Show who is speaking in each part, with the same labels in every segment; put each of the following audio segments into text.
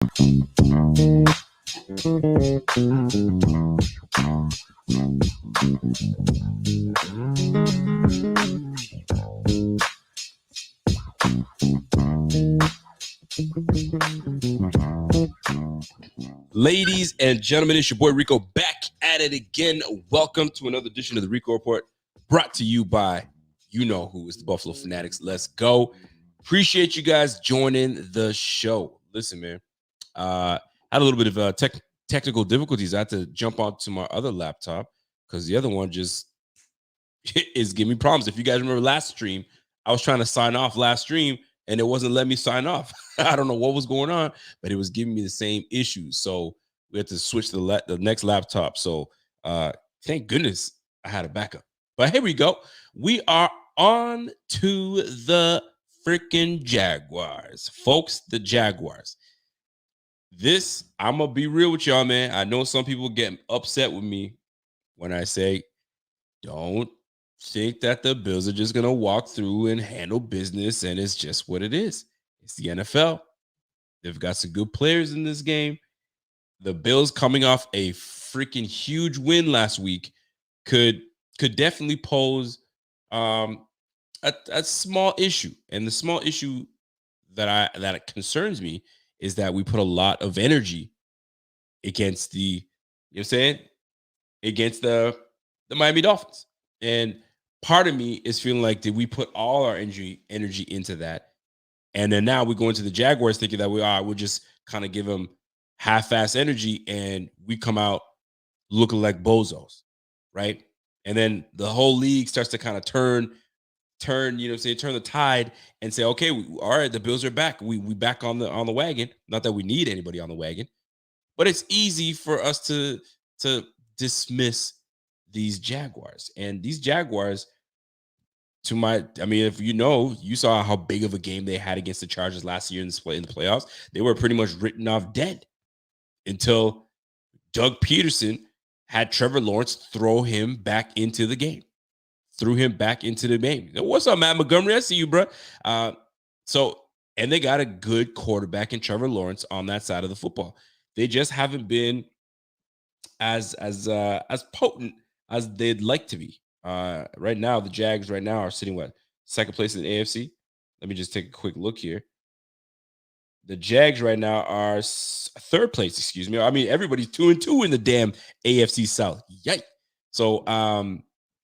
Speaker 1: Ladies and gentlemen, it's your boy Rico back at it again. Welcome to another edition of the Rico Report, brought to you by you know who is the Buffalo Fanatics. Let's go. Appreciate you guys joining the show. Listen, man, had a little bit of technical difficulties. I had to jump onto my other laptop because the other one just is giving me problems. If you guys remember last stream, I was trying to sign off last stream and it wasn't letting me sign off. I don't know what was going on, but it was giving me the same issues. So we had to switch to the next laptop. So thank goodness I had a backup. But here we go. We are on to the freaking Jaguars. Folks, the Jaguars. This, I'm going to be real with y'all, man. I know some people get upset with me when I say, don't think that the Bills are just going to walk through and handle business, and it's just what it is. It's the NFL. They've got some good players in this game. The Bills coming off a freaking huge win last week could definitely pose a small issue. And the small issue that concerns me is that we put a lot of energy against against the Miami Dolphins. And part of me is feeling like, did we put all our energy into that? And then now we go into the Jaguars thinking that we'll just kind of give them half-ass energy and we come out looking like bozos, right? And then the whole league starts to kind of turn the tide and say, okay, all right, the Bills are back. We back on the wagon. Not that we need anybody on the wagon, but it's easy for us to dismiss these Jaguars. And these Jaguars, if you saw how big of a game they had against the Chargers last year in the playoffs. They were pretty much written off dead until Doug Peterson had Trevor Lawrence throw him back into the game. What's up, Matt Montgomery? I see you, bro. And they got a good quarterback in Trevor Lawrence on that side of the football. They just haven't been as potent as they'd like to be. Right now, the Jags are sitting second place in the AFC. Let me just take a quick look here. The Jags right now are third place. Excuse me. I mean, everybody's 2-2 in the damn AFC South. Yikes!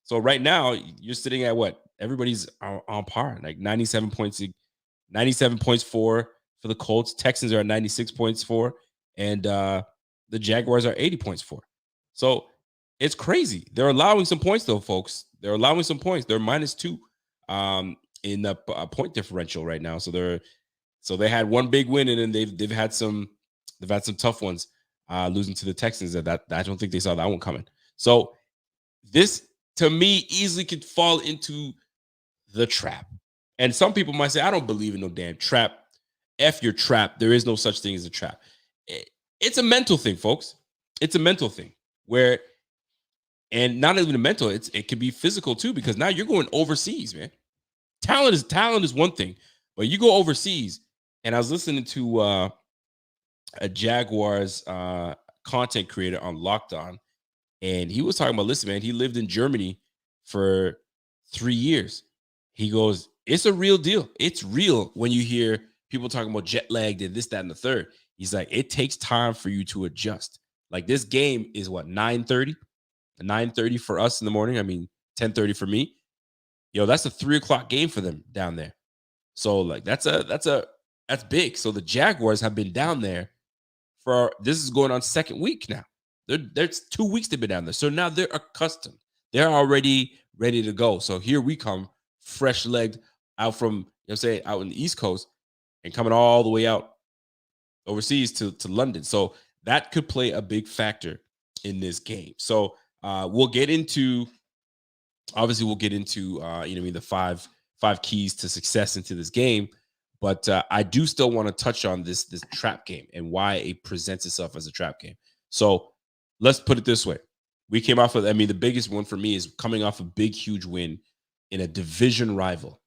Speaker 1: So right now you're sitting at what? Everybody's on par, like 97 points. 97 points for the Colts. Texans are at 96 points for, and the Jaguars are 80 points for. So it's crazy. They're allowing some points, though, folks. They're allowing some points. They're -2 in the point differential right now. So they had one big win, and then they've had some tough ones, losing to the Texans. That I don't think they saw that one coming. So this, to me, easily could fall into the trap. And some people might say, I don't believe in no damn trap. F your trap. There is no such thing as a trap. It's a mental thing, folks. It's a mental thing where. And not even mental, it could be physical too, because now you're going overseas, man. Talent is one thing, but you go overseas. And I was listening to a Jaguars content creator on Locked On, and he was talking about, listen, man, he lived in Germany for 3 years. He goes, it's a real deal. It's real when you hear people talking about jet lagged and this, that, and the third. He's like, it takes time for you to adjust. Like, this game is what, 9:30 for us in the morning. I mean, 10:30 for me. That's a 3:00 game for them down there. So like that's big. So the Jaguars have been down there this is going on second week now. There's 2 weeks they've been down there. So now they're accustomed. They're already ready to go. So here we come, fresh-legged out from, out in the East Coast and coming all the way out overseas to London. So that could play a big factor in this game. So we'll get into the five keys to success into this game, but I do still want to touch on this trap game and why it presents itself as a trap game. So let's put it this way: we came off of, the biggest one for me is coming off a big, huge win in a division rival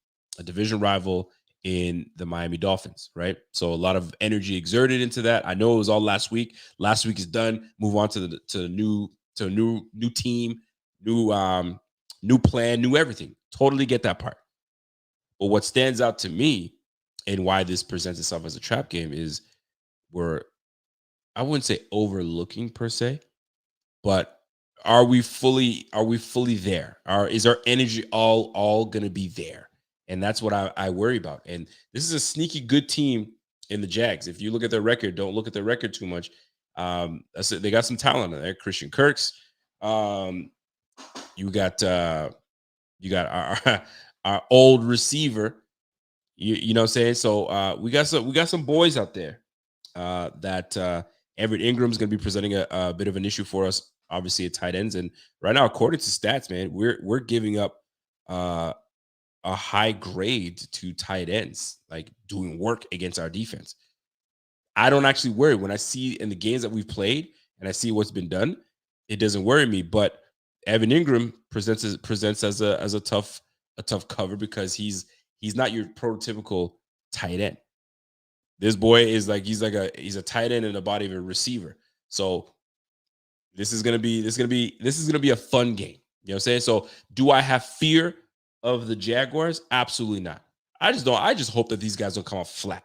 Speaker 1: in the Miami Dolphins, right? So a lot of energy exerted into that. I know it was all last week. Last week is done. Move on to a new team, new plan, new everything. Totally get that part. But what stands out to me and why this presents itself as a trap game is we're, I wouldn't say overlooking per se, but are we fully there? Is our energy all gonna be there? And that's what I worry about. And this is a sneaky good team in the Jags. If you look at their record, don't look at their record too much. That's it. They got some talent in there. Christian Kirks. Um, you got our our old receiver. You know what I'm saying? So we got some boys out there that Everett Ingram's going to be presenting a bit of an issue for us, obviously at tight ends. And right now, according to stats, man, we're giving up uh, a high grade to tight ends, like doing work against our defense. I don't actually worry when I see in the games that we've played and I see what's been done. It doesn't worry me, but Evan Ingram presents as a tough cover because he's not your prototypical tight end. This boy is like he's a tight end in the body of a receiver. So this is gonna be a fun game. You know what I'm saying? So do I have fear of the Jaguars? Absolutely not. I just don't. I just hope that these guys don't come off flat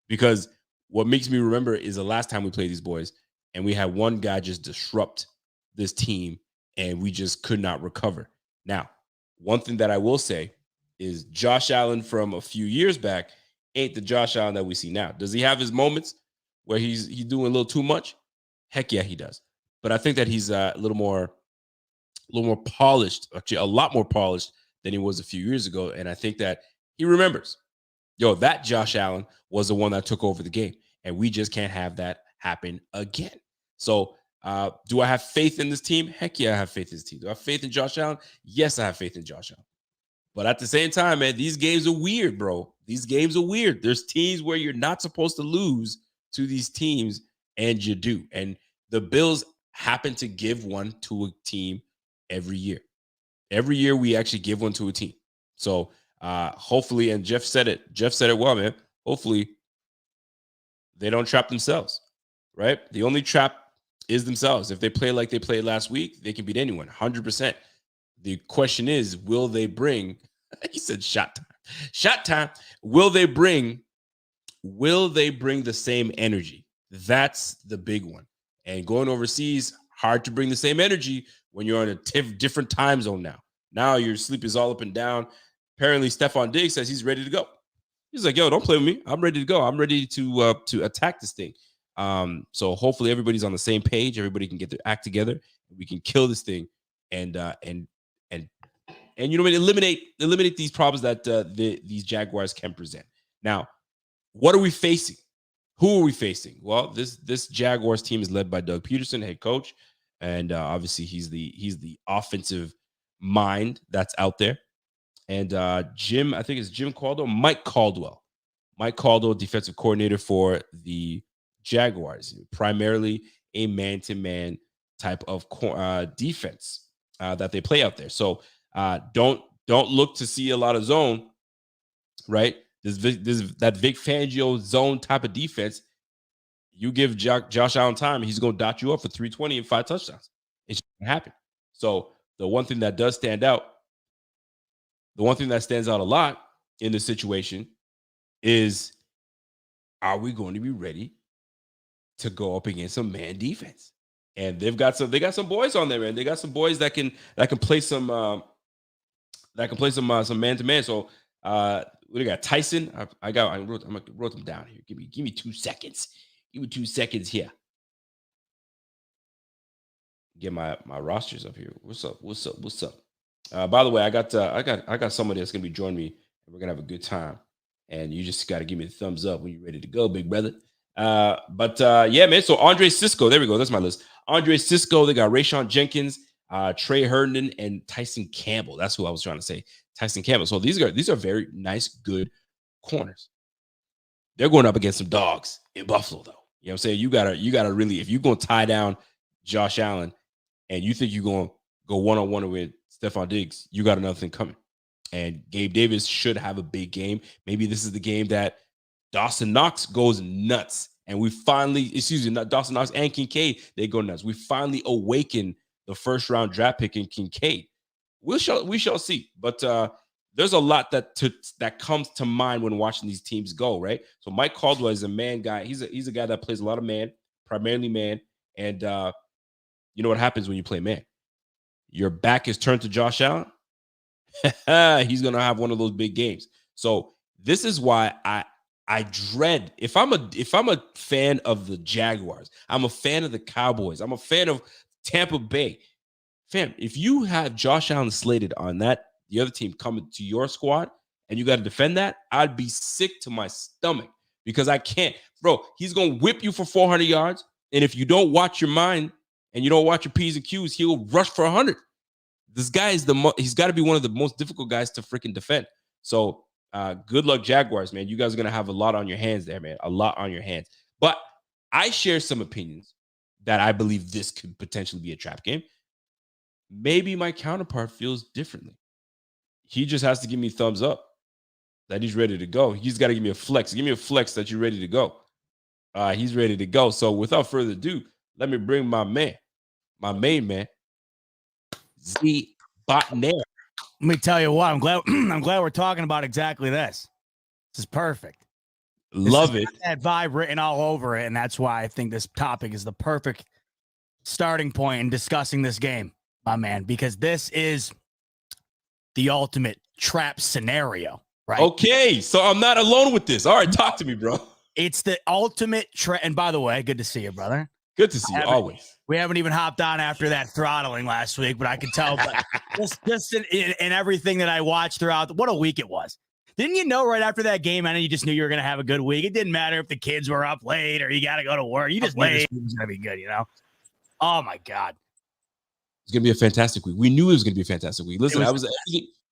Speaker 1: because what makes me remember is the last time we played these boys and we had one guy just disrupt this team and we just could not recover. Now, one thing that I will say is Josh Allen from a few years back ain't the Josh Allen that we see now. Does he have his moments where he's doing a little too much? Heck yeah, he does. But I think that he's a little more polished, actually a lot more polished than he was a few years ago. And I think that he remembers, yo, that Josh Allen was the one that took over the game. And we just can't have that happen again. So do I have faith in this team? Heck yeah, I have faith in this team. Do I have faith in Josh Allen? Yes, I have faith in Josh Allen. But at the same time, man, these games are weird, bro. These games are weird. There's teams where you're not supposed to lose to these teams, and you do. And the Bills happen to give one to a team every year. Every year we actually give one to a team. So hopefully, and Jeff said it. Jeff said it well, man. Hopefully, they don't trap themselves, right? The only trap is themselves. If they play like they played last week, they can beat anyone, 100%. The question is, will they bring? He said, "Shot time, shot time." Will they bring the same energy? That's the big one. And going overseas, hard to bring the same energy when you're on a different time zone now. Now your sleep is all up and down. Apparently, Stephon Diggs says he's ready to go. He's like, "Yo, don't play with me. I'm ready to go. I'm ready to attack this thing." So hopefully everybody's on the same page. Everybody can get their act together. And we can kill this thing and and and you know what, eliminate these problems that these Jaguars can present. Now, what are we facing? Who are we facing? Well, this Jaguars team is led by Doug Peterson, head coach, and obviously he's the offensive mind that's out there. And Jim, I think it's Jim Caldwell, Mike Caldwell, defensive coordinator for the Jaguars, primarily a man-to-man type of defense that they play out there. So don't look to see a lot of zone, right? This that Vic Fangio zone type of defense. You give Josh Allen time, he's going to dot you up for 320 and 5 touchdowns. It's going to happen. So the one thing that does stand out, the one thing that stands out a lot in this situation is, are we going to be ready to go up against some man defense? And they got some boys on there, man. They got some boys that can play some some man to man. So we got Tyson. I wrote them down here. Give me 2 seconds. Give me 2 seconds here. Get my rosters up here. What's up? By the way, I got somebody that's gonna be joining me, and we're gonna have a good time. And you just got to give me the thumbs up when you're ready to go, big brother. But yeah, man. So Andre Cisco, there we go. That's my list. Andre Cisco. They got Rayshawn Jenkins, Trey Herndon, and Tyson Campbell. That's who I was trying to say. Tyson Campbell. So these are very nice, good corners. They're going up against some dogs in Buffalo, though. You know what I'm saying? You gotta really, if you're gonna tie down Josh Allen and you think you're gonna go one-on-one with Stephon Diggs, you got another thing coming. And Gabe Davis should have a big game. Maybe this is the game that Dawson Knox goes nuts. And we finally, not Dawson Knox and Kincaid, they go nuts. We finally awaken the first round draft pick in Kincaid. We shall see. But there's a lot that comes to mind when watching these teams go, right? So Mike Caldwell is a man guy. He's a guy that plays a lot of man, primarily man. And you know what happens when you play man? Your back is turned to Josh Allen. He's gonna have one of those big games. So this is why I dread, if I'm a fan of the Jaguars, I'm a fan of the Cowboys, I'm a fan of Tampa Bay. Fam, if you have Josh Allen slated on the other team coming to your squad and you got to defend that, I'd be sick to my stomach because I can't. Bro, he's going to whip you for 400 yards. And if you don't watch your mind and you don't watch your P's and Q's, he'll rush for 100. This guy is he's got to be one of the most difficult guys to freaking defend. So good luck, Jaguars, man. You guys are going to have a lot on your hands there, man. A lot on your hands. But I share some opinions that I believe this could potentially be a trap game. Maybe my counterpart feels differently. He just has to give me thumbs up that he's ready to go. He's got to give me a flex. Give me a flex that you're ready to go. He's ready to go. So without further ado, let me bring my main man, Z Botnair.
Speaker 2: Let me tell you what, I'm glad we're talking about exactly this. This is perfect.
Speaker 1: Love it.
Speaker 2: That vibe written all over it, and that's why I think this topic is the perfect starting point in discussing this game, my man, because this is the ultimate trap scenario, right?
Speaker 1: Okay, so I'm not alone with this. All right, talk to me, bro.
Speaker 2: It's the ultimate trap. And by the way, good to see you, brother.
Speaker 1: Good to see you always.
Speaker 2: We haven't even hopped on after that throttling last week, but I could tell just in everything that I watched throughout. What a week it was. Didn't you know right after that game, I know you just knew you were going to have a good week. It didn't matter if the kids were up late or you got to go to work. You just knew this week was going to be good, you know? Oh, my God.
Speaker 1: It's going to be a fantastic week. We knew it was going to be a fantastic week. Listen,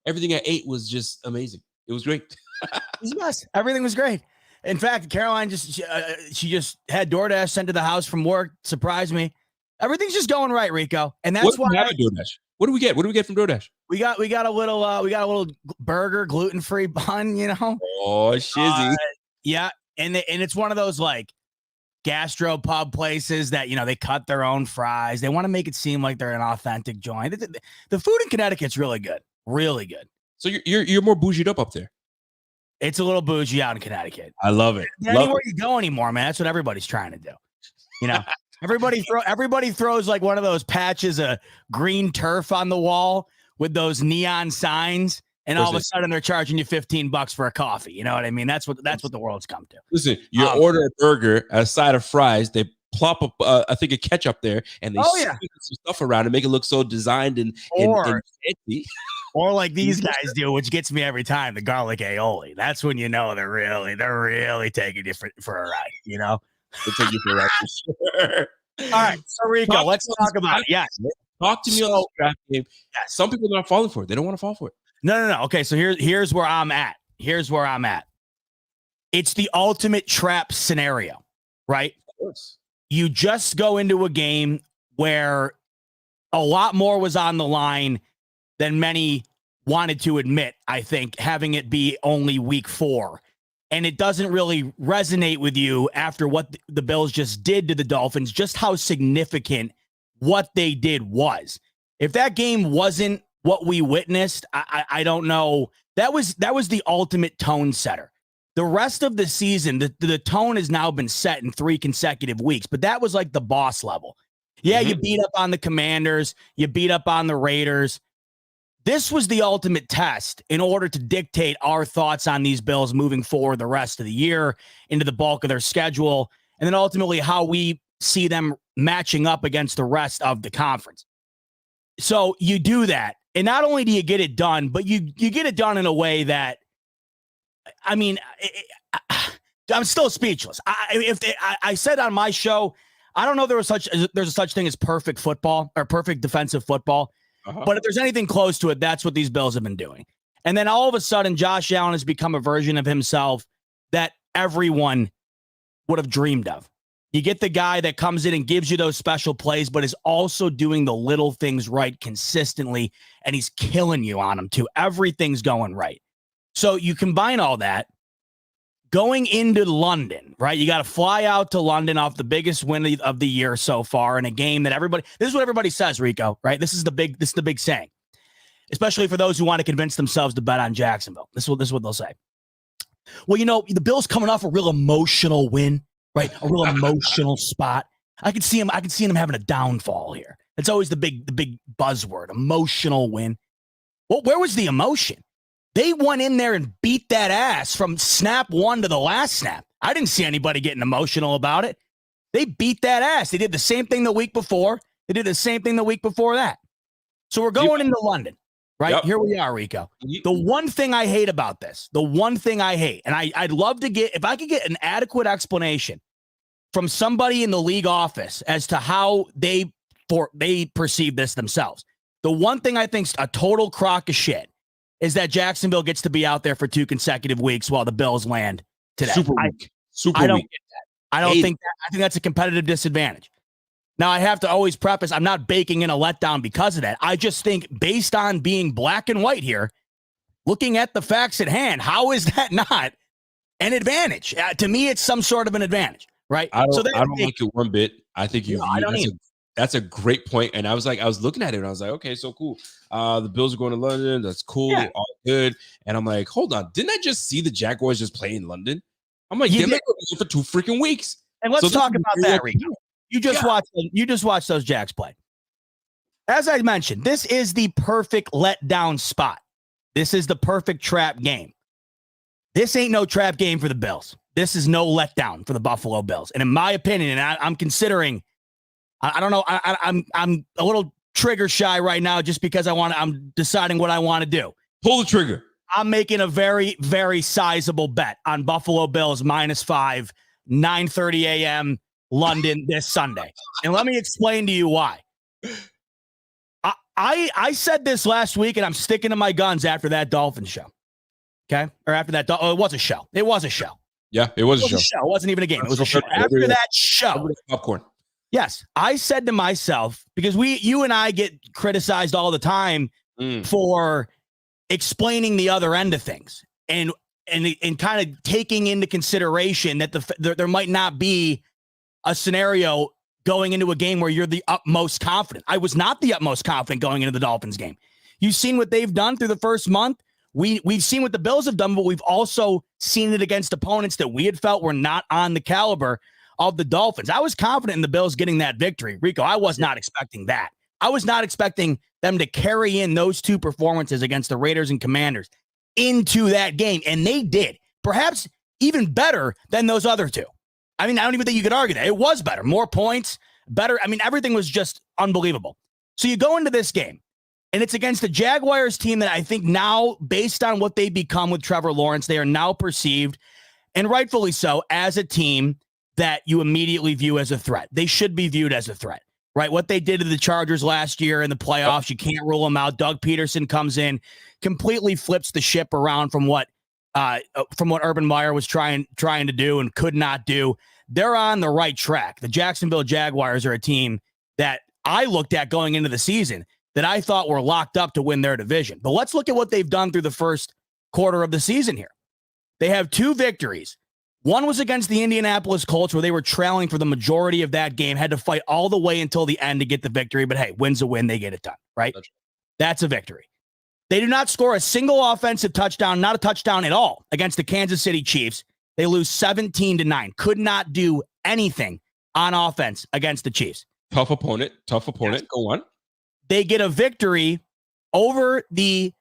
Speaker 1: everything I ate was just amazing. It was great.
Speaker 2: It was a mess. Everything was great. In fact, Caroline she just had DoorDash sent to the house from work. Surprised me. Everything's just going right, Rico. And that's why
Speaker 1: DoorDash. What do we get? What do we get from DoorDash?
Speaker 2: We got a little burger, gluten-free bun, you know?
Speaker 1: Oh, shizzy.
Speaker 2: Yeah. And it's one of those like gastro pub places that, you know, they cut their own fries. They want to make it seem like they're an authentic joint. The food in Connecticut's really good. Really good.
Speaker 1: So you're more bougied up there.
Speaker 2: It's a little bougie out in Connecticut.
Speaker 1: I love it.
Speaker 2: Anywhere you go anymore, man. That's what everybody's trying to do. You know, everybody throws like one of those patches of green turf on the wall with those neon signs, and all of a sudden they're charging you $15 for a coffee. You know what I mean? That's what the world's come to.
Speaker 1: Listen, you order a burger, a side of fries, they plop up I think a ketchup there, and they some stuff around and make it look so designed and fancy.
Speaker 2: Or like these guys do, which gets me every time, the garlic aioli. That's when you know they're really taking you for a ride, you know?
Speaker 1: They'll take you for a ride for sure.
Speaker 2: All right, so Rico, let's talk about it. Yes.
Speaker 1: Talk to me on the draft game. Yes. Some people are not falling for it. They don't want to fall for it.
Speaker 2: No. Okay, so here's where I'm at. It's the ultimate trap scenario, right?
Speaker 1: Of course.
Speaker 2: You just go into a game where a lot more was on the line than many wanted to admit, I think, having it be only week 4. And it doesn't really resonate with you after what the Bills just did to the Dolphins, just how significant what they did was. If that game wasn't what we witnessed, I don't know. That was the ultimate tone setter. The rest of the season, the tone has now been set in 3 consecutive weeks, but that was like the boss level. Yeah, you beat up on the Commanders, you beat up on the Raiders. This was the ultimate test in order to dictate our thoughts on these Bills moving forward the rest of the year into the bulk of their schedule, and then ultimately how we see them matching up against the rest of the conference. So you do that, and not only do you get it done, but you get it done in a way that, I mean, I'm still speechless. I said on my show, I don't know if there's a such thing as perfect football or perfect defensive football. But if there's anything close to it, that's what these Bills have been doing. And then all of a sudden, Josh Allen has become a version of himself that everyone would have dreamed of. You get the guy that comes in and gives you those special plays, but is also doing the little things right consistently, and he's killing you on them too. Everything's going right. So you combine all that, going into London, right? You got to fly out to London off the biggest win of the year so far in a game that this is what everybody says, Rico, right? This is the big saying, especially for those who want to convince themselves to bet on Jacksonville. This is what they'll say. Well, the Bills coming off a real emotional win, right? A real emotional spot. I could see him having a downfall here. It's always the big buzzword, emotional win. Well, where was the emotion? They went in there and beat that ass from snap one to the last snap. I didn't see anybody getting emotional about it. They beat that ass. They did the same thing the week before. They did the same thing the week before that. So we're going into London, right? Yep. Here we are, Rico. The one thing I hate about this, and I'd love to get, if I could get an adequate explanation from somebody in the league office as to how they perceive this themselves. The one thing I think's a total crock of shit is that Jacksonville gets to be out there for 2 consecutive weeks while the Bills land today. I don't get that. I think that's a competitive disadvantage. Now, I have to always preface, I'm not baking in a letdown because of that. I just think based on being black and white here, looking at the facts at hand, how is that not an advantage? To me, it's some sort of an advantage, right?
Speaker 1: I don't like it one bit. I think that's a great point. And I was looking at it and I was like, okay, so cool. The Bills are going to London. That's cool. Yeah. All good. And I'm like, hold on. Didn't I just see the Jaguars just play in London? I'm like, they're for 2 freaking weeks.
Speaker 2: And let's talk about that, Rico. You just watched those Jags play. As I mentioned, this is the perfect letdown spot. This is the perfect trap game. This ain't no trap game for the Bills. This is no letdown for the Buffalo Bills. And in my opinion, and I'm considering, I don't know, I'm a little trigger shy right now just because I'm deciding what I want to do.
Speaker 1: Pull the trigger.
Speaker 2: I'm making a very, very sizable bet on Buffalo Bills -5, 9:30 a.m. London this Sunday. And let me explain to you why. I said this last week, and I'm sticking to my guns after that Dolphins show. Okay? Or after that, it was a show. It was a show.
Speaker 1: Yeah, it was a show.
Speaker 2: It wasn't even a game. It was a show. After that show.
Speaker 1: Popcorn.
Speaker 2: Yes, I said to myself, because you and I get criticized all the time for explaining the other end of things and kind of taking into consideration that there might not be a scenario going into a game where you're the utmost confident. I was not the utmost confident going into the Dolphins game. You've seen what they've done through the first month. We've seen what the Bills have done, but we've also seen it against opponents that we had felt were not on the caliber of the Dolphins. I was confident in the Bills getting that victory. Rico, I was not expecting that. I was not expecting them to carry in those 2 performances against the Raiders and Commanders into that game, and they did. Perhaps even better than those other 2. I mean, I don't even think you could argue that. It was better. More points, better. I mean, everything was just unbelievable. So you go into this game, and it's against the Jaguars team that I think now, based on what they become with Trevor Lawrence, they are now perceived, and rightfully so, as a team that you immediately view as a threat. They should be viewed as a threat, right? What they did to the Chargers last year in the playoffs, you can't rule them out. Doug Peterson comes in, completely flips the ship around from what Urban Meyer was trying to do and could not do. They're on the right track. The Jacksonville Jaguars are a team that I looked at going into the season that I thought were locked up to win their division. But let's look at what they've done through the first quarter of the season here. They have 2 victories. One was against the Indianapolis Colts, where they were trailing for the majority of that game, had to fight all the way until the end to get the victory. But hey, win's a win. They get it done, right? That's a victory. They do not score a single offensive touchdown, not a touchdown at all, against the Kansas City Chiefs. They lose 17-9. Could not do anything on offense against the Chiefs.
Speaker 1: Tough opponent. Yes. Go on.
Speaker 2: They get a victory over the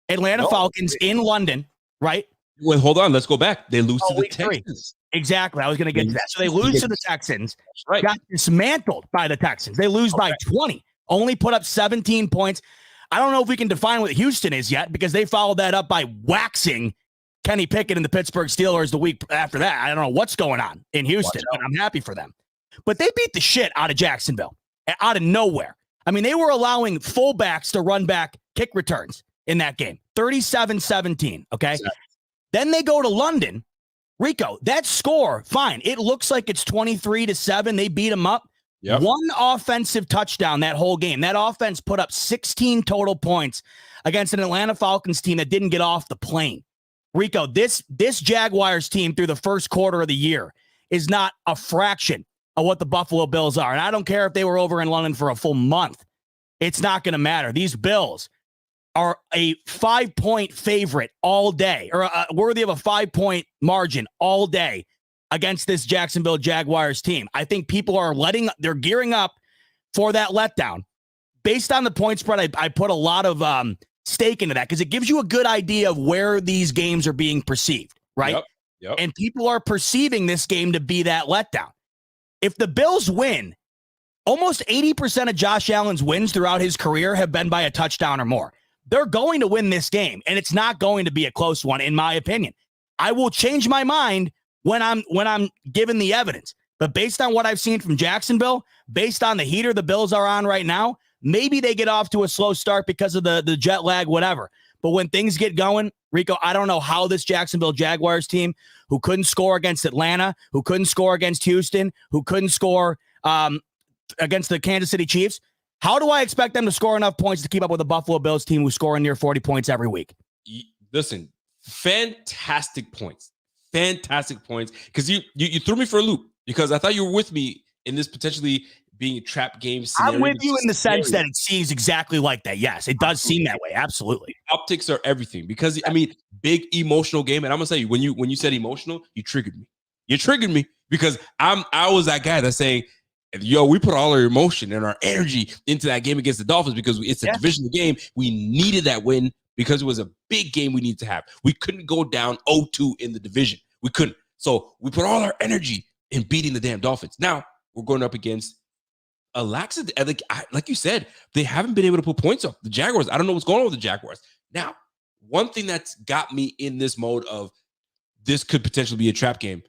Speaker 2: Atlanta Falcons in London, right?
Speaker 1: Well, hold on. Let's go back. They lose to the Texans.
Speaker 2: Exactly. I was going to get to that. So they lose to the Texans. Right. Got dismantled by the Texans. They lose by 20. Only put up 17 points. I don't know if we can define what Houston is yet, because they followed that up by waxing Kenny Pickett and the Pittsburgh Steelers the week after that. I don't know what's going on in Houston, but I'm happy for them. But they beat the shit out of Jacksonville, out of nowhere. I mean, they were allowing fullbacks to run back kick returns in that game. 37-17, okay? Exactly. Then they go to London, Rico, that score, fine. It looks like it's 23-7. They beat them up.
Speaker 1: Yep.
Speaker 2: One offensive touchdown that whole game. That offense put up 16 total points against an Atlanta Falcons team that didn't get off the plane. Rico, this Jaguars team through the first quarter of the year is not a fraction of what the Buffalo Bills are. And I don't care if they were over in London for a full month. It's not going to matter. These Bills are a 5-point favorite all day, or worthy of a 5-point margin all day against this Jacksonville Jaguars team. I think people are they're gearing up for that letdown. Based on the point spread, I put a lot of stake into that because it gives you a good idea of where these games are being perceived, right?
Speaker 1: Yep.
Speaker 2: And people are perceiving this game to be that letdown. If the Bills win, almost 80% of Josh Allen's wins throughout his career have been by a touchdown or more. They're going to win this game, and it's not going to be a close one, in my opinion. I will change my mind when I'm given the evidence. But based on what I've seen from Jacksonville, based on the heater the Bills are on right now, maybe they get off to a slow start because of the jet lag, whatever. But when things get going, Rico, I don't know how this Jacksonville Jaguars team, who couldn't score against Atlanta, who couldn't score against Houston, who couldn't score against the Kansas City Chiefs, how do I expect them to score enough points to keep up with the Buffalo Bills team who's scoring near 40 points every week?
Speaker 1: Listen, fantastic points. Fantastic points. Because you threw me for a loop because I thought you were with me in this potentially being a trap game scenario.
Speaker 2: I'm with you in the sense that it seems exactly like that. Yes, it does seem that way. Absolutely.
Speaker 1: Optics are everything because, I mean, big emotional game. And I'm going to tell you, when you said emotional, you triggered me. You triggered me because I was that guy that's saying, yo, we put all our emotion and our energy into that game against the Dolphins because it's a divisional game. We needed that win because it was a big game we needed to have. We couldn't go down 0-2 in the division. We couldn't. So we put all our energy in beating the damn Dolphins. Now we're going up against a laxity. Like you said, they haven't been able to put points up. The Jaguars, I don't know what's going on with the Jaguars. Now, one thing that's got me in this mode of this could potentially be a trap game,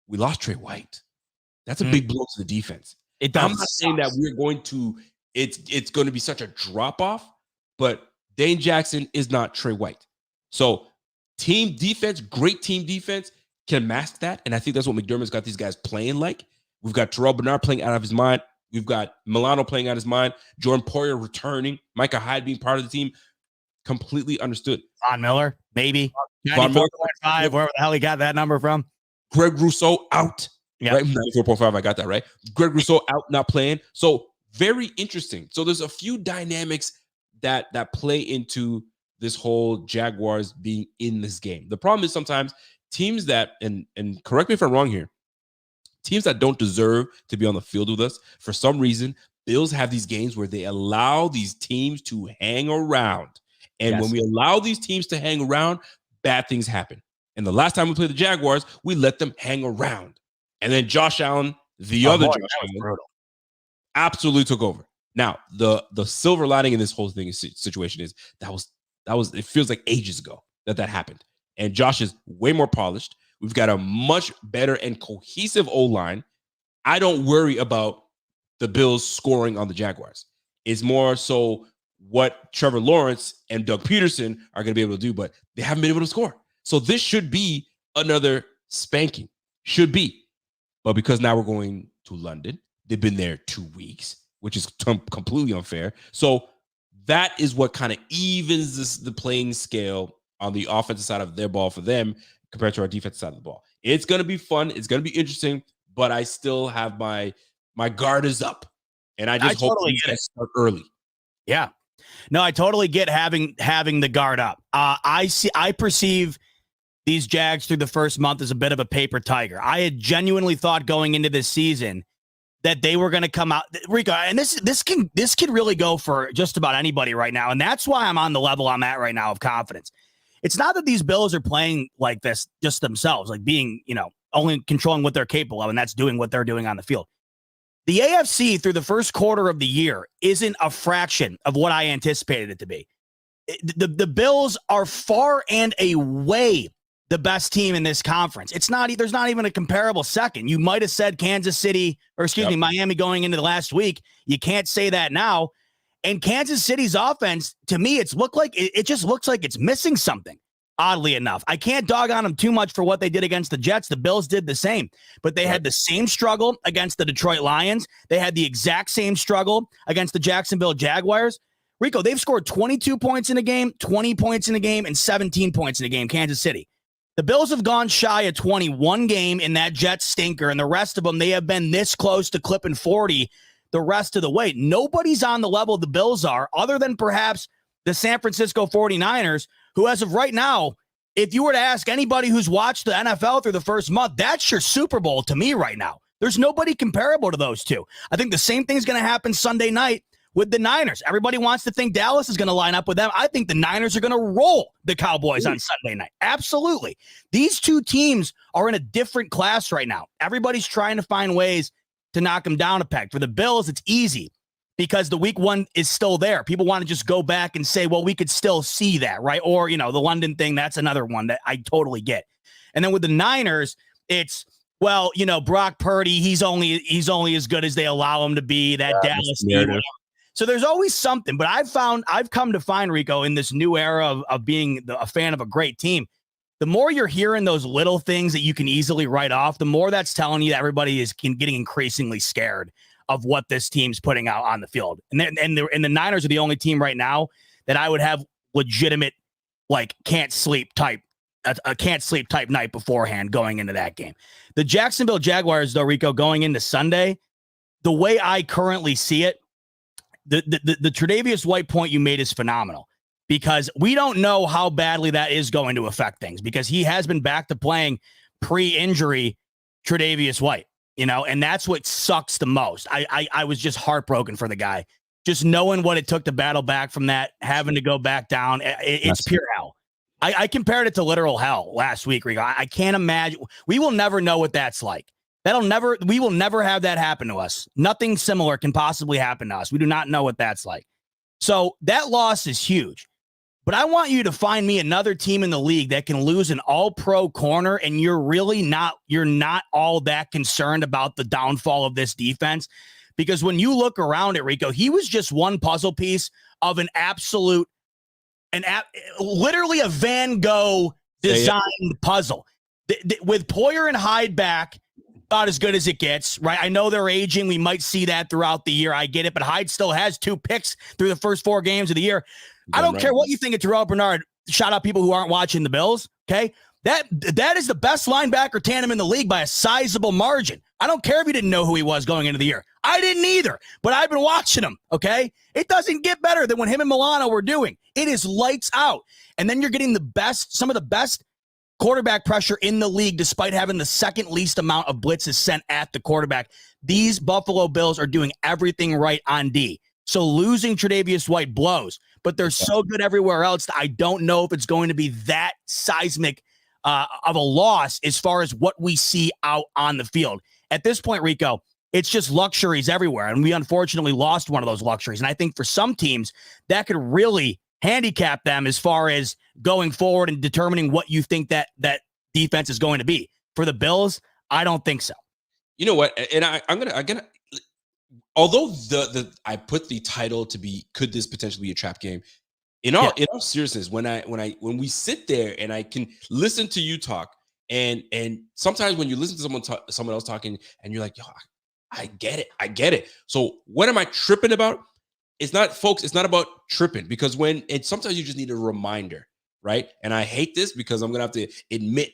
Speaker 1: we lost Trey White. That's a big blow to the defense.
Speaker 2: It does.
Speaker 1: I'm not saying that we're going to, it's going to be such a drop-off, but Dane Jackson is not Trey White. So team defense, great team defense can mask that. And I think that's what McDermott's got these guys playing like. We've got Terrell Bernard playing out of his mind. We've got Milano playing out of his mind. Jordan Poyer returning. Micah Hyde being part of the team. Completely understood.
Speaker 2: Von Miller, maybe. 94.5, wherever the hell he got that number from.
Speaker 1: Greg Rousseau out.
Speaker 2: Yeah.
Speaker 1: Right? 94.5, I got that right. Greg Rousseau out, not playing. So very interesting. So there's a few dynamics that play into this whole Jaguars being in this game. The problem is sometimes teams that, and correct me if I'm wrong here, teams that don't deserve to be on the field with us, for some reason, Bills have these games where they allow these teams to hang around. And when we allow these teams to hang around, bad things happen. And the last time we played the Jaguars, we let them hang around. And then Josh Allen, the other Josh Allen, absolutely took over. Now, the silver lining in this whole thing situation is that was it feels like ages ago that happened. And Josh is way more polished. We've got a much better and cohesive O-line. I don't worry about the Bills scoring on the Jaguars. It's more so what Trevor Lawrence and Doug Peterson are going to be able to do, but they haven't been able to score. So this should be another spanking. Should be. But because now we're going to London, they've been there 2 weeks, which is completely unfair. So that is what kind of evens the playing scale on the offensive side of their ball for them compared to our defensive side of the ball. It's going to be fun. It's going to be interesting, but I still have my guard is up. And I just hope we start early.
Speaker 2: Yeah. No, I totally get having the guard up. I perceive these Jags through the first month as a bit of a paper tiger. I had genuinely thought going into this season that they were going to come out, Rico, and this can really go for just about anybody right now. And that's why I'm on the level I'm at right now of confidence. It's not that these Bills are playing like this just themselves, like being, only controlling what they're capable of, and that's doing what they're doing on the field. The AFC through the first quarter of the year isn't a fraction of what I anticipated it to be. The Bills are far and away the best team in this conference. There's not even a comparable second. You might have said Kansas City, Miami going into the last week. You can't say that now. And Kansas City's offense, to me, it just looks like it's missing something. Oddly enough, I can't dog on them too much for what they did against the Jets. The Bills did the same, but they had the same struggle against the Detroit Lions. They had the exact same struggle against the Jacksonville Jaguars. Rico, they've scored 22 points in a game, 20 points in a game, and 17 points in a game, Kansas City. The Bills have gone shy of 21 game in that Jets stinker, and the rest of them, they have been this close to clipping 40 the rest of the way. Nobody's on the level the Bills are, other than perhaps the San Francisco 49ers, who as of right now, if you were to ask anybody who's watched the NFL through the first month, that's your Super Bowl to me right now. There's nobody comparable to those two. I think the same thing's going to happen Sunday night with the Niners. Everybody wants to think Dallas is going to line up with them. I think the Niners are going to roll the Cowboys on Sunday night. Absolutely. These two teams are in a different class right now. Everybody's trying to find ways to knock them down a peg. For the Bills, it's easy because the week one is still there. People want to just go back and say, well, we could still see that, right? Or, the London thing, that's another one that I totally get. And then with the Niners, it's, well, Brock Purdy, he's only as good as they allow him to be, that Dallas team. So there's always something, but I've come to find, Rico, in this new era of being a fan of a great team, the more you're hearing those little things that you can easily write off, the more that's telling you that everybody is getting increasingly scared of what this team's putting out on the field. And the Niners are the only team right now that I would have legitimate, can't sleep type night beforehand going into that game. The Jacksonville Jaguars, though, Rico, going into Sunday, the way I currently see it, the Tre'Davious White point you made is phenomenal because we don't know how badly that is going to affect things because he has been back to playing pre-injury Tre'Davious White. And that's what sucks the most. I was just heartbroken for the guy, just knowing what it took to battle back from that, having to go back down. It's pure hell. I compared it to literal hell last week, Rico. I can't imagine. We will never know what that's like. We will never have that happen to us. Nothing similar can possibly happen to us. We do not know what that's like. So that loss is huge. But I want you to find me another team in the league that can lose an all-pro corner, and you're not all that concerned about the downfall of this defense. Because when you look around at Rico, he was just one puzzle piece of literally a Van Gogh designed puzzle. With Poyer and Hyde back, about as good as it gets, right? I know they're aging. We might see that throughout the year. I get it, but Hyde still has 2 picks through the first 4 games of the year. I don't care what you think of Terrell Bernard. Shout out people who aren't watching the Bills, okay? That is the best linebacker tandem in the league by a sizable margin. I don't care if you didn't know who he was going into the year. I didn't either, but I've been watching him, okay? It doesn't get better than when him and Milano were doing. It is lights out. And then you're getting some of the best quarterback pressure in the league, despite having the second least amount of blitzes sent at the quarterback. These Buffalo Bills are doing everything right on D. So losing Tre'Davious White blows, but they're so good everywhere else that I don't know if it's going to be that seismic of a loss as far as what we see out on the field. At this point, Rico, it's just luxuries everywhere, and we unfortunately lost one of those luxuries. And I think for some teams, that could really handicap them as far as going forward and determining what you think that defense is going to be. For the Bills, I don't think so.
Speaker 1: You know what? And I'm gonna although I put the title to be, could this potentially be a trap game? In all seriousness, when we sit there and I can listen to you talk, and sometimes when you listen to someone else talking and you're like, yo, I get it. So what am I tripping about? It's not, folks, it's not about tripping, because sometimes you just need a reminder, right? And I hate this because I'm gonna have to admit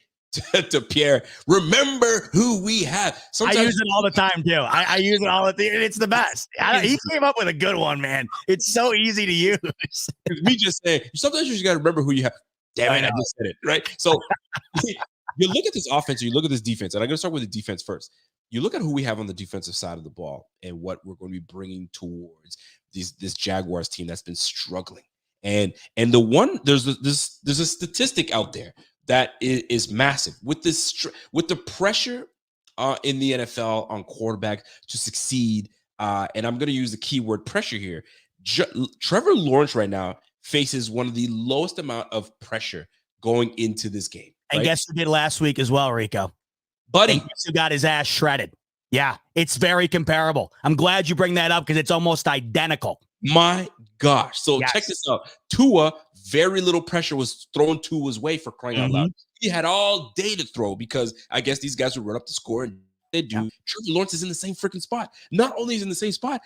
Speaker 1: to Pierre, remember who we have. Sometimes I
Speaker 2: use it all the time too. I use it all the time. It's the best. He came up with a good one, man. It's so easy to use.
Speaker 1: We just say sometimes you just got to remember who you have. Damn it, I just said it, right? So you look at this offense, you look at this defense, and I'm going to start with the defense first. You look at who we have on the defensive side of the ball and what we're going to be bringing towards this Jaguars team that's been struggling. And there's a statistic out there that is massive with the pressure in the NFL on quarterback to succeed. And I'm going to use the keyword pressure here. Trevor Lawrence right now faces one of the lowest amount of pressure going into this game.
Speaker 2: And
Speaker 1: right?
Speaker 2: guess who did last week as well, Rico?
Speaker 1: Buddy.
Speaker 2: Guess who got his ass shredded? Yeah, it's very comparable. I'm glad you bring that up because it's almost identical.
Speaker 1: My gosh. So check this out. Tua, very little pressure was thrown to his way, for crying out loud. He had all day to throw because I guess these guys would run up the score and they do. Yeah. Trevor Lawrence is in the same freaking spot. Not only is in the same spot,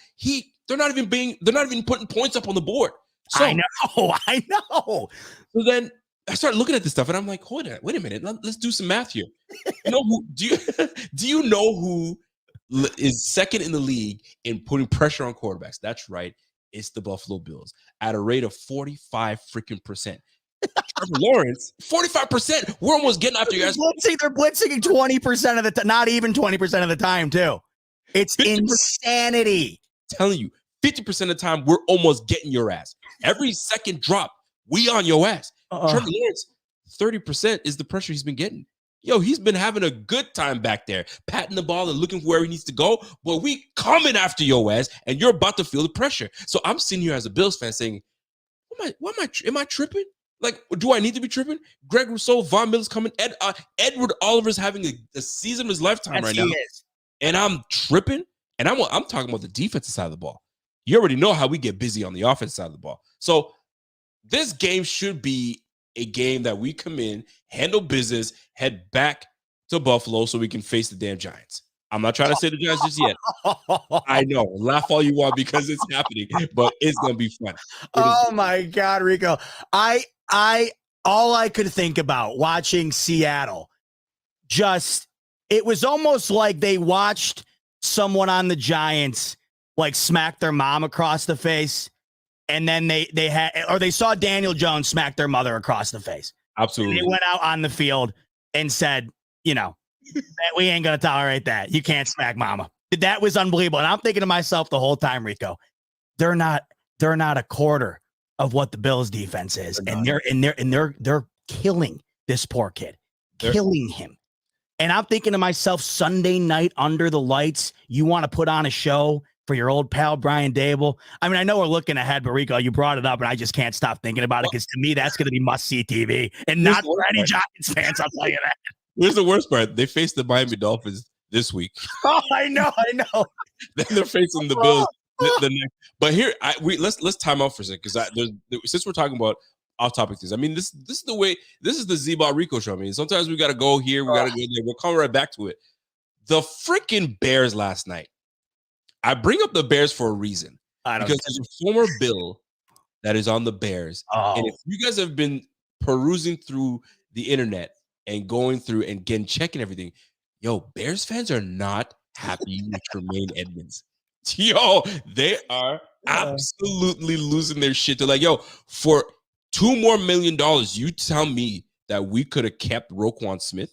Speaker 1: they're not even putting points up on the board. So,
Speaker 2: I know.
Speaker 1: So then I started looking at this stuff and I'm like, wait a minute, let's do some math here. You know who do you know who is second in the league in putting pressure on quarterbacks? That's right. It's the Buffalo Bills at a rate of 45 freaking percent. Trevor Lawrence, 45%. We're almost getting after you guys.
Speaker 2: They're blitzing 20% of the time, not even 20% of the time, too. It's 50%. Insanity.
Speaker 1: I'm telling you, 50% of the time, we're almost getting your ass. Every second drop, we on your ass. Trevor Lawrence, 30% is the pressure he's been getting. Yo, he's been having a good time back there, patting the ball and looking for where he needs to go. But we coming after your ass, and you're about to feel the pressure. So I'm sitting here as a Bills fan saying, am I tripping? Like, do I need to be tripping? Greg Rousseau, Von Miller's coming. Edward Oliver's having a season of his lifetime right now. And I'm tripping. And I'm talking about the defensive side of the ball. You already know how we get busy on the offensive side of the ball. So this game should be a game that we come in, handle business, head back to Buffalo so we can face the damn Giants. I'm not trying to say the Giants just yet. I know. Laugh all you want because it's happening, but it's going to be fun.
Speaker 2: Oh, my God, Rico. All I could think about watching Seattle, it was almost like they watched someone on the Giants like smack their mom across the face, and then they saw Daniel Jones smack their mother across the face.
Speaker 1: Absolutely.
Speaker 2: And they went out on the field and said, we ain't going to tolerate that. You can't smack mama. That was unbelievable. And I'm thinking to myself the whole time, Rico, they're not a quarter of what the Bills defense is. They're killing this poor kid, killing him. And I'm thinking to myself, Sunday night under the lights, you want to put on a show for your old pal, Brian Dable. I mean, I know we're looking ahead, but Rico, you brought it up and I just can't stop thinking about it because to me, that's going to be must-see TV and not for any Giants fans. I'll tell you that.
Speaker 1: Here's the worst part. They faced the Miami Dolphins this week.
Speaker 2: Oh, I know.
Speaker 1: Then they're facing the Bills the next. But here, let's time out for a second because since we're talking about off-topic things, I mean, this is the way. This is the Z-Ball Rico show. I mean, sometimes we got to go here, we got to go there. We'll come right back to it. The freaking Bears last night. I bring up the Bears for a reason because there's a former Bill that is on the Bears, and if you guys have been perusing through the internet and going through and checking everything, yo, Bears fans are not happy with Tremaine Edmonds. Yo, they are absolutely losing their shit. They're like, yo, for $2 more million, you tell me that we could have kept Roquan Smith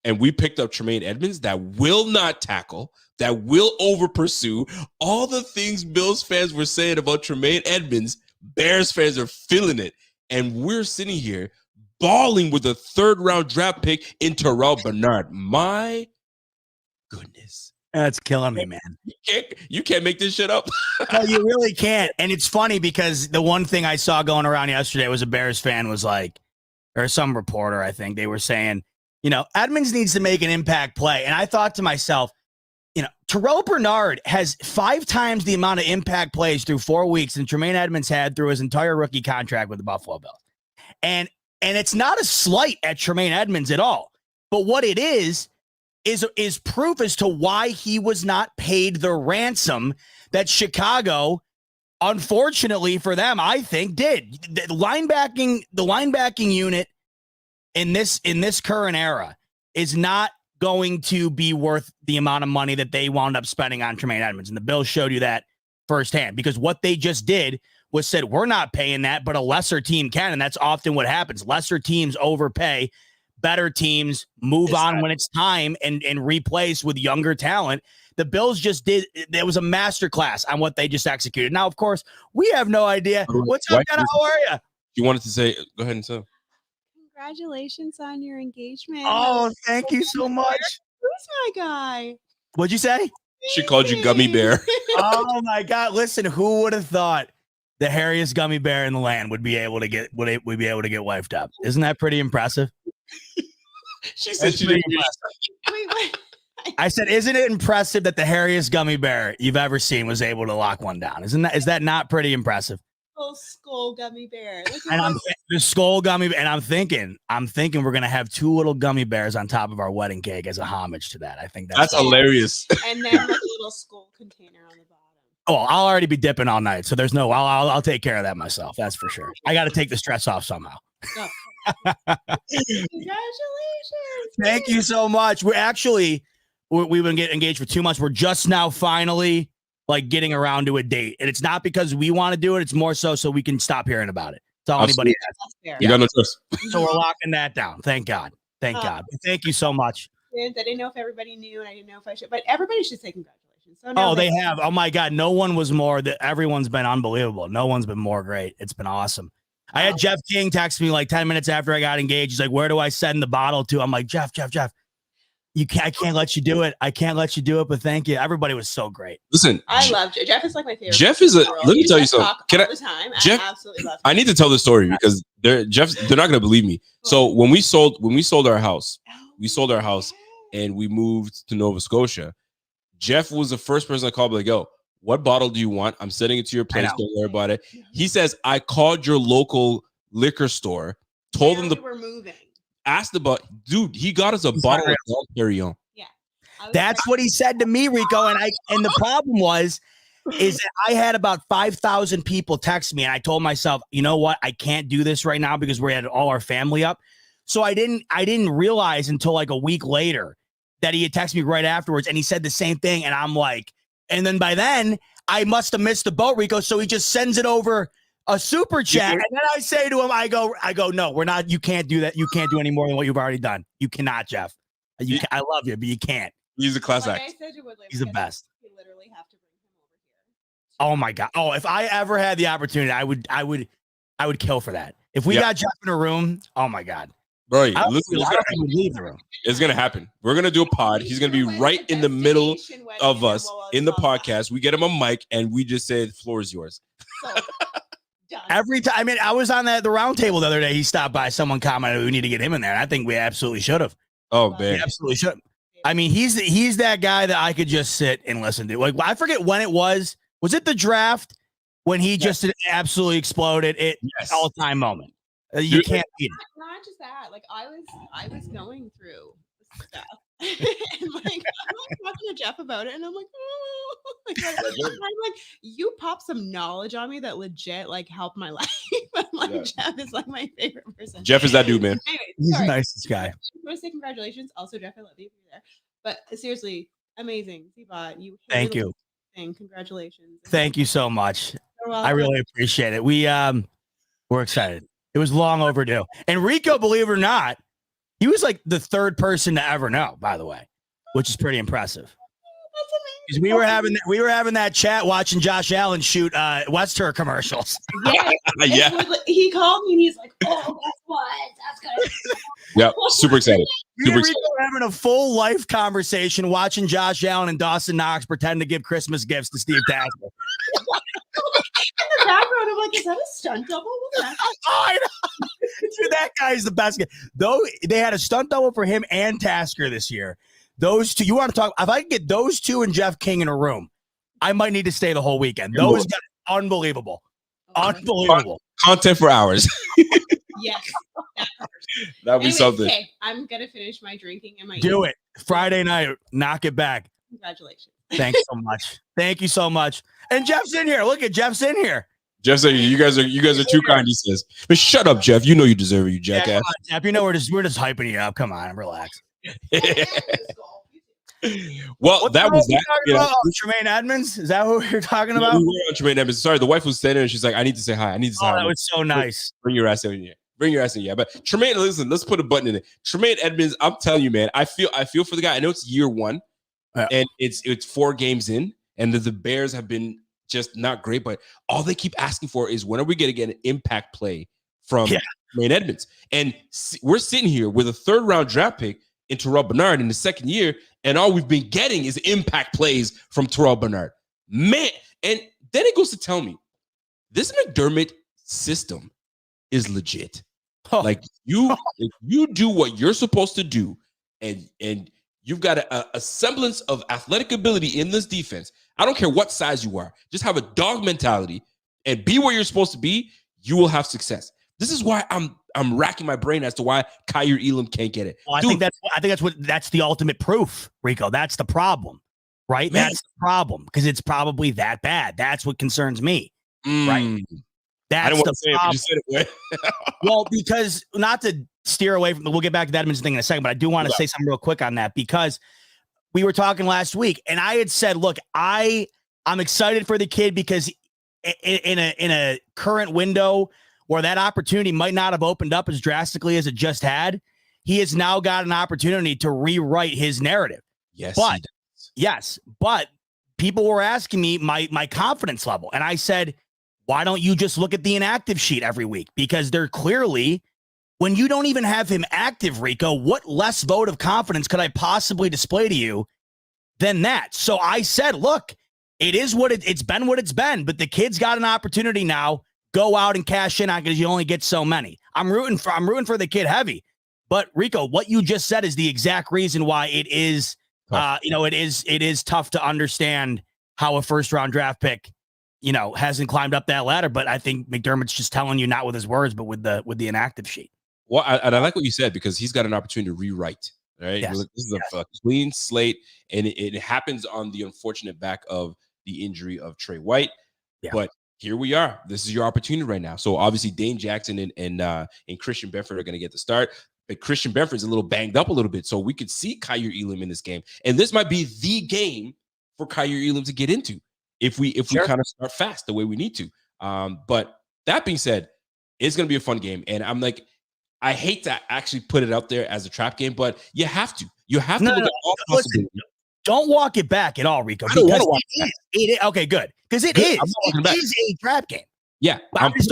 Speaker 1: and we picked up Tremaine Edmonds that will not tackle, that will over pursue. All the things Bills fans were saying about Tremaine Edmonds, Bears fans are feeling it. And we're sitting here balling with a third-round draft pick in Terrell Bernard. My goodness.
Speaker 2: That's killing me, man.
Speaker 1: You can't make this shit up.
Speaker 2: No, you really can't. And it's funny because the one thing I saw going around yesterday was a Bears fan was like, or some reporter, I think, they were saying, Edmonds needs to make an impact play. And I thought to myself, Terrell Bernard has 5 times the amount of impact plays through 4 weeks than Tremaine Edmonds had through his entire rookie contract with the Buffalo Bills. And it's not a slight at Tremaine Edmonds at all. But what it is proof as to why he was not paid the ransom that Chicago, unfortunately for them, I think did. The linebacking unit in this current era is not going to be worth the amount of money that they wound up spending on Tremaine Edmonds. And the Bills showed you that firsthand because what they just did was said, we're not paying that, but a lesser team can. And that's often what happens. Lesser teams overpay. Better teams move on when it's time and replace with younger talent. The Bills just did. There was a masterclass on what they just executed. Now, of course, we have no idea. What's up, Jenna? How are you?
Speaker 1: You wanted to say, go ahead and say.
Speaker 3: Congratulations on your engagement.
Speaker 2: Oh, thank you so much.
Speaker 3: Who's my guy?
Speaker 2: What'd you say?
Speaker 1: She called you Gummy Bear.
Speaker 2: Oh my God. Listen, who would have thought the hairiest gummy bear in the land would be able to get wifed up? Isn't that pretty impressive?
Speaker 1: She said she didn't.
Speaker 3: Wait.
Speaker 2: I said, isn't it impressive that the hairiest gummy bear you've ever seen was able to lock one down? Is that not pretty impressive?
Speaker 3: little skull gummy bear.
Speaker 2: And I'm the skull gummy, and I'm thinking we're gonna have 2 little gummy bears on top of our wedding cake as a homage to that. I think that's
Speaker 1: hilarious.
Speaker 3: And then like a little skull container on the bottom.
Speaker 2: Oh, I'll already be dipping all night, so there's no. I'll take care of that myself. That's for sure. I got to take the stress off somehow.
Speaker 3: Oh. Congratulations!
Speaker 2: Thank you so much. We've been getting engaged for 2 months. We're just now finally like getting around to a date, and it's not because we want to do it. It's more so we can stop hearing about it. That's all anybody has.
Speaker 1: You got no choice.
Speaker 2: So we're locking that down. Thank God. Thank God. Thank you so much.
Speaker 3: I didn't know if everybody knew, and I didn't know if I should, but everybody should say congratulations.
Speaker 2: So they have. Oh my God. No one was more everyone's been unbelievable. No one's been more great. It's been awesome. I had Jeff King text me like 10 minutes after I got engaged. He's like, where do I send the bottle to? I'm like, Jeff, I can't let you do it. I can't let you do it, but thank you. Everybody was so great.
Speaker 1: Listen,
Speaker 3: I love Jeff. Jeff is like my favorite.
Speaker 1: Jeff is let me tell you something.
Speaker 3: I absolutely love him.
Speaker 1: I need to tell this story because they're not going to believe me. So when we sold our house, and we moved to Nova Scotia, Jeff was the first person I called, like, yo, what bottle do you want? I'm sending it to your place. Don't worry about it. He says, I called your local liquor store, told them
Speaker 3: we're moving.
Speaker 1: Asked about, dude, he got us a bottle of Dom Perignon.
Speaker 3: Yeah.
Speaker 2: That's what he said to me, Rico. And the problem is that I had about 5,000 people text me, and I told myself, you know what? I can't do this right now because we had all our family up. So I didn't realize until like a week later that he had texted me right afterwards, and he said the same thing. And I'm like, and then by then I must have missed the boat, Rico. So he just sends it over a super chat. And then I say to him, I go, no, we're not. You can't do that. You can't do any more than what you've already done. You cannot, Jeff. I love you, but you can't.
Speaker 1: He's a class act.
Speaker 2: He's the best.
Speaker 3: You literally have to bring him over here.
Speaker 2: Oh my God. Oh, if I ever had the opportunity, I would kill for that. If we got Jeff in a room, oh my God.
Speaker 1: Bro,
Speaker 2: listen, leave the room.
Speaker 1: It's gonna happen. We're gonna do a pod. He's gonna be right in the middle of us in the podcast. We get him a mic and we just say the floor is yours.
Speaker 3: So,
Speaker 2: every time, I mean, I was on the round table the other day. He stopped by. Someone commented we need to get him in there. And I think we absolutely should have.
Speaker 1: Oh man,
Speaker 2: we absolutely should. I mean, he's that guy that I could just sit and listen to. Like, I forget when it was. Was it the draft when he just absolutely exploded? All-time moment. You can't beat it.
Speaker 3: Not just that. Like I was going through stuff, and like I'm talking to Jeff about it, and I'm like, oh, I'm like, you pop some knowledge on me that legit like helped my life. I'm like, Jeff is like my favorite person.
Speaker 1: Jeff is that dude, man.
Speaker 3: Anyway,
Speaker 2: he's the nicest guy.
Speaker 3: I want to say congratulations. Also, Jeff, I love you. You're there. But seriously, amazing. Zebot, you.
Speaker 2: Thank you.
Speaker 3: Congratulations.
Speaker 2: Thank you so much. I really appreciate it. We're excited. It was long overdue. And Rico, believe it or not, he was like the third person to ever know, by the way, which is pretty impressive. Because we were having that chat watching Josh Allen shoot West Tour commercials.
Speaker 3: Yeah. He called me and he's like, oh, guess what? That's good.
Speaker 1: Yeah, super excited.
Speaker 2: Me and Rico were having a full life conversation watching Josh Allen and Dawson Knox pretend to give Christmas gifts to Steve Tasker.
Speaker 3: In the background, I'm like, is that a stunt double?
Speaker 2: I know. Dude, that guy's the best guy. Though they had a stunt double for him and Tasker this year. Those two, you want to talk? If I can get those two and Jeff King in a room, I might need to stay the whole weekend. Those guys, unbelievable. Unbelievable.
Speaker 1: Content for hours.
Speaker 3: Yes.
Speaker 1: That'd be something.
Speaker 3: Okay, I'm going to finish my drinking and my
Speaker 2: Do it. Friday night. Knock it back.
Speaker 3: Congratulations.
Speaker 2: Thanks so much. Thank you so much. And Jeff's in here. Look at Jeff's in here.
Speaker 1: Jeff said, "You guys are too kind." He says, "But shut up, Jeff. You know you deserve it, you jackass."
Speaker 2: Yeah, on, Jeff. You know we're just hyping you up. Come on, relax.
Speaker 1: Well, that was that.
Speaker 2: Tremaine Edmonds. Is that what you're talking about?
Speaker 1: We were on Tremaine Edmonds. Sorry, the wife was standing and she's like, "I need to say hi. I need to say hi."
Speaker 2: That was so nice.
Speaker 1: Bring your ass in here. Bring your ass in here. But Tremaine, listen, let's put a button in it. Tremaine Edmonds, I'm telling you, man, I feel for the guy. I know it's year one, and it's 4 games in, and the Bears have been just not great, but all they keep asking for is when are we going to get an impact play from Tremaine Edmonds? And we're sitting here with a 3rd round draft pick in Terrell Bernard in the 2nd year, and all we've been getting is impact plays from Terrell Bernard. Man, and then it goes to tell me this McDermott system is legit. Like if you do what you're supposed to do, and you've got a semblance of athletic ability in this defense. I don't care what size you are. Just have a dog mentality. and be where you're supposed to be, you will have success. This is why I'm racking my brain as to why Kyer Elam can't get it.
Speaker 2: Well, I think that's the ultimate proof, Rico. That's the problem, right?
Speaker 1: Man.
Speaker 2: That's the problem because it's probably that bad. That's what concerns me, right? That's the problem.
Speaker 1: You said it.
Speaker 2: Well, because not to steer away from we'll get back to that Edmonds thing in a second, but I do want to say something real quick on that because we were talking last week and I had said, look, I'm excited for the kid because in a current window where that opportunity might not have opened up as drastically as it just had, he has now got an opportunity to rewrite his narrative. But people were asking me my confidence level. And I said, why don't you just look at the inactive sheet every week? Because they're clearly, when you don't even have him active, Rico, what less vote of confidence could I possibly display to you than that? So I said, look, it is what it's been what it's been, but the kid's got an opportunity now. Go out and cash in on because you only get so many. I'm rooting for the kid heavy. But Rico, what you just said is the exact reason why it is it is tough to understand how a first round draft pick, hasn't climbed up that ladder. But I think McDermott's just telling you not with his words, but with the inactive sheet.
Speaker 1: Well, I like what you said because he's got an opportunity to rewrite. Right,
Speaker 2: yes.
Speaker 1: This is a clean slate, and it happens on the unfortunate back of the injury of Trey White. Yeah. But here we are. This is your opportunity right now. So obviously Dane Jackson and Christian Benford are going to get the start. But Christian Benford's a little banged up a little bit. So we could see Kyer Elam in this game. And this might be the game for Kyer Elam to get into if we kind of start fast the way we need to. But that being said, it's going to be a fun game. And I'm like, I hate to actually put it out there as a trap game, but you have to. You have to look at all possibilities.
Speaker 2: Don't walk it back at all, Rico. Okay, good. Because it is a trap game.
Speaker 1: Yeah.
Speaker 2: But I don't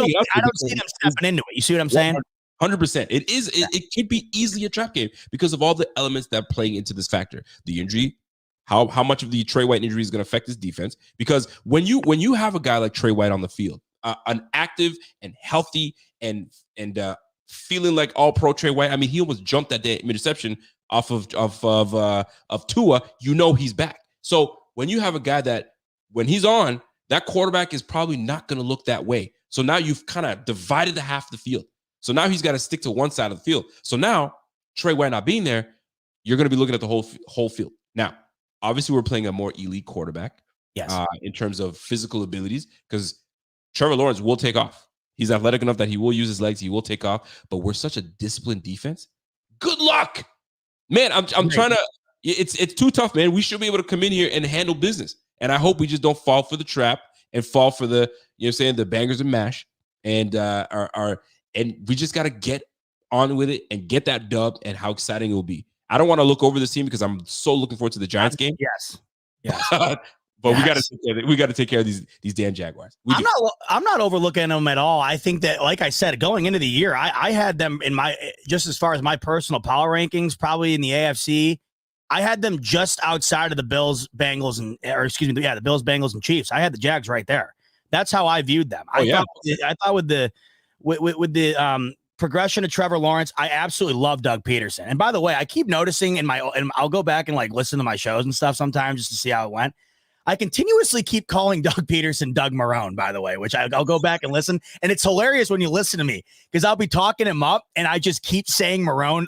Speaker 2: see them stepping into it. You see what I'm saying?
Speaker 1: 100%. It is. It could be easily a trap game because of all the elements that are playing into this factor. The injury, how much of the Trey White injury is going to affect his defense. Because when you have a guy like Trey White on the field, an active and healthy and feeling like all pro Trey White. I mean, he almost jumped that day interception off of Tua. He's back. So when you have a guy that when he's on, that quarterback is probably not going to look that way. So now you've kind of divided the half of the field. So now he's got to stick to one side of the field. So now Trey White not being there, you're going to be looking at the whole field. Now, obviously, we're playing a more elite quarterback.
Speaker 2: Yes.
Speaker 1: In terms of physical abilities, because Trevor Lawrence will take off. He's athletic enough that he will use his legs. He will take off. But we're such a disciplined defense. Good luck, man. I'm trying to. It's too tough, man. We should be able to come in here and handle business. And I hope we just don't fall for the trap and fall for the the bangers and mash and and we just got to get on with it and get that dub and how exciting it will be. I don't want to look over this team because I'm so looking forward to the Giants game.
Speaker 2: Yes.
Speaker 1: But we got to take care of these damn Jaguars.
Speaker 2: I'm not overlooking them at all. I think that, like I said, going into the year, I had them in just as far as my personal power rankings, probably in the AFC, I had them just outside of the Bills, Bengals, the Bills, Bengals, and Chiefs. I had the Jags right there. That's how I viewed them. I thought with the progression of Trevor Lawrence, I absolutely love Doug Peterson. And by the way, I keep noticing and I'll go back and listen to my shows and stuff sometimes just to see how it went. I continuously keep calling Doug Peterson Doug Marrone, by the way, which I'll go back and listen. And it's hilarious when you listen to me because I'll be talking him up and I just keep saying Marrone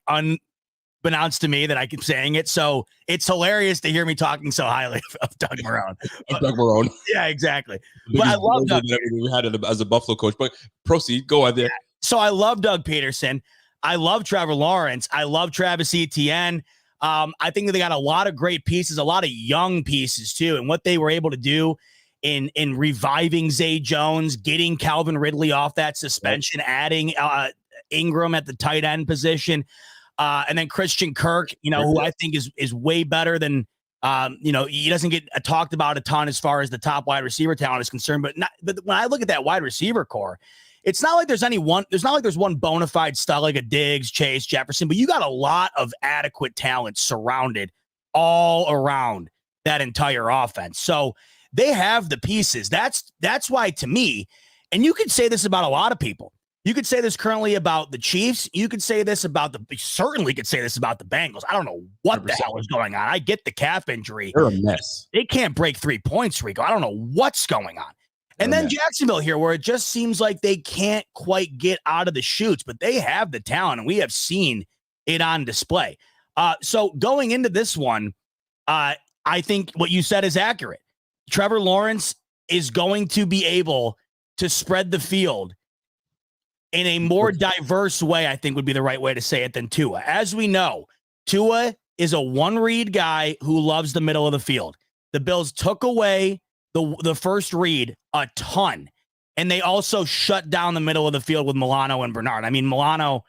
Speaker 2: unbeknownst to me that I keep saying it. So it's hilarious to hear me talking so highly of Doug Marrone.
Speaker 1: Doug Marrone.
Speaker 2: Yeah, exactly. But I love Doug.
Speaker 1: We had it as a Buffalo coach, but proceed. Go on there.
Speaker 2: Yeah. So I love Doug Peterson. I love Trevor Lawrence. I love Travis Etienne. I think they got a lot of great pieces, a lot of young pieces too. And what they were able to do in reviving Zay Jones, getting Calvin Ridley off that suspension, adding Ingram at the tight end position, and then Christian Kirk, who I think is way better than, he doesn't get talked about a ton as far as the top wide receiver talent is concerned. But when I look at that wide receiver core, it's not like there's one bona fide stud like a Diggs, Chase, Jefferson, but you got a lot of adequate talent surrounded all around that entire offense. So they have the pieces. That's why, to me, and you could say this about a lot of people. You could say this currently about the Chiefs. You could say this about certainly could say this about the Bengals. I don't know what 100%. The hell is going on. I get the calf injury.
Speaker 1: They're a mess.
Speaker 2: They can't break 3 points, Rico. I don't know what's going on. And then Jacksonville here, where it just seems like they can't quite get out of the chutes, but they have the talent, and we have seen it on display. So going into this one, I think what you said is accurate. Trevor Lawrence is going to be able to spread the field in a more diverse way, I think would be the right way to say it, than Tua. As we know, Tua is a one-read guy who loves the middle of the field. The Bills took away the first read a ton, and they also shut down the middle of the field with Milano and Bernard. I mean, Milano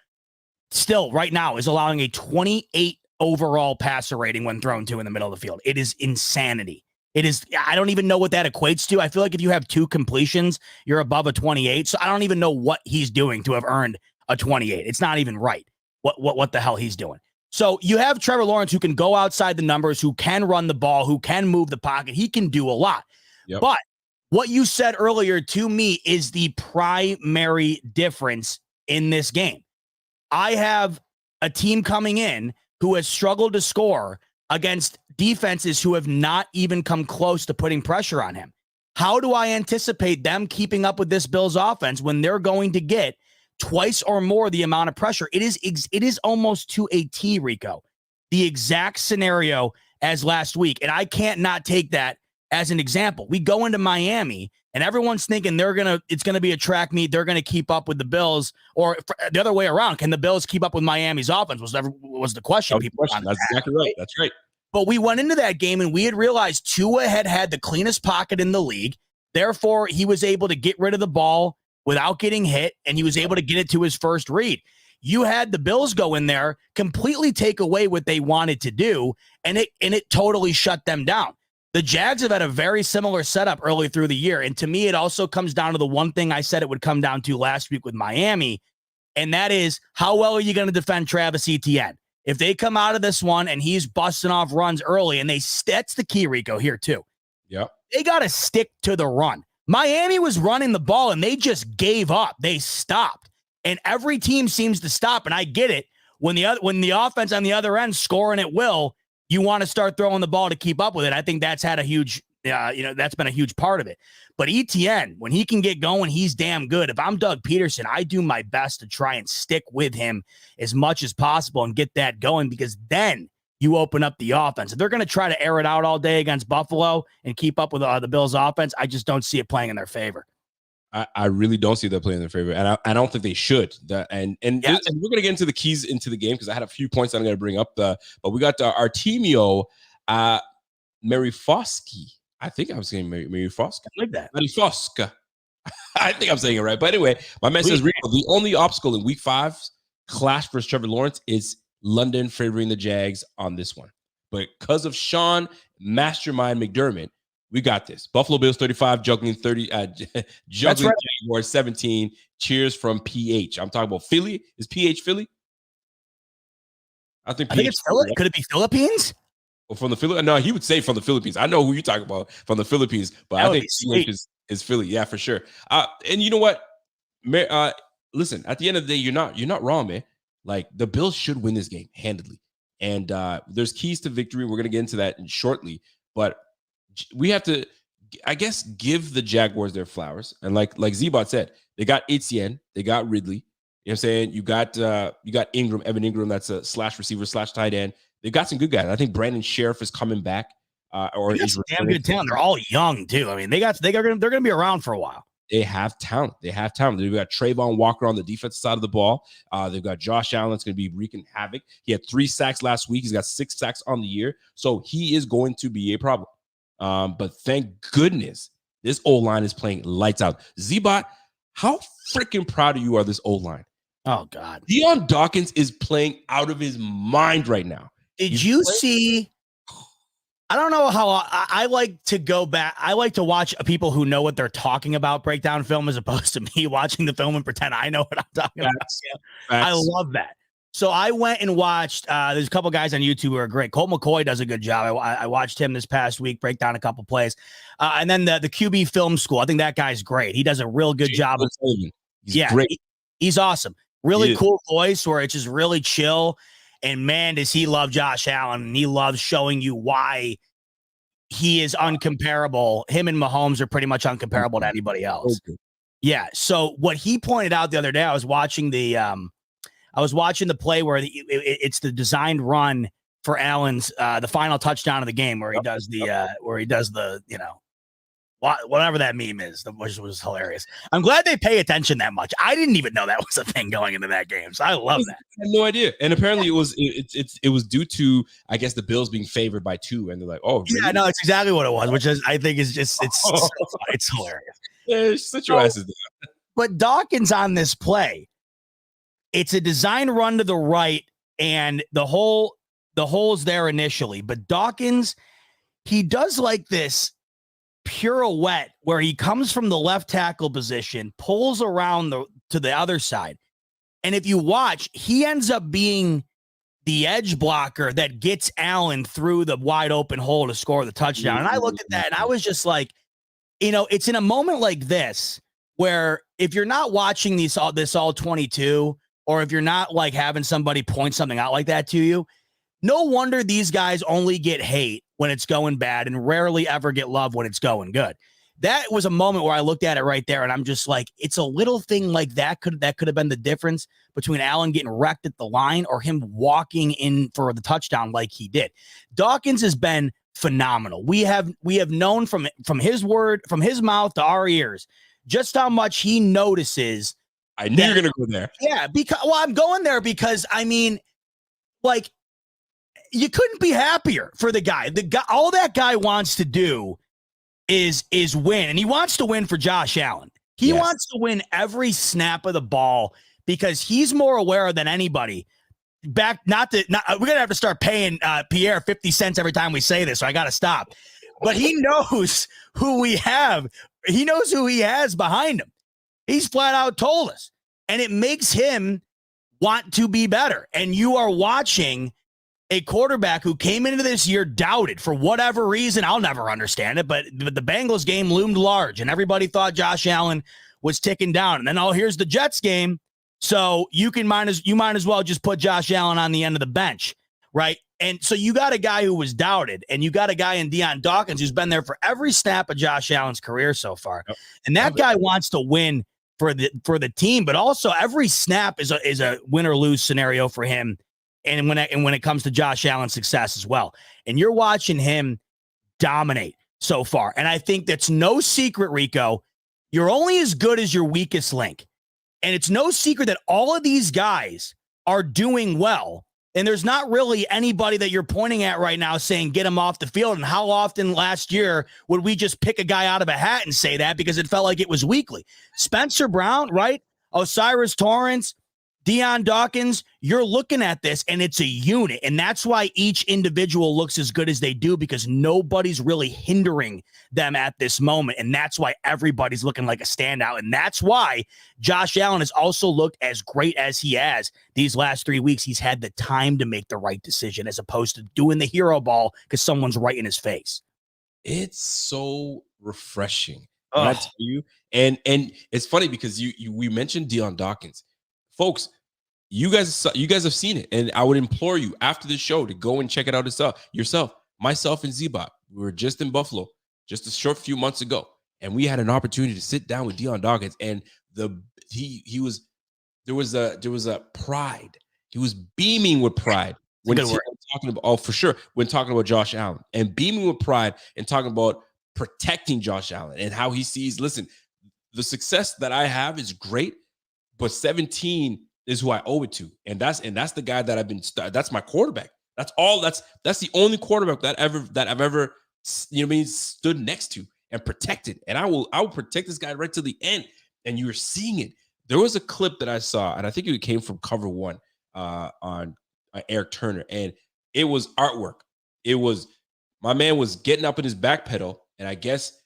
Speaker 2: still right now is allowing a 28 overall passer rating when thrown to in the middle of the field. It is insanity. It is. I don't even know what that equates to. I feel like if you have 2 completions, you're above a 28. So I don't even know what he's doing to have earned a 28. It's not even right. What the hell he's doing. So you have Trevor Lawrence, who can go outside the numbers, who can run the ball, who can move the pocket. He can do a lot. Yep. But what you said earlier to me is the primary difference in this game. I have a team coming in who has struggled to score against defenses who have not even come close to putting pressure on him. How do I anticipate them keeping up with this Bills offense when they're going to get twice or more the amount of pressure? It is almost to a T, Rico, the exact scenario as last week. And I can't not take that as an example. We go into Miami and everyone's thinking it's going to be a track meet. They're going to keep up with the Bills, or the other way around. Can the Bills keep up with Miami's offense was the question.
Speaker 1: That's exactly right. That's right.
Speaker 2: But we went into that game and we had realized Tua had the cleanest pocket in the league. Therefore, he was able to get rid of the ball without getting hit, and he was able to get it to his first read. You had the Bills go in there, completely take away what they wanted to do, and it totally shut them down. The Jags have had a very similar setup early through the year, and to me, it also comes down to the one thing I said it would come down to last week with Miami, and that is, how well are you going to defend Travis Etienne? If they come out of this one and he's busting off runs early, and that's the key, Rico, here too.
Speaker 1: Yep. They
Speaker 2: got to stick to the run. Miami was running the ball, and they just gave up. They stopped, and every team seems to stop, and I get it. When the offense on the other end scoring at will, you want to start throwing the ball to keep up with it. I think that's had a huge, that's been a huge part of it. But Etienne, when he can get going, he's damn good. If I'm Doug Peterson, I do my best to try and stick with him as much as possible and get that going, because then you open up the offense. If they're going to try to air it out all day against Buffalo and keep up with the Bills' offense, I just don't see it playing in their favor.
Speaker 1: I really don't see that playing in their favor, and I don't think they should. And we're going to get into the keys into the game, because I had a few points I'm going to bring up. But we got Artemio Marifoski. I think I'm saying Marifoska.
Speaker 2: Like that.
Speaker 1: Marifoska. I think I'm saying it right. But anyway, my man says, Rico, the only obstacle in Week 5's clash versus Trevor Lawrence is London favoring the Jags on this one. But because of Sean Mastermind McDermott, we got this. Buffalo Bills 35, juggling 30, juggling Jaguars 17. Cheers from PH. I'm talking about Philly. Is PH Philly? I think
Speaker 2: it's Philly. Could it be Philippines?
Speaker 1: Or from the Philippines? No, he would say from the Philippines. I know who you're talking about from the Philippines, but I think PH is Philly. Yeah, for sure. And you know what? Listen, at the end of the day, you're not wrong, man. Like, the Bills should win this game handedly. And there's keys to victory. We're going to get into that shortly. But we have to, I guess, give the Jaguars their flowers. And like Z-Bot said, they got Etienne, they got Ridley. You know what I'm saying? You got Ingram, Evan Ingram, that's a slash receiver, slash tight end. They've got some good guys. I think Brandon Sheriff is coming back. Or
Speaker 2: he's damn good talent. They're all young too. I mean, they're gonna be around for a while.
Speaker 1: They have talent. They've got Trayvon Walker on the defensive side of the ball. They've got Josh Allen that's going to be wreaking havoc. He had 3 sacks last week. He's got 6 sacks on the year. So he is going to be a problem. But thank goodness this O-line is playing lights out. Z-Bot, how freaking proud of you are this O-line?
Speaker 2: Oh, God.
Speaker 1: Dion Dawkins is playing out of his mind right now.
Speaker 2: Did you see? I don't know how I like to go back. I like to watch people who know what they're talking about break down film, as opposed to me watching the film and pretend I know what I'm talking about. I love that. So I went and watched, there's a couple guys on YouTube who are great. Colt McCoy does a good job. I watched him this past week, break down a couple plays. And then the QB film school, I think that guy's great. He does a real good job.
Speaker 1: He's great.
Speaker 2: He's awesome. Really cool voice where it's just really chill. And man, does he love Josh Allen, and he loves showing you why he is uncomparable. Him and Mahomes are pretty much uncomparable to anybody else.
Speaker 1: Okay.
Speaker 2: Yeah. So what he pointed out the other day, I was watching the play where it's the designed run for Allen's the final touchdown of the game where he does the whatever that meme is, which was hilarious. I'm glad they pay attention that much. I didn't even know that was a thing going into that game, so I love that.
Speaker 1: I had no idea. And apparently it was due to, I guess, the Bills being favored by 2, and they're like, oh, really?
Speaker 2: Yeah, no, it's exactly what it was, which is I think is just it's hilarious.
Speaker 1: Yeah, such your asses down.
Speaker 2: But Dawkins on this play, it's a design run to the right, and the hole's there initially. But Dawkins, he does like this pirouette where he comes from the left tackle position, pulls around to the other side. And if you watch, he ends up being the edge blocker that gets Allen through the wide open hole to score the touchdown. And I looked at that and I was just like, it's in a moment like this where if you're not watching this all 22, or if you're not like having somebody point something out like that to you, no wonder these guys only get hate when it's going bad and rarely ever get love when it's going good. That was a moment where I looked at it right there and I'm just like, it's a little thing like that could have been the difference between Allen getting wrecked at the line or him walking in for the touchdown like he did. Dawkins has been phenomenal. We have known from his mouth to our ears just how much he notices.
Speaker 1: I knew you were gonna go there.
Speaker 2: Yeah, I'm going there because I mean, like, you couldn't be happier for the guy. All that guy wants to do is win, and he wants to win for Josh Allen. He wants to win every snap of the ball because he's more aware than anybody. We're gonna have to start paying Pierre 50 cents every time we say this, so I got to stop. But he knows who we have. He knows who he has behind him. He's flat out told us, and it makes him want to be better. And you are watching a quarterback who came into this year doubted for whatever reason. I'll never understand it, but the Bengals game loomed large, and everybody thought Josh Allen was ticking down. And then, here's the Jets game, so you might as well just put Josh Allen on the end of the bench, right? And so you got a guy who was doubted, and you got a guy in Deion Dawkins who's been there for every snap of Josh Allen's career so far. Yep. And that guy wants to win for the team, but also every snap is a win or lose scenario for him. And when it comes to Josh Allen's success as well. And you're watching him dominate so far. And I think that's no secret, Rico. You're only as good as your weakest link. And it's no secret that all of these guys are doing well. And there's not really anybody that you're pointing at right now saying, get him off the field. And how often last year would we just pick a guy out of a hat and say that because it felt like it was weekly? Spencer Brown, right? Osiris Torrance, Deion Dawkins, you're looking at this and it's a unit. And that's why each individual looks as good as they do, because nobody's really hindering them at this moment. And that's why everybody's looking like a standout. And that's why Josh Allen has also looked as great as he has these last 3 weeks. He's had the time to make the right decision as opposed to doing the hero ball because someone's right in his face.
Speaker 1: It's so refreshing. I tell you. And it's funny because we mentioned Deion Dawkins. Folks, you guys have seen it, and I would implore you after the show to go and check it out yourself. Myself and Zbot, we were just in Buffalo just a short few months ago, and we had an opportunity to sit down with Deion Dawkins, and there was a pride. He was beaming with pride when talking about when talking about Josh Allen, and beaming with pride and talking about protecting Josh Allen and how he sees. Listen, the success that I have is great. But 17 is who I owe it to. And that's the guy that that's my quarterback. That's the only quarterback that I've ever stood next to and protected. And I will protect this guy right to the end. And you're seeing it. There was a clip that I saw, and I think it came from Cover One on Eric Turner, and it was artwork. It was my man was getting up in his back pedal, and I guess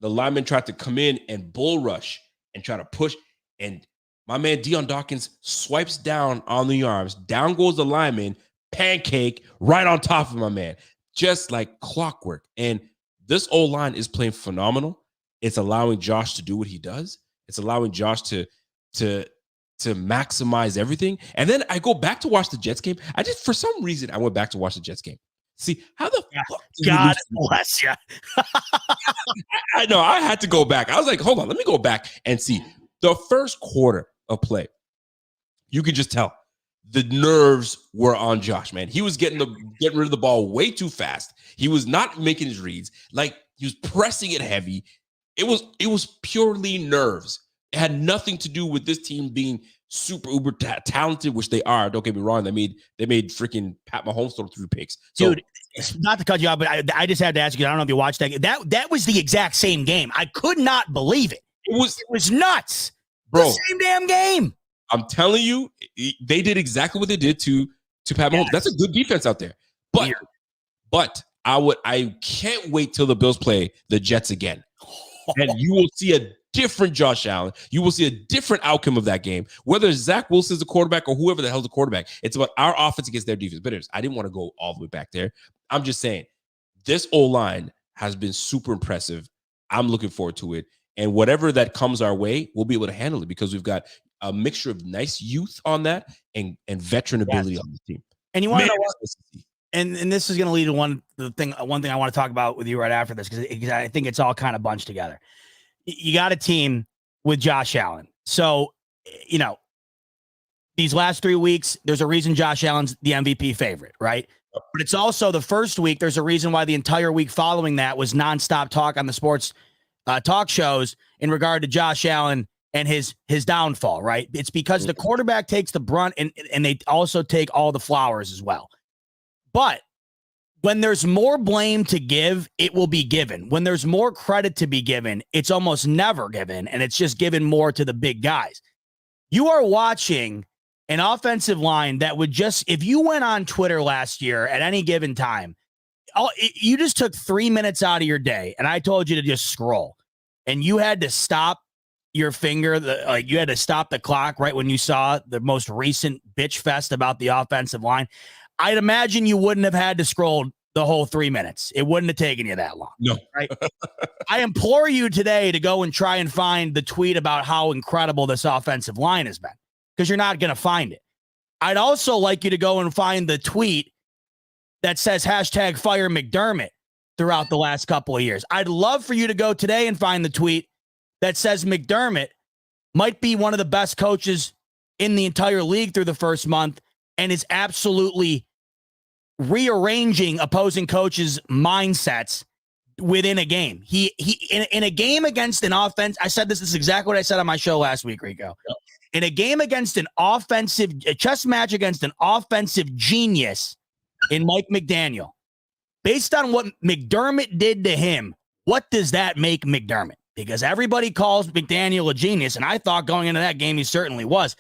Speaker 1: the lineman tried to come in and bull rush and try to push, and my man Deion Dawkins swipes down on the arms. Down goes the lineman, pancake right on top of my man, just like clockwork. And this O-line is playing phenomenal. It's allowing Josh to do what he does. It's allowing Josh to maximize everything. And then I go back to watch the Jets game. For some reason, I went back to watch the Jets game. See, how the
Speaker 2: Yeah.
Speaker 1: fuck did we
Speaker 2: God
Speaker 1: lose?
Speaker 2: bless you.
Speaker 1: I know. I had to go back. I was like, hold on, let me go back and see. The first quarter of play, you could just tell the nerves were on Josh, man. He was getting rid of the ball way too fast. He was not making his reads. Like, he was pressing it heavy. It was purely nerves. It had nothing to do with this team being super uber talented, which they are. Don't get me wrong. They made freaking Pat Mahomes throw 3 picks. So,
Speaker 2: dude, not to cut you off, but I just had to ask you. I don't know if you watched that. That was the exact same game. I could not believe it. It was nuts,
Speaker 1: bro.
Speaker 2: The same damn game.
Speaker 1: I'm telling you, they did exactly what they did to Pat Mahomes. Yes. That's a good defense out there. But I can't wait till the Bills play the Jets again. And you will see a different Josh Allen. You will see a different outcome of that game. Whether Zach Wilson's the quarterback or whoever the hell's the quarterback, it's about our offense against their defense. But I didn't want to go all the way back there. I'm just saying, this O-line has been super impressive. I'm looking forward to it. And whatever that comes our way, we'll be able to handle it because we've got a mixture of nice youth on that and veteran ability on the team.
Speaker 2: And you want to know what? And this is going to lead to one thing I want to talk about with you right after this, because I think it's all kind of bunched together. You got a team with Josh Allen. So, these last 3 weeks, there's a reason Josh Allen's the MVP favorite, right? But it's also the first week. There's a reason why the entire week following that was nonstop talk on the sports talk shows in regard to Josh Allen and his downfall, right? It's because the quarterback takes the brunt and they also take all the flowers as well. But when there's more blame to give, it will be given. When there's more credit to be given, it's almost never given, and it's just given more to the big guys. You are watching an offensive line that would just, if you went on Twitter last year at any given time, you just took 3 minutes out of your day, and I told you to just scroll, and you had to stop your finger, you had to stop the clock right when you saw the most recent bitch fest about the offensive line. I'd imagine you wouldn't have had to scroll the whole 3 minutes. It wouldn't have taken you that long.
Speaker 1: No.
Speaker 2: Right? I implore you today to go and try and find the tweet about how incredible this offensive line has been, because you're not going to find it. I'd also like you to go and find the tweet that says hashtag fire McDermott throughout the last couple of years. I'd love for you to go today and find the tweet that says McDermott might be one of the best coaches in the entire league through the first month and is absolutely rearranging opposing coaches' mindsets within a game. He in a game against an offense, I said this is exactly what I said on my show last week, Rico. Yep. In a game against a chess match against an offensive genius in Mike McDaniel, based on what McDermott did to him, what does that make McDermott? Because everybody calls McDaniel a genius, and I thought going into that game he certainly was.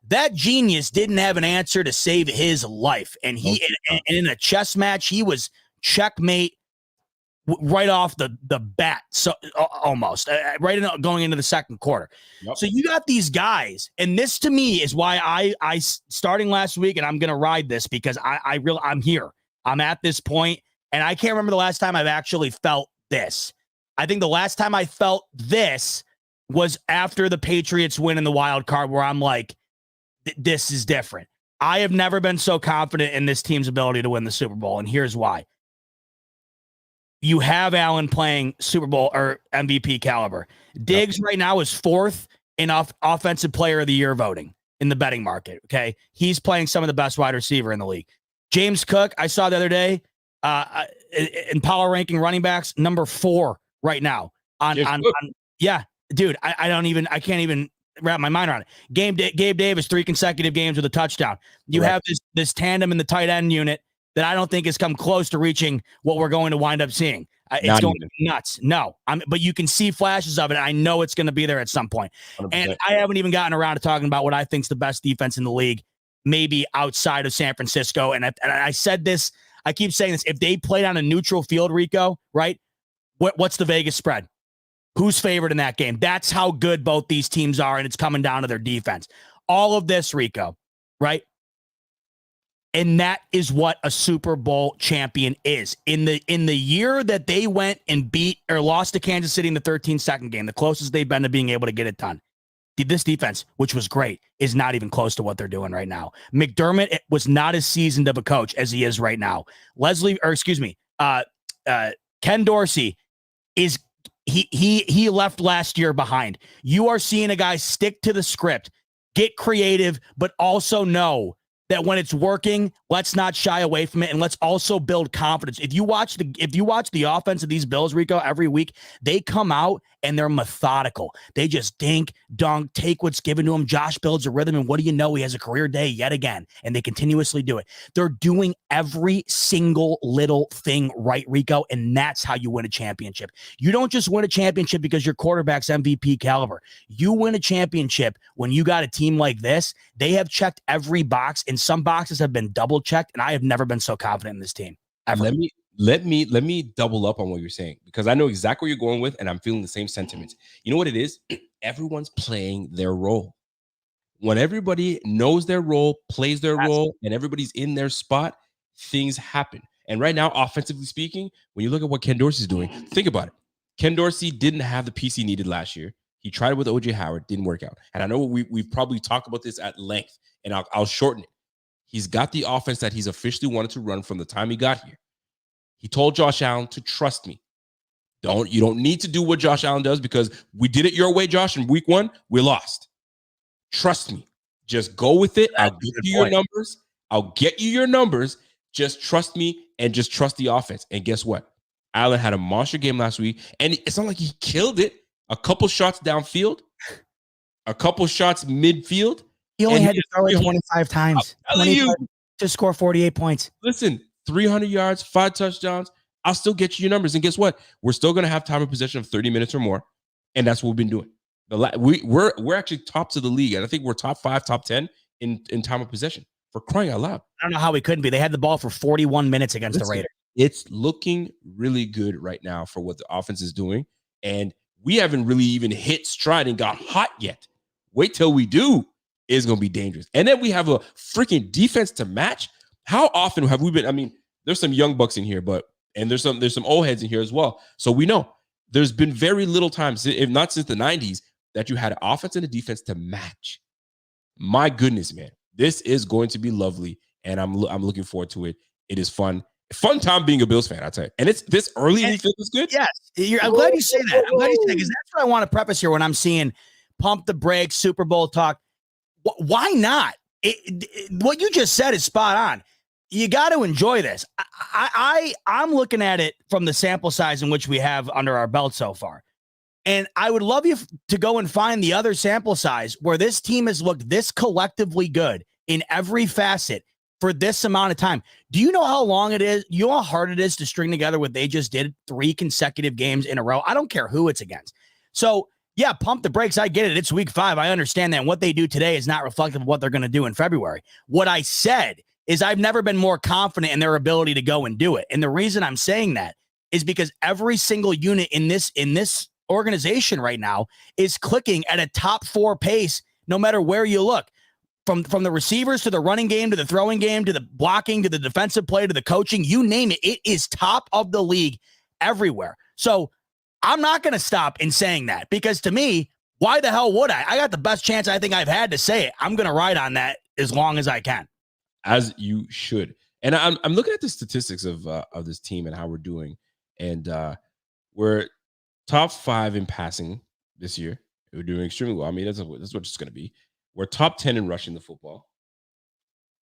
Speaker 2: That genius didn't have an answer to save his life. And in a chess match, he was checkmate right off the bat. So almost going into the second quarter. Yep. So you got these guys. And this to me is why I starting last week, and I'm going to ride this because I'm here. I'm at this point, and I can't remember the last time I've actually felt this. I think the last time I felt this was after the Patriots win in the wild card, where I'm like, this is different. I have never been so confident in this team's ability to win the Super Bowl, and here's why. You have Allen playing Super Bowl or MVP caliber. Diggs right now is 4th in offensive player of the year voting in the betting market, okay? He's playing some of the best wide receiver in the league. James Cook, I saw the other day, in power ranking running backs, number 4 right now. Yeah, dude, I can't even wrap my mind around it. Gabe Davis, 3 consecutive games with a touchdown. You have this tandem in the tight end unit that I don't think has come close to reaching what we're going to wind up seeing. It's going to be nuts. No, but you can see flashes of it. I know it's going to be there at some point. 100%. And I haven't even gotten around to talking about what I think is the best defense in the league, maybe outside of San Francisco. And I said this, I keep saying this. If they played on a neutral field, Rico, right? What's the Vegas spread? Who's favored in that game? That's how good both these teams are, and it's coming down to their defense. All of this, Rico, right? And that is what a Super Bowl champion is. In the year that they went and beat or lost to Kansas City in the 13-second game, the closest they've been to being able to get it done, this defense, which was great, is not even close to what they're doing right now. McDermott was not as seasoned of a coach as he is right now. Ken Dorsey is he left last year behind. You are seeing a guy stick to the script, get creative, but also know that when it's working, let's not shy away from it, and let's also build confidence. If you watch the offense of these Bills, Rico, every week, they come out and they're methodical. They just dink, dunk, take what's given to them. Josh builds a rhythm, and what do you know? He has a career day yet again, and they continuously do it. They're doing every single little thing right, Rico, and that's how you win a championship. You don't just win a championship because your quarterback's MVP caliber. You win a championship when you got a team like this. They have checked every box, and some boxes have been double checked, and I have never been so confident in this team ever.
Speaker 1: Let me double up on what you're saying, because I know exactly where you're going with, and I'm feeling the same sentiments. You know what it is? Everyone's playing their role. When everybody knows their role, plays their role, and everybody's in their spot, things happen. And right now, offensively speaking, when you look at what Ken Dorsey's doing, think about it. Ken Dorsey didn't have the piece he needed last year. He tried it with OJ Howard, didn't work out. And I know we've probably talked about this at length, and I'll shorten it. He's got the offense that he's officially wanted to run from the time he got here. He told Josh Allen to trust me. You don't need to do what Josh Allen does, because we did it your way, Josh, in week 1. We lost. Trust me. Just go with it. I'll get you your numbers. I'll get you your numbers. Just trust me and just trust the offense. And guess what? Allen had a monster game last week, and it's not like he killed it. A couple shots downfield, a couple shots midfield.
Speaker 2: He only had to throw it 25 times to score 48 points.
Speaker 1: Listen, 300 yards, 5 touchdowns. I'll still get you your numbers. And guess what? We're still going to have time of possession of 30 minutes or more. And that's what we've been doing. We're actually tops of the league. And I think we're top 5, top 10 in time of possession, for crying out loud.
Speaker 2: I don't know how we couldn't be. They had the ball for 41 minutes against the Raiders.
Speaker 1: It's looking really good right now for what the offense is doing. And we haven't really even hit stride and got hot yet. Wait till we do. It's going to be dangerous. And then we have a freaking defense to match. How often have we been? I mean, there's some young bucks in here, and there's some old heads in here as well. So we know there's been very little times, if not since the 90s, that you had an offense and a defense to match. My goodness, man, this is going to be lovely, and I'm looking forward to it. It is fun time being a Bills fan, I tell you. And it's this early, and you feel this good?
Speaker 2: Yes, I'm glad you say that. I'm glad you say that, because that's what I want to preface here when I'm seeing pump the brakes, Super Bowl talk. Why not? What you just said is spot on. You got to enjoy this. I'm looking at it from the sample size in which we have under our belt so far. And I would love you to go and find the other sample size where this team has looked this collectively good in every facet for this amount of time. Do you know how long it is? You know how hard it is to string together what they just did 3 consecutive games in a row? I don't care who it's against. So, yeah, pump the brakes. I get it. It's week 5. I understand that. And what they do today is not reflective of what they're going to do in February. What I said is I've never been more confident in their ability to go and do it. And the reason I'm saying that is because every single unit in this organization right now is clicking at a top 4 pace, no matter where you look. From the receivers to the running game to the throwing game to the blocking to the defensive play to the coaching, you name it, it is top of the league everywhere. So I'm not going to stop in saying that, because to me, why the hell would I? I got the best chance I think I've had to say it. I'm going to ride on that as long as I can.
Speaker 1: As you should. And I'm looking at the statistics of this team and how we're doing. And we're top 5 in passing this year. We're doing extremely well. I mean, that's what it's going to be. We're top 10 in rushing the football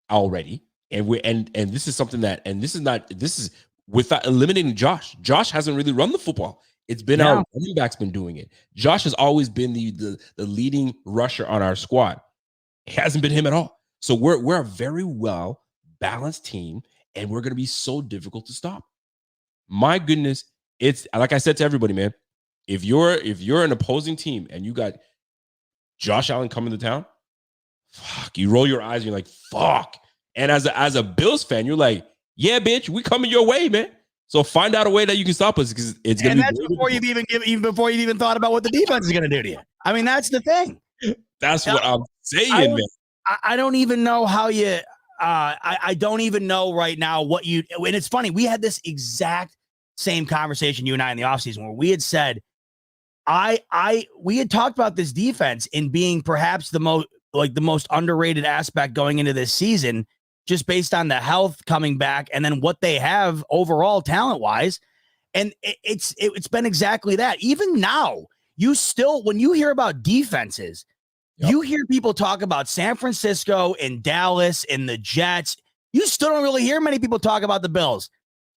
Speaker 1: already. And this is something that, and this is without eliminating Josh. Josh hasn't really run the football. It's been our running backs been doing it. Josh has always been the leading rusher on our squad. It hasn't been him at all. So we're a very well balanced team, and we're going to be so difficult to stop. My goodness, it's like I said to everybody, man. If you're an opposing team and you got Josh Allen coming to town, fuck, you roll your eyes and you're like, fuck. And as a Bills fan, you're like, yeah, bitch, we coming your way, man. So find out a way that you can stop us, because it's gonna. And
Speaker 2: that's before you've even thought about what the defense is gonna do to you. I mean, that's the thing.
Speaker 1: That's what I'm saying, man.
Speaker 2: I don't even know how you. I don't even know right now what you. And it's funny, we had this exact same conversation, you and I, in the offseason, where we had said, we had talked about this defense in being perhaps the most underrated aspect going into this season, just based on the health coming back and then what they have overall talent wise. And it's been exactly that. Even now, when you hear about defenses, you hear people talk about San Francisco and Dallas and the Jets. You still don't really hear many people talk about the Bills,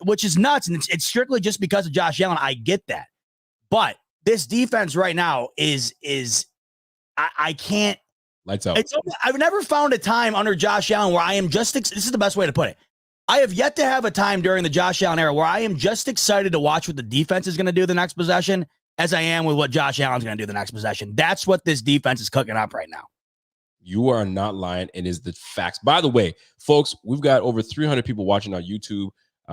Speaker 2: which is nuts. And it's strictly just because of Josh Allen. I get that. But this defense right now is I can't.
Speaker 1: Lights out.
Speaker 2: I've never found a time under Josh Allen where I am just, this is the best way to put it. I have yet to have a time during the Josh Allen era where I am just excited to watch what the defense is going to do the next possession as I am with what Josh Allen's going to do the next possession. That's what this defense is cooking up right now.
Speaker 1: You are not lying. It is the facts. By the way, folks, we've got over 300 people watching on YouTube.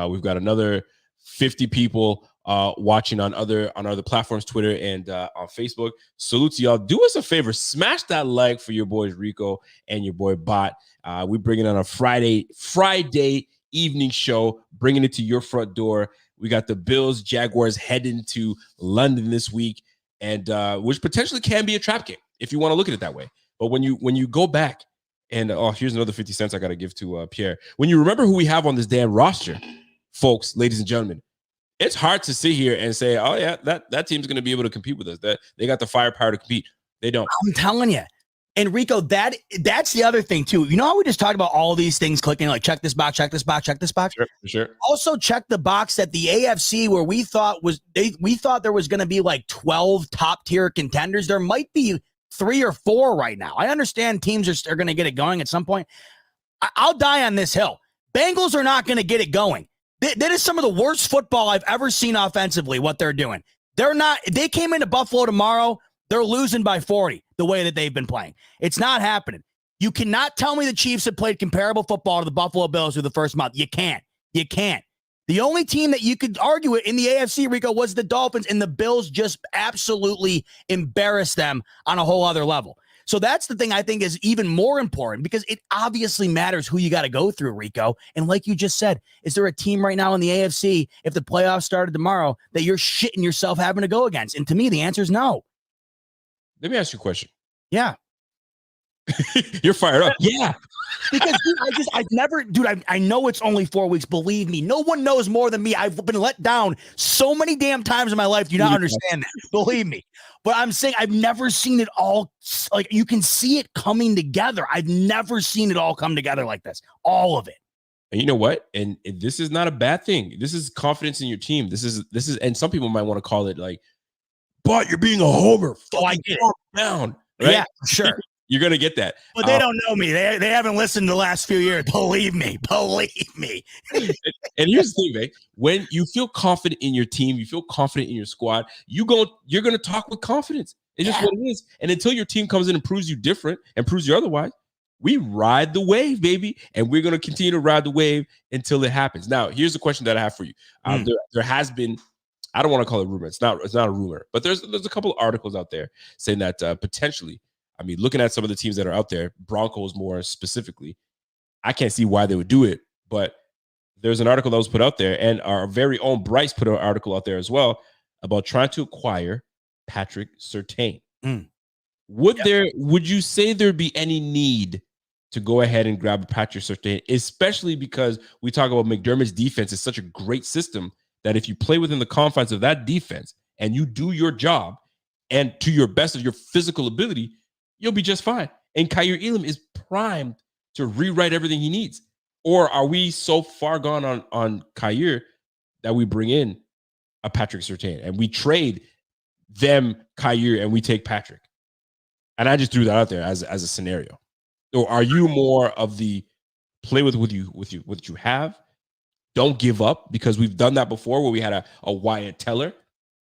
Speaker 1: We've got another 50 people watching on other platforms, Twitter and on Facebook. Salute to y'all. Do us a favor, smash that like for your boys Rico and your boy Bot. We bring it on a Friday evening show, bringing it to your front door. We got the Bills Jaguars heading to London this week, and which potentially can be a trap game if you want to look at it that way. But when you go back and here's another 50 cents I got to give to Pierre. When you remember who we have on this damn roster, folks, ladies and gentlemen, it's hard to sit here and say, oh yeah, that team's going to be able to compete with us. That they got the firepower to compete. They don't.
Speaker 2: I'm telling you. And Rico, that's the other thing too. You know how we just talked about all these things clicking, like check this box, check this box, check this box.
Speaker 1: Sure.
Speaker 2: Also check the box that the AFC, where we thought there was going to be like 12 top tier contenders. There might be 3 or 4 right now. I understand teams are going to get it going at some point. I'll die on this hill. Bengals are not going to get it going. That is some of the worst football I've ever seen offensively, what they're doing. They came into Buffalo tomorrow. They're losing by 40 the way that they've been playing. It's not happening. You cannot tell me the Chiefs have played comparable football to the Buffalo Bills through the first month. You can't. The only team that you could argue it in the AFC, Rico, was the Dolphins, and the Bills just absolutely embarrassed them on a whole other level. So that's the thing I think is even more important, because it obviously matters who you got to go through, Rico. And like you just said, is there a team right now in the AFC, if the playoffs started tomorrow, that you're shitting yourself having to go against? And to me, the answer is no.
Speaker 1: Let me ask you a question.
Speaker 2: Yeah.
Speaker 1: You're fired up.
Speaker 2: Yeah. Because I know it's only 4 weeks. Believe me, no one knows more than me. I've been let down so many damn times in my life. Do you not understand that? Believe me. But I'm saying I've never seen it all. Like, you can see it coming together. I've never seen it all come together like this. All of it.
Speaker 1: And you know what? And this is not a bad thing. This is confidence in your team. This is, and some people might want to call it like, but you're being a homer.
Speaker 2: Oh, I get it.
Speaker 1: Down. Right?
Speaker 2: Yeah, sure.
Speaker 1: You're going to get that.
Speaker 2: But they don't know me. They haven't listened the last few years. Believe me.
Speaker 1: And here's the thing, man. When you feel confident in your team, you feel confident in your squad, you're going to talk with confidence. It's just what it is. And until your team comes in and proves you different and proves you otherwise, we ride the wave, baby. And we're going to continue to ride the wave until it happens. Now, here's the question that I have for you. There has been, I don't want to call it rumor. It's not a rumor, but there's a couple of articles out there saying that potentially, I mean, looking at some of the teams that are out there, Broncos more specifically, I can't see why they would do it. But there's an article that was put out there, and our very own Bryce put an article out there as well about trying to acquire Patrick Surtain. Would you say there'd be any need to go ahead and grab Patrick Surtain, especially because we talk about McDermott's defense is such a great system that if you play within the confines of that defense and you do your job and to your best of your physical ability, you'll be just fine. And Kaiir Elam is primed to rewrite everything he needs. Or are we so far gone on Kaiir that we bring in a Patrick Surtain and we trade them Kaiir and we take Patrick? And I just threw that out there as a scenario. Or are you more of the play with what you have? Don't give up, because we've done that before where we had a Wyatt Teller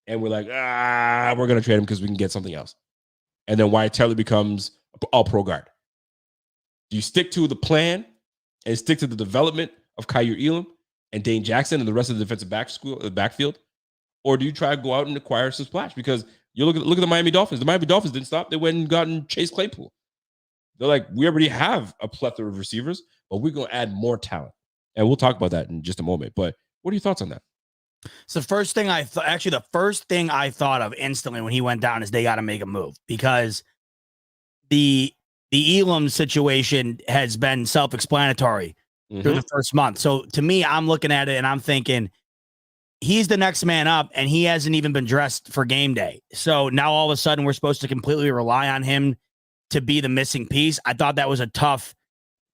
Speaker 1: and we're like, we're going to trade him because we can get something else. And then Wyatt Teller becomes all pro guard. Do you stick to the plan and stick to the development of Kaiir Elam and Dane Jackson and the rest of the defensive backfield? Or do you try to go out and acquire some splash? Because you look at the Miami Dolphins. The Miami Dolphins didn't stop. They went and gotten Chase Claypool. They're like, we already have a plethora of receivers, but we're going to add more talent. And we'll talk about that in just a moment. But what are your thoughts on that?
Speaker 2: So the first thing I thought of instantly when he went down is they got to make a move, because the Elam situation has been self-explanatory through the first month. So to me, I'm looking at it and I'm thinking he's the next man up, and he hasn't even been dressed for game day. So now all of a sudden we're supposed to completely rely on him to be the missing piece. I thought that was a tough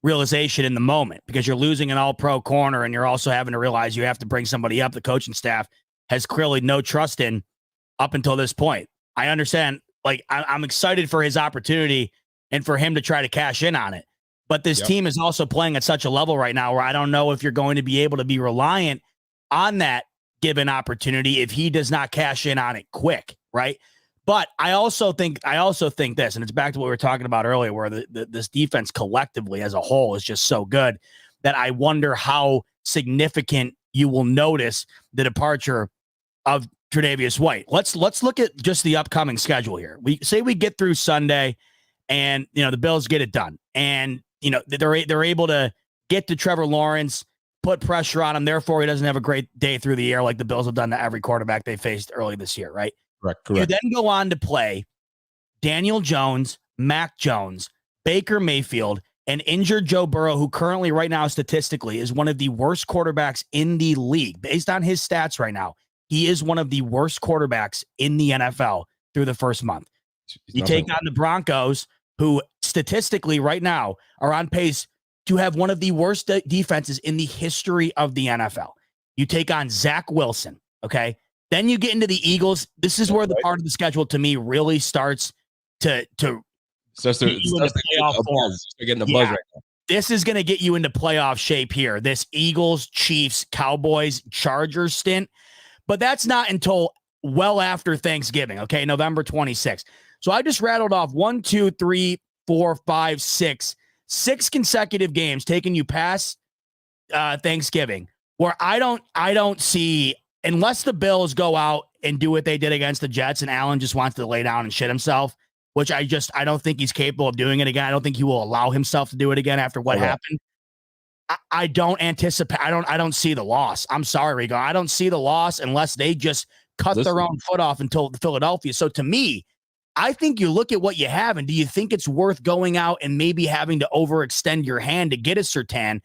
Speaker 2: realization in the moment, because you're losing an all-pro corner and you're also having to realize you have to bring somebody up the coaching staff has clearly no trust in up until this point. I understand. Like, I'm excited for his opportunity and for him to try to cash in on it. But this team is also playing at such a level right now where I don't know if you're going to be able to be reliant on that given opportunity if he does not cash in on it quick, right? But I also think this, and it's back to what we were talking about earlier, where this defense collectively as a whole is just so good that I wonder how significant you will notice the departure of Tre'Davious White. Let's look at just the upcoming schedule here. We say we get through Sunday, and the Bills get it done, and they're able to get to Trevor Lawrence, put pressure on him. Therefore, he doesn't have a great day through the air like the Bills have done to every quarterback they faced early this year, right?
Speaker 1: Correct.
Speaker 2: You then go on to play Daniel Jones, Mac Jones, Baker Mayfield, and injured Joe Burrow, who currently right now statistically is one of the worst quarterbacks in the league. Based on his stats right now, he is one of the worst quarterbacks in the NFL through the first month. You take on the Broncos, who statistically right now are on pace to have one of the worst defenses in the history of the NFL. You take on Zach Wilson, okay? Then you get into the Eagles. This is where the part of the schedule to me really starts to
Speaker 1: starts to playoff form. Getting the buzz right now.
Speaker 2: This is going to get you into playoff shape here. This Eagles, Chiefs, Cowboys, Chargers stint. But that's not until well after Thanksgiving, okay? November 26th. So I just rattled off 1, 2, 3, 4, 5, 6 consecutive games taking you past Thanksgiving, where I don't see, unless the Bills go out and do what they did against the Jets and Allen just wants to lay down and shit himself, which I don't think he's capable of doing it again. I don't think he will allow himself to do it again after what happened. I don't anticipate. I don't see the loss. I'm sorry, Rico. I don't see the loss unless they just cut their own foot off until Philadelphia. So to me, I think you look at what you have, and do you think it's worth going out and maybe having to overextend your hand to get a Surtain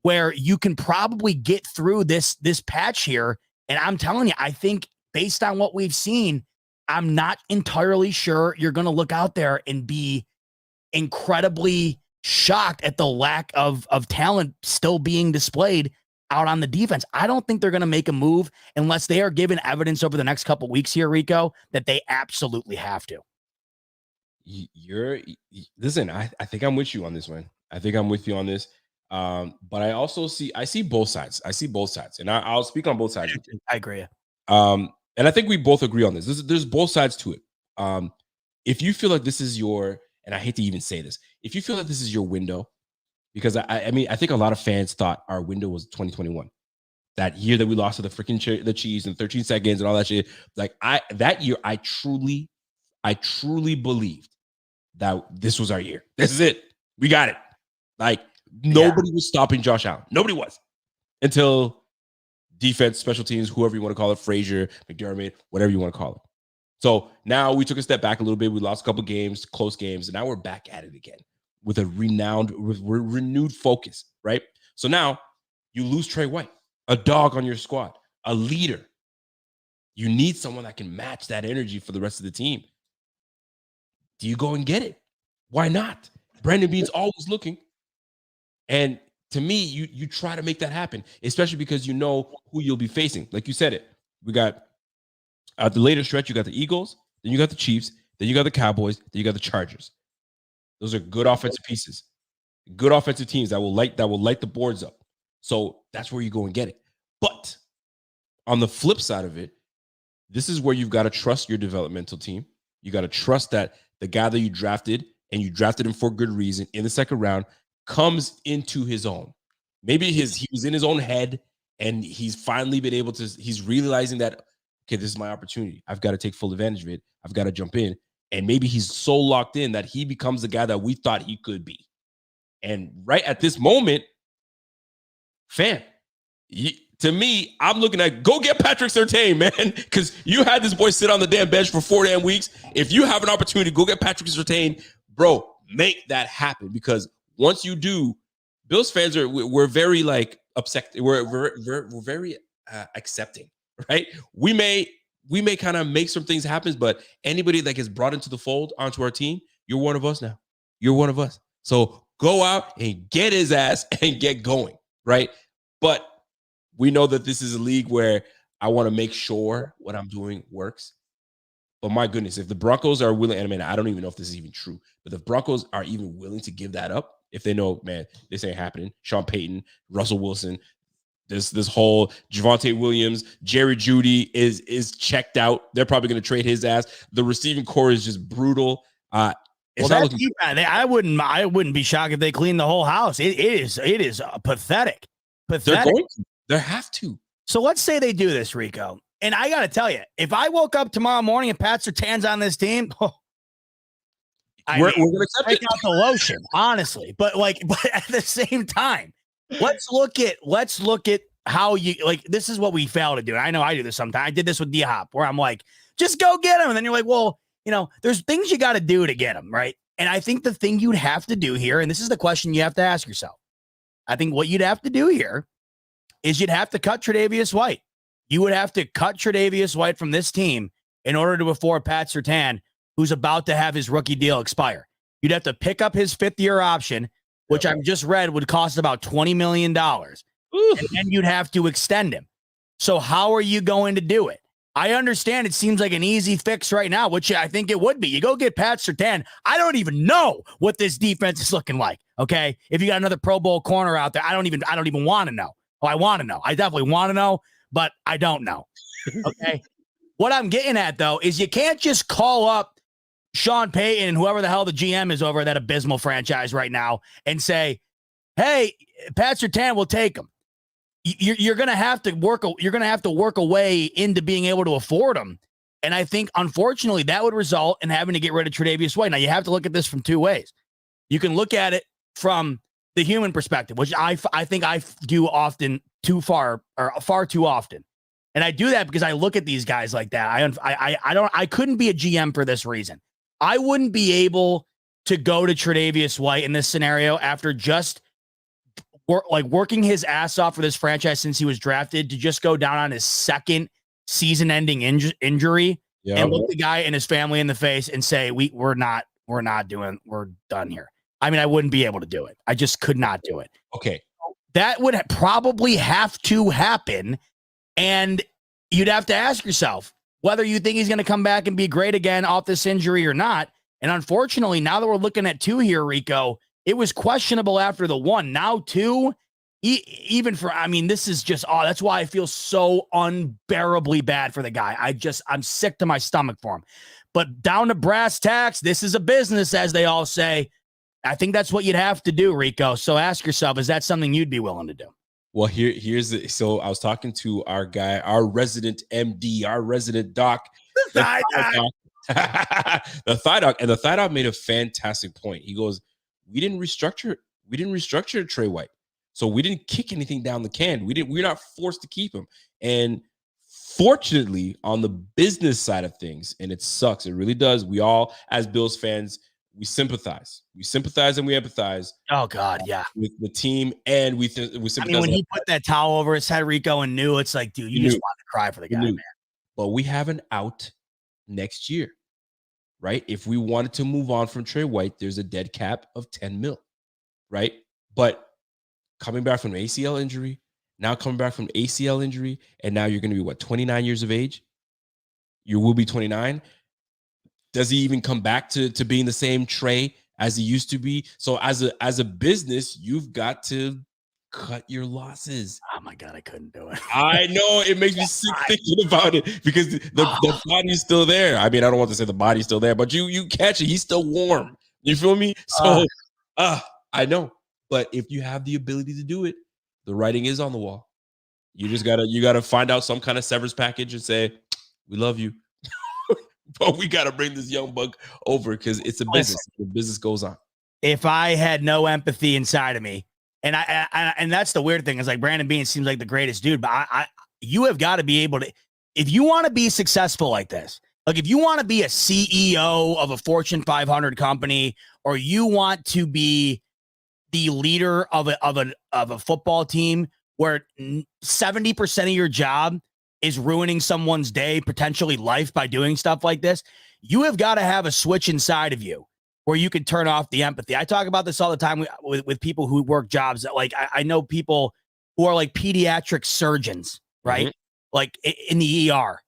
Speaker 2: where you can probably get through this patch here? And I'm telling you, I think based on what we've seen, I'm not entirely sure you're going to look out there and be incredibly shocked at the lack of talent still being displayed out on the defense. I don't think they're going to make a move unless they are given evidence over the next couple weeks here, Rico, that they absolutely have to.
Speaker 1: Listen, I think I'm with you on this one. I think I'm with you on this. But I see both sides. And I'll speak on both sides.
Speaker 2: I agree.
Speaker 1: And I think we both agree on this. There's both sides to it. If you feel like this is and I hate to even say this, if you feel like this is your window, because I mean, I think a lot of fans thought our window was 2021, that year that we lost to the freaking the Chiefs in 13 seconds and all that shit. Like that year, I truly believed that this was our year. This is it. We got it. Like nobody was stopping Josh Allen. Nobody was until defense, special teams, whoever you want to call it, Frazier, McDermott, whatever you want to call it. So now we took a step back a little bit. We lost a couple games, close games, and now we're back at it again with a renewed focus, right? So now you lose Trey White, a dog on your squad, a leader. You need someone that can match that energy for the rest of the team. Do you go and get it? Why not? Brandon Beane's always looking. And to me, you try to make that happen, especially because you know who you'll be facing. Like you said it. We got at the later stretch, you got the Eagles, then you got the Chiefs, then you got the Cowboys, then you got the Chargers. Those are good offensive pieces, good offensive teams that will light the boards up. So that's where you go and get it. But on the flip side of it, this is where you've got to trust your developmental team. You got to trust that the guy that you drafted, and you drafted him for good reason in the second round, comes into his own. Maybe he was in his own head, and he's finally been able to. He's realizing that, okay, this is my opportunity. I've got to take full advantage of it. I've got to jump in. And maybe he's so locked in that he becomes the guy that we thought he could be. And right at this moment, fam, to me, I'm looking at go get Patrick Surtain, man, because you had this boy sit on the damn bench for 4 damn weeks. If you have an opportunity, go get Patrick Surtain, bro. Make that happen, because once you do, Bills fans we're very like upset. We're very accepting, right? We may kind of make some things happen, but anybody that gets brought into the fold onto our team, you're one of us now. You're one of us. So go out and get his ass and get going, right? But we know that this is a league where I want to make sure what I'm doing works. But my goodness, if the Broncos are willing, and I mean, I don't even know if this is even true, but the Broncos are even willing to give that up, if they know, man, this ain't happening. Sean Payton, Russell Wilson, this whole Javonte Williams, Jerry Jeudy is checked out. They're probably going to trade his ass. The receiving core is just brutal.
Speaker 2: I wouldn't be shocked if they clean the whole house. It is pathetic. Pathetic.
Speaker 1: They have to.
Speaker 2: So let's say they do this, Rico. And I got to tell you, if I woke up tomorrow morning and Pat Surtain's on this team,
Speaker 1: we're going to accept it.
Speaker 2: Out the lotion, honestly. But at the same time, let's look at how you like. This is what we fail to do. I know I do this sometimes. I did this with D-Hop, where I'm like, just go get him, and then you're like, well, there's things you got to do to get him, right? And I think the thing you'd have to do here, and this is the question you have to ask yourself. I think what you'd have to do here is you'd have to cut Tre'Davious White. You would have to cut Tre'Davious White from this team in order to afford Pat Surtain, who's about to have his rookie deal expire. You'd have to pick up his 5th-year option, which I've just read would cost about $20 million. And then you'd have to extend him. So how are you going to do it? I understand it seems like an easy fix right now, which I think it would be. You go get Pat Surtain. I don't even know what this defense is looking like, okay? If you got another Pro Bowl corner out there, I don't even want to know. Oh, I want to know. I definitely want to know, but I don't know, okay? What I'm getting at, though, is you can't just call up Sean Payton and whoever the hell the GM is over that abysmal franchise right now and say, hey, Pat Surtain will take him. You're going to have to work a way into being able to afford him. And I think, unfortunately, that would result in having to get rid of Tre'Davious White. Now, you have to look at this from 2 ways. You can look at it from the human perspective, which I think I do often far too often. And I do that because I look at these guys like that. I couldn't be a GM for this reason. I wouldn't be able to go to Tre'Davious White in this scenario after just working his ass off for this franchise since he was drafted to just go down on his 2nd season-ending injury and look the guy and his family in the face and say, we're done here. I mean, I wouldn't be able to do it. I just could not do it.
Speaker 1: Okay.
Speaker 2: That would probably have to happen. And you'd have to ask yourself whether you think he's going to come back and be great again off this injury or not. And unfortunately, now that we're looking at 2 here, Rico, it was questionable after the 1. Now 2, this is just, that's why I feel so unbearably bad for the guy. I'm sick to my stomach for him. But down to brass tacks, this is a business, as they all say. I think that's what you'd have to do, Rico. So ask yourself, is that something you'd be willing to do?
Speaker 1: Well, so I was talking to our guy, our resident MD, our resident doc, the thigh doc, and the thigh doc made a fantastic point. He goes, we didn't restructure Trey White. So we didn't kick anything down the can. We're not forced to keep him. And fortunately, on the business side of things, and it sucks, it really does. We all, as Bills fans, we sympathize. We sympathize and we empathize.
Speaker 2: Oh God, yeah.
Speaker 1: With the team, and we sympathize.
Speaker 2: I mean, when he put that towel over his head, Rico, and knew, it's like, dude, you just want to cry for the guy, man.
Speaker 1: But we have an out next year, right? If we wanted to move on from Trey White, there's a dead cap of 10 mil, right? But coming back from ACL injury, and now you're going to be 29 years of age? You will be 29. Does he even come back to being the same Trey as he used to be? So as a business, you've got to cut your losses.
Speaker 2: Oh my God, I couldn't do it.
Speaker 1: I know, it makes me sick thinking about it because the body's still there. I mean, I don't want to say the body's still there, but you catch it. He's still warm. You feel me? So I know. But if you have the ability to do it, the writing is on the wall. You just gotta find out some kind of severance package and say, we love you. But we got to bring this young buck over because it's a business. The business goes on.
Speaker 2: If I had no empathy inside of me And and that's the weird thing is like Brandon Beane seems like the greatest dude, but you have got to be able to, if you want to be successful like this, like if you want to be a CEO of a Fortune 500 company, or you want to be the leader of a football team where 70% of your job is ruining someone's day, potentially life, by doing stuff like this, you have got to have a switch inside of you where you can turn off the empathy. I talk about this all the time with people who work jobs that, like, I know people who are like pediatric surgeons, right? Like in the ER.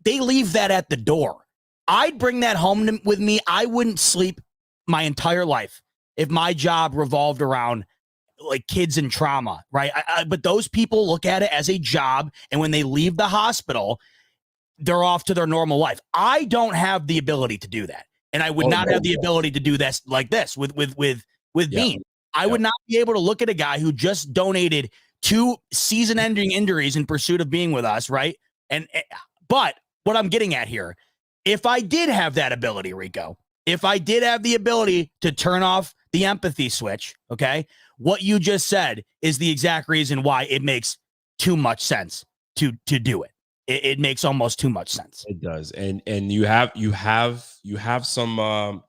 Speaker 2: They leave that at the door. I'd bring that home with me. I wouldn't sleep my entire life if my job revolved around like kids and trauma, right? But those people look at it as a job, and when they leave the hospital, they're off to their normal life. I don't have the ability to do that, and I would not have the ability to do this like this with Beane. I would not be able to look at a guy who just donated 2 season-ending injuries in pursuit of being with us, right? But what I'm getting at here, if I did have that ability, Rico, if I did have the ability to turn off the empathy switch, okay, what you just said is the exact reason why it makes too much sense to do it. It makes almost too much sense.
Speaker 1: It does. And you have some I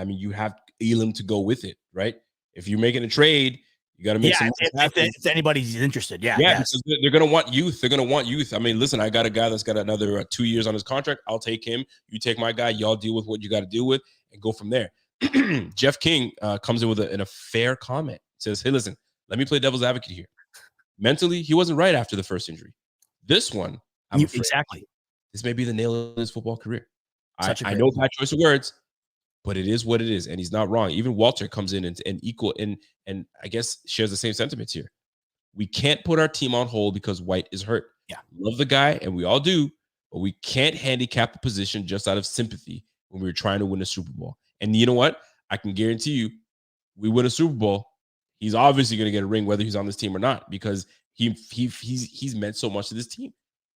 Speaker 1: mean, you have Elam to go with it, right? If you're making a trade, you got to make some
Speaker 2: if anybody's interested.
Speaker 1: Because they're going to want youth. They're going to want youth. I mean, listen, I got a guy that's got another 2 years on his contract. I'll take him. You take my guy. Y'all deal with what you got to deal with and go from there. Jeff King comes in with a fair comment. Says, hey, listen, let me play devil's advocate here. Mentally, he wasn't right after the first injury. This one, I'm afraid,
Speaker 2: exactly.
Speaker 1: This may be the nail of his football career. I know bad choice of words, but it is what it is, and he's not wrong. Even Walter comes in and equal and I guess shares the same sentiments here. We can't put our team on hold because White is hurt.
Speaker 2: Yeah,
Speaker 1: love the guy, and we all do, but we can't handicap a position just out of sympathy when we're trying to win a Super Bowl. And you know what? I can guarantee you, we win a Super Bowl, he's obviously going to get a ring whether he's on this team or not, because he's meant so much to this team.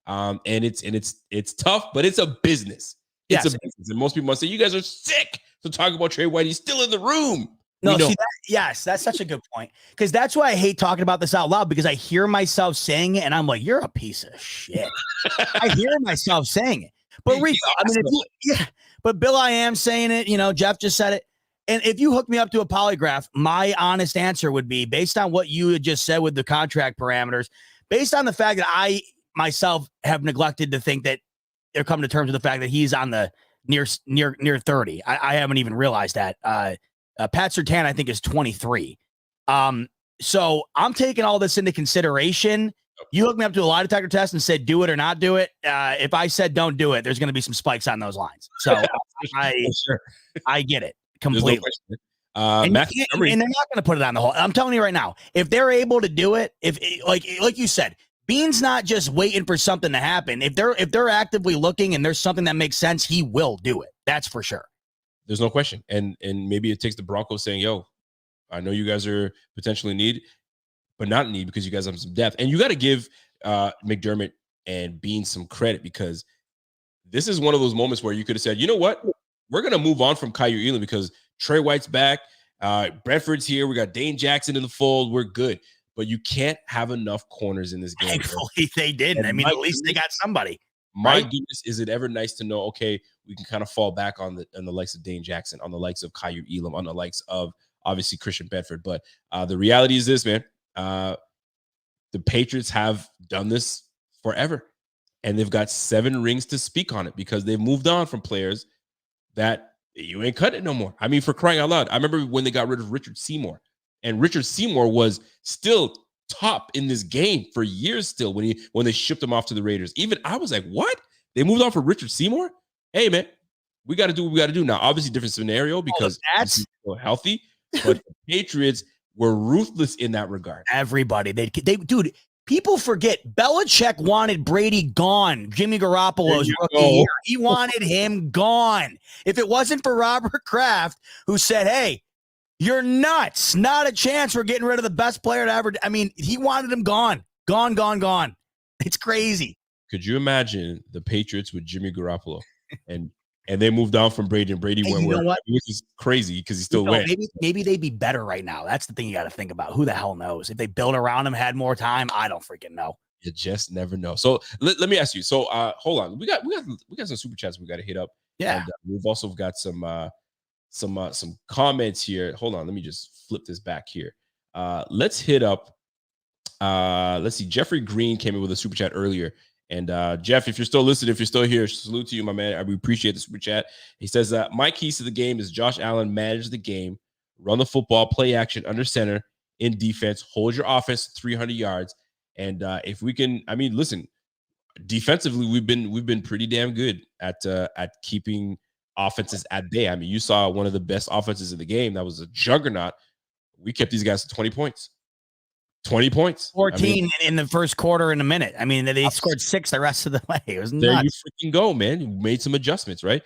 Speaker 1: And it's tough, but it's a business. It's a business. And most people must say, you guys are sick to talk about Trey White. He's still in the room.
Speaker 2: No, see that, that's such a good point. Because that's why I hate talking about this out loud, because I hear myself saying it and I'm like, you're a piece of shit. I hear myself saying it. But Rico, I mean, but Bill, I am saying it, Jeff just said it. And if you hook me up to a polygraph, my honest answer would be, based on what you had just said with the contract parameters, based on the fact that I myself have neglected to think that they're coming to terms with the fact that he's on the near 30. I haven't even realized that. Pat Surtain, I think, is 23. So I'm taking all this into consideration. You hooked me up to a lie detector test and said, do it or not do it. If I said don't do it, there's going to be some spikes on those lines. So I get it completely. And they're not going to put it on the whole. I'm telling you right now, if they're able to do it, like you said, Beane's not just waiting for something to happen. If they're actively looking and there's something that makes sense, he will do it. That's for sure.
Speaker 1: There's no question. And maybe it takes the Broncos saying, yo, I know you guys are potentially in need, but not in need because you guys have some depth. And you got to give McDermott and Beane some credit, because this is one of those moments where you could have said, you know what? We're going to move on from Kaiir Elam because Trey White's back. Brentford's here. We got Dane Jackson in the fold. We're good. But you can't have enough corners in this game.
Speaker 2: Thankfully, they didn't. I mean, at least they got somebody.
Speaker 1: My goodness, is it ever nice to know, okay, we can kind of fall back on the likes of Dane Jackson, on the likes of Kaiir Elam, on the likes of, obviously, Christian Bedford. But the reality is this, man. The Patriots have done this forever, and they've got 7 rings to speak on it because they've moved on from players that you ain't cutting it no more. I mean, for crying out loud, I remember when they got rid of Richard Seymour. And Richard Seymour was still top in this game for years still when they shipped him off to the Raiders. Even I was like, what? They moved on for Richard Seymour? Hey, man, we got to do what we got to do. Now, obviously, different scenario because that's healthy, but the Patriots were ruthless in that regard.
Speaker 2: Everybody. They dude, people forget Belichick wanted Brady gone. Jimmy Garoppolo's rookie year. He wanted him gone. If it wasn't for Robert Kraft, who said, hey, you're nuts. Not a chance we're getting rid of the best player to ever. I mean, he wanted him gone. Gone. It's crazy.
Speaker 1: Could you imagine the Patriots with Jimmy Garoppolo and and they moved on from Brady, and Brady
Speaker 2: Hey,
Speaker 1: went
Speaker 2: you know
Speaker 1: where,
Speaker 2: what?
Speaker 1: which is crazy because he still
Speaker 2: So
Speaker 1: went.
Speaker 2: maybe they'd be better right now. That's the thing you got to think about. Who the hell knows? If they built around him, had more time, I don't freaking know.
Speaker 1: You just never know. So let me ask you. So hold on, we got some super chats we got to hit up.
Speaker 2: Yeah.
Speaker 1: And we've also got some comments here. Hold on, let me just flip this back here. Let's hit up. Let's see. Jeffrey Green came in with a super chat earlier. And Jeff, if you're still listening, if you're still here, salute to you, my man. I appreciate the super chat. He says, my keys to the game is Josh Allen manage the game, run the football, play action under center, in defense, hold your offense 300 yards. And if we can, I mean, listen, defensively, we've been pretty damn good at keeping offenses at bay. I mean, you saw one of the best offenses in the game. That was a juggernaut. We kept these guys to 20 points. 20 points.
Speaker 2: 14 in the first quarter in a minute. I mean, they scored 6 the rest of the way. It was nuts.
Speaker 1: There you freaking go, man. You made some adjustments, right?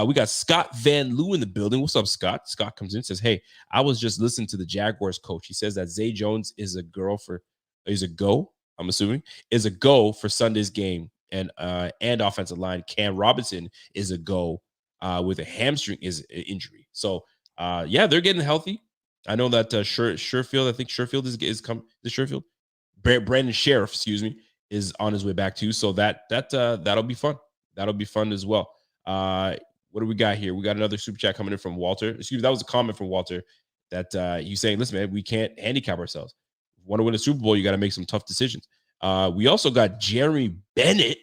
Speaker 1: We got Scott Van Loo in the building. What's up, Scott? Scott comes in and says, hey, I was just listening to the Jaguars coach. He says that Zay Jones is a go, I'm assuming, is a go for Sunday's game. And offensive line. Cam Robinson is a go with a hamstring injury. So, yeah, they're getting healthy. I know that Sherfield, I think Sherfield is come. The Sherfield, Brandon Sheriff, excuse me, is on his way back too. So that'll be fun. That'll be fun as well. What do we got here? We got another super chat coming in from Walter. Excuse me, that was a comment from Walter that he's saying, listen, man, we can't handicap ourselves. If you want to win a Super Bowl, you got to make some tough decisions. We also got Jeremy Bennett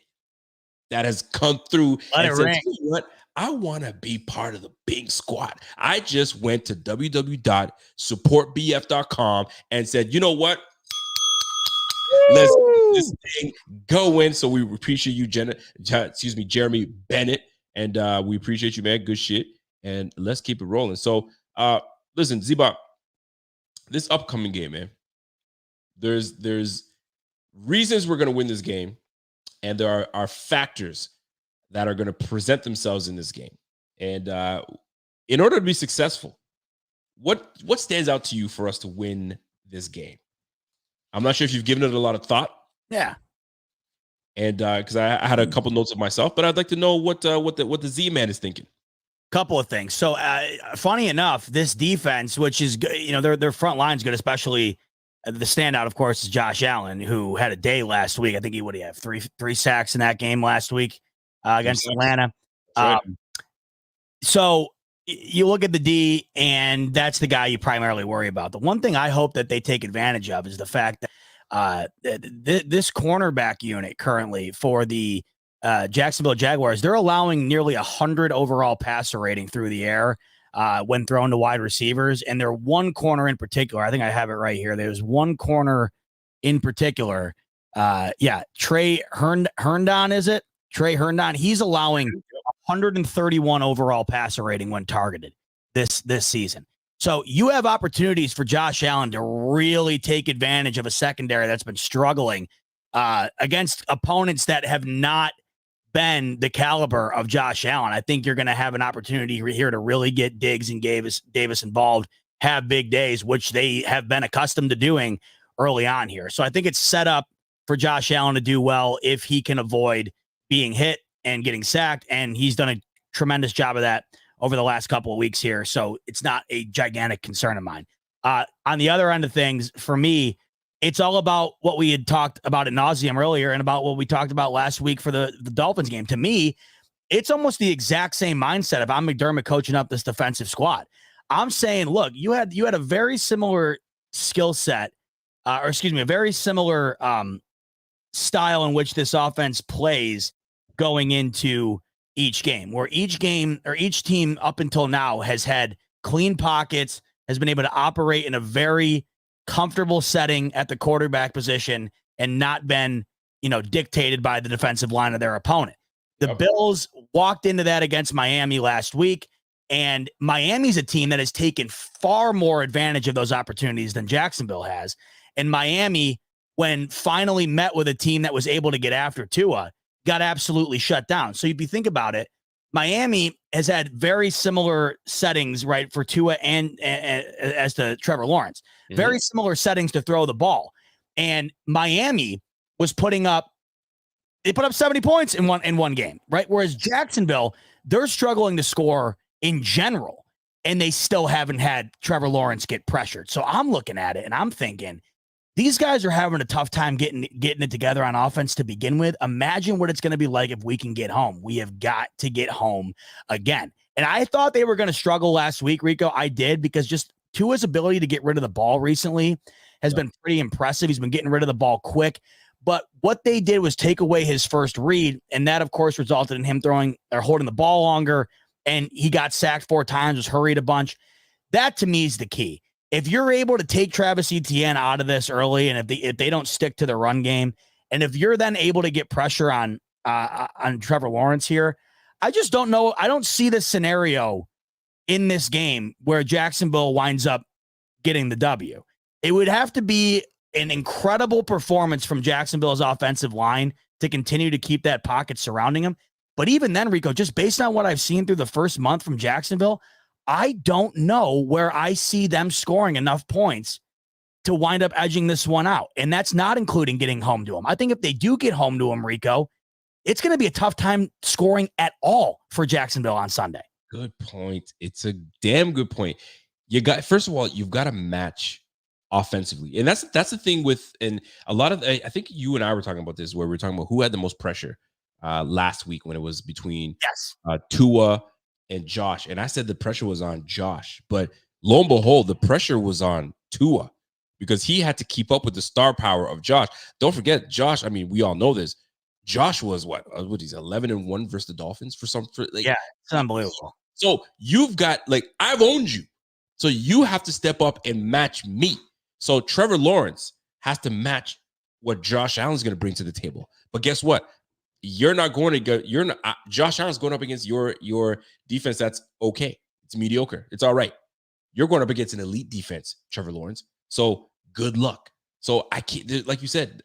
Speaker 1: that has come through and said, you know what? I want to be part of the big squad. I just went to www.supportbf.com and said, you know what? Let's get this thing going. So we appreciate you, Jeremy Bennett. And we appreciate you, man. Good shit. And let's keep it rolling. So listen, Zebop, this upcoming game, man, there's reasons we're going to win this game. And there are factors that are going to present themselves in this game. And in order to be successful, what stands out to you for us to win this game? I'm not sure if you've given it a lot of thought.
Speaker 2: Yeah.
Speaker 1: And because I had a couple notes of myself, but I'd like to know what the Z-Man is thinking.
Speaker 2: Couple of things. So funny enough, this defense, which is, their front line's good, especially the standout, of course, is Josh Allen, who had a day last week. I think he would have three sacks in that game last week against Atlanta.
Speaker 1: Right.
Speaker 2: So you look at the D, and that's the guy you primarily worry about. The one thing I hope that they take advantage of is the fact that this cornerback unit currently for the Jacksonville Jaguars, they're allowing nearly 100 overall passer rating through the air when thrown to wide receivers. And they're one corner in particular. I think I have it right here. There's one corner in particular. Trey Herndon, is it? Trey Herndon. He's allowing 131 overall passer rating when targeted this season. So you have opportunities for Josh Allen to really take advantage of a secondary that's been struggling against opponents that have not been the caliber of Josh Allen. I think you're going to have an opportunity here to really get Diggs and Davis involved, have big days, which they have been accustomed to doing early on here. So I think it's set up for Josh Allen to do well if he can avoid being hit and getting sacked. And he's done a tremendous job of that over the last couple of weeks here. So it's not a gigantic concern of mine. On the other end of things, for me, it's all about what we had talked about ad nauseum earlier and about what we talked about last week for the Dolphins game. To me, it's almost the exact same mindset if I'm McDermott coaching up this defensive squad. I'm saying, look, you had a very similar skill set, a very similar style in which this offense plays going into each game, where each game or each team up until now has had clean pockets, has been able to operate in a very comfortable setting at the quarterback position and not been, dictated by the defensive line of their opponent. The Bills walked into that against Miami last week, and Miami's a team that has taken far more advantage of those opportunities than Jacksonville has. And Miami, when finally met with a team that was able to get after Tua, got absolutely shut down. So if you think about it, Miami has had very similar settings, right, for Tua and as to Trevor Lawrence. Mm-hmm. Very similar settings to throw the ball. And Miami was put up 70 points in one game, right? Whereas Jacksonville, they're struggling to score in general, and they still haven't had Trevor Lawrence get pressured. So I'm looking at it and I'm thinking, these guys are having a tough time getting it together on offense to begin with. Imagine what it's going to be like if we can get home. We have got to get home again. And I thought they were going to struggle last week, Rico. I did, because just Tua's ability to get rid of the ball recently has been pretty impressive. He's been getting rid of the ball quick. But what they did was take away his first read, and that, of course, resulted in him throwing or holding the ball longer, and he got sacked 4 times, was hurried a bunch. That, to me, is the key. If you're able to take Travis Etienne out of this early, and if they don't stick to the run game, and if you're then able to get pressure on Trevor Lawrence here, I just don't know. I don't see this scenario in this game where Jacksonville winds up getting the W. It would have to be an incredible performance from Jacksonville's offensive line to continue to keep that pocket surrounding him. But even then, Rico, just based on what I've seen through the first month from Jacksonville, I don't know where I see them scoring enough points to wind up edging this one out. And that's not including getting home to them. I think if they do get home to them, Rico, it's going to be a tough time scoring at all for Jacksonville on Sunday.
Speaker 1: Good point. It's a damn good point. First of all, you've got to match offensively. And that's the thing with, and a lot of, I think you and I were talking about this, where we were talking about who had the most pressure last week when it was between Tua and Josh. And I said the pressure was on Josh, but lo and behold, the pressure was on Tua because he had to keep up with the star power of Josh. Don't forget, Josh, I mean, we all know this. Josh was he's 11-1 versus the Dolphins
Speaker 2: yeah, it's unbelievable.
Speaker 1: So you've got, I've owned you. So you have to step up and match me. So Trevor Lawrence has to match what Josh Allen's going to bring to the table. But guess what? Josh Allen's going up against your defense that's okay. It's mediocre. It's all right. You're going up against an elite defense, Trevor Lawrence. So good luck. So I can't, like you said,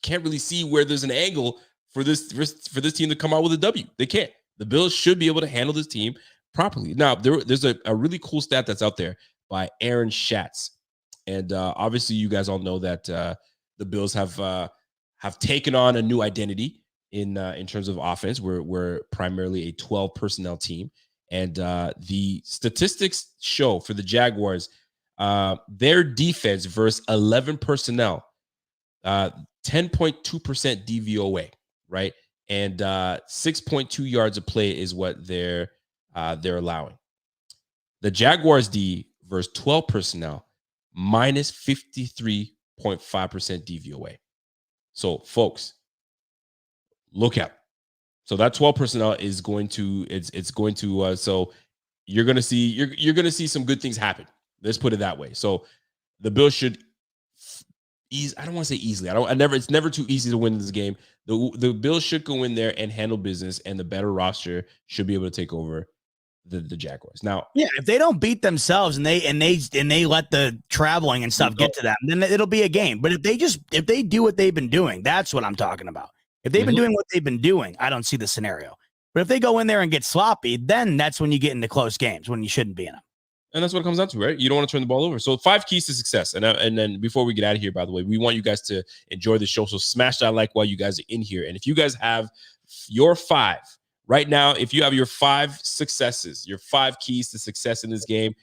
Speaker 1: can't really see where there's an angle for this team to come out with a W. They can't. The Bills should be able to handle this team properly. Now, there's a really cool stat that's out there by Aaron Schatz. And obviously you guys all know that the Bills have taken on a new identity in terms of offense. We're primarily a 12 personnel team. And the statistics show for the Jaguars, their defense versus 11 personnel, 10.2% DVOA, right? And 6.2 yards a play is what they're allowing. The Jaguars D versus 12 personnel, minus 53.5% DVOA. So, folks, look out. So that 12 personnel is going to so you're going to see some good things happen. Let's put it that way. So the Bills should I don't want to say easily. It's never too easy to win this game. The Bills should go in there and handle business, and the better roster should be able to take over the Jaguars. Now,
Speaker 2: yeah, if they don't beat themselves and they let the traveling and stuff get to them, then it'll be a game. But if they do what they've been doing, that's what I'm talking about. If they've been doing what they've been doing, I don't see the scenario. But if they go in there and get sloppy, then that's when you get into close games when you shouldn't be in them.
Speaker 1: And that's what it comes down to, right? You don't want to turn the ball over. So 5 keys to success. And then before we get out of here, by the way, we want you guys to enjoy the show. So smash that like while you guys are in here. And if you guys have your 5 right now, if you have your 5 successes, your 5 keys to success in this game,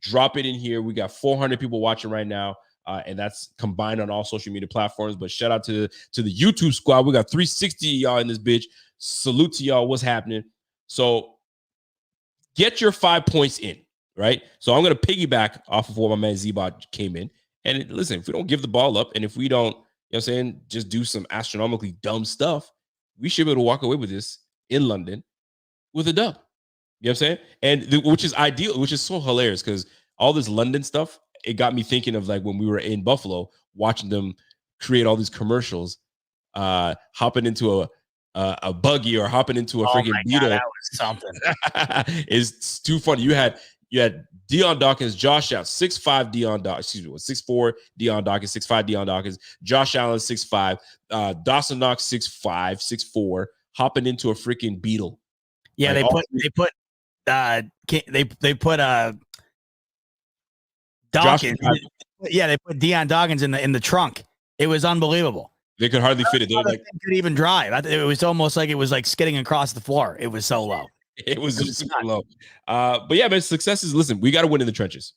Speaker 1: drop it in here. We got 400 people watching right now. And that's combined on all social media platforms. But shout out to the YouTube squad. We got 360 of y'all in this bitch. Salute to y'all. What's happening? So get your 5 points in. Right. So I'm going to piggyback off of what my man Z-Bot came in. And listen, if we don't give the ball up and if we don't, just do some astronomically dumb stuff, we should be able to walk away with this in London with a dub. You know what I'm saying? And which is ideal, which is so hilarious because all this London stuff, it got me thinking of when we were in Buffalo, watching them create all these commercials, hopping into a buggy or hopping into a freaking Beetle.
Speaker 2: That was something.
Speaker 1: It's too funny. You had Deion Dawkins, Josh Allen, 6'5" Deion Dawkins, 6'4" Deion Dawkins, 6'5" Deion Dawkins, Josh Allen, 6'5", Dawson Knox, 6'5", 6'4", hopping into a freaking Beetle.
Speaker 2: Yeah, they put Dawkins. Yeah, they put Deion Dawkins in the trunk. It was unbelievable.
Speaker 1: They could hardly fit it. They
Speaker 2: could even drive. It was almost like it was skidding across the floor. It was so low.
Speaker 1: It was super low. But yeah, man, success is, listen, we got to win in the trenches.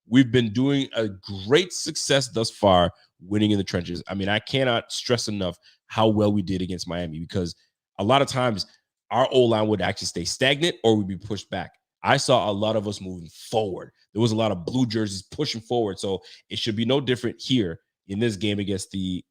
Speaker 1: We've been doing a great success thus far winning in the trenches. I mean, I cannot stress enough how well we did against Miami, because a lot of times our O-line would actually stay stagnant or would be pushed back. I saw a lot of us moving forward. There was a lot of blue jerseys pushing forward. So it should be no different here in this game against the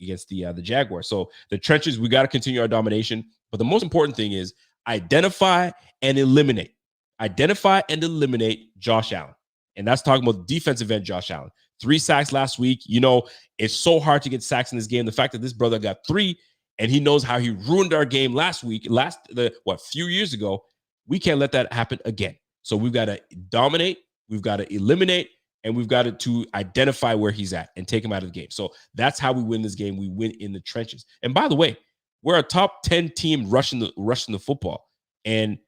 Speaker 1: Jaguars. So the trenches, we got to continue our domination. But the most important thing is identify and eliminate. Identify and eliminate Josh Allen. And that's talking about defensive end Josh Allen. 3 sacks last week. You know, it's so hard to get sacks in this game. The fact that this brother got 3 and he knows how he ruined our game last week, few years ago, we can't let that happen again. So we've got to dominate, we've got to eliminate, and we've got to identify where he's at and take him out of the game. So that's how we win this game. We win in the trenches. And by the way, we're a top 10 team rushing the football. And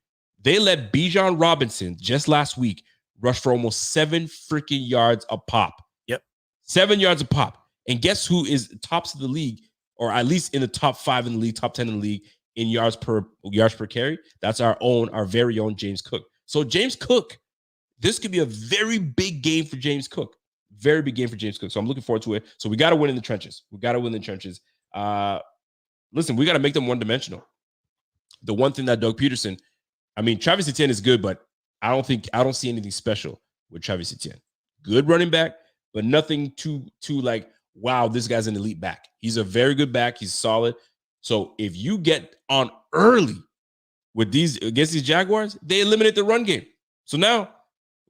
Speaker 1: they let Bijan Robinson just last week rush for almost 7 freaking yards a pop.
Speaker 2: Yep.
Speaker 1: 7 yards a pop. And guess who is tops of the league, or at least in the top 5 in the league, top 10 in the league in yards per carry? That's our very own James Cook. So James Cook, this could be a very big game for James Cook. Very big game for James Cook. So I'm looking forward to it. So we got to win in the trenches. Listen, we got to make them one-dimensional. The one thing that Doug Peterson, I mean, Travis Etienne is good, but I don't see anything special with Travis Etienne. Good running back, but nothing too like, wow, this guy's an elite back. He's a very good back. He's solid. So if you get on early with against these Jaguars, they eliminate the run game. So now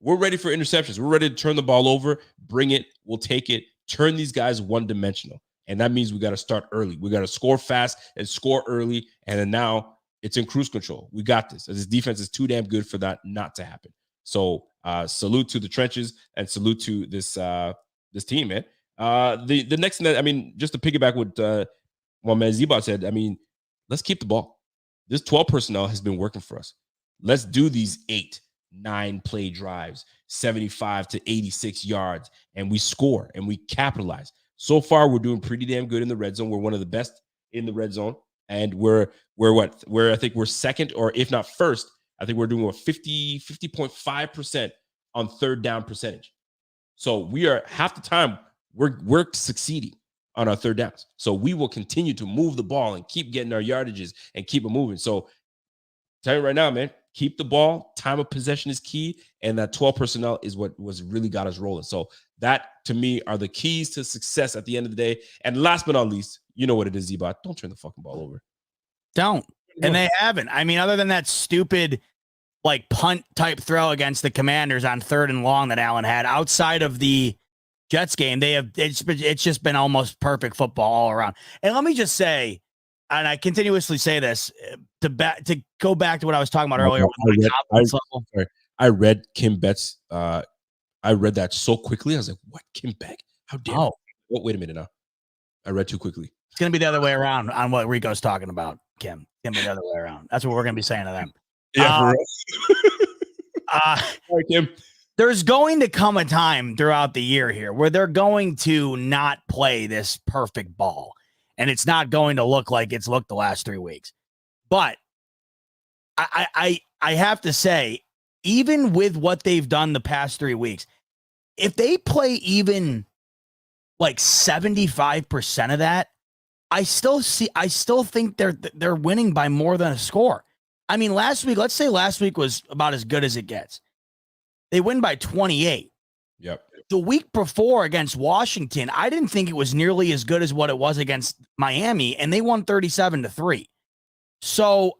Speaker 1: we're ready for interceptions. We're ready to turn the ball over, bring it, we'll take it, turn these guys one-dimensional. And that means we got to start early. We got to score fast and score early. And then now it's in cruise control. We got this. This defense is too damn good for that not to happen. So salute to the trenches and salute to this team, man. The next thing that, I mean, just to piggyback what man Zebot said, I mean, let's keep the ball. This 12 personnel has been working for us. Let's do these 8-9 play drives, 75 to 86 yards, and we score and we capitalize. So far, we're doing pretty damn good in the red zone. We're one of the best in the red zone, and we're I think we're second, or if not first. I think we're doing 50.5% on third down percentage. So we are, half the time we're succeeding on our third downs. So we will continue to move the ball and keep getting our yardages and keep it moving. So tell you right now, man, keep the ball. Time of possession is key. And that 12 personnel is what was really got us rolling. So that, to me, are the keys to success at the end of the day. And last but not least, you know what it is, Z-Bot. Don't turn the fucking ball over.
Speaker 2: Don't. And they haven't. I mean, other than that stupid, like, punt type throw against the Commanders on 3rd and long that Allen had, outside of the Jets game, it's just been almost perfect football all around. And let me just say, and I continuously say this, to go back to what I was talking about earlier.
Speaker 1: I read Kim Beck's. I read that so quickly. I was like, "What, Kim Beck? How dare?" Oh, wait a minute now. I read too quickly.
Speaker 2: It's gonna be the other way around on what Rico's talking about, Kim. It's gonna be the other way around. That's what we're gonna be saying to them.
Speaker 1: Yeah, for real. All right, Kim.
Speaker 2: There's going to come a time throughout the year here where they're going to not play this perfect ball, and it's not going to look like it's looked the last 3 weeks. But I have to say, even with what they've done the past 3 weeks, if they play even like 75% of that, I still think they're winning by more than a score. I mean, let's say last week was about as good as it gets. They win by 28.
Speaker 1: Yep.
Speaker 2: The week before against Washington, I didn't think it was nearly as good as what it was against Miami, and they won 37-3. So,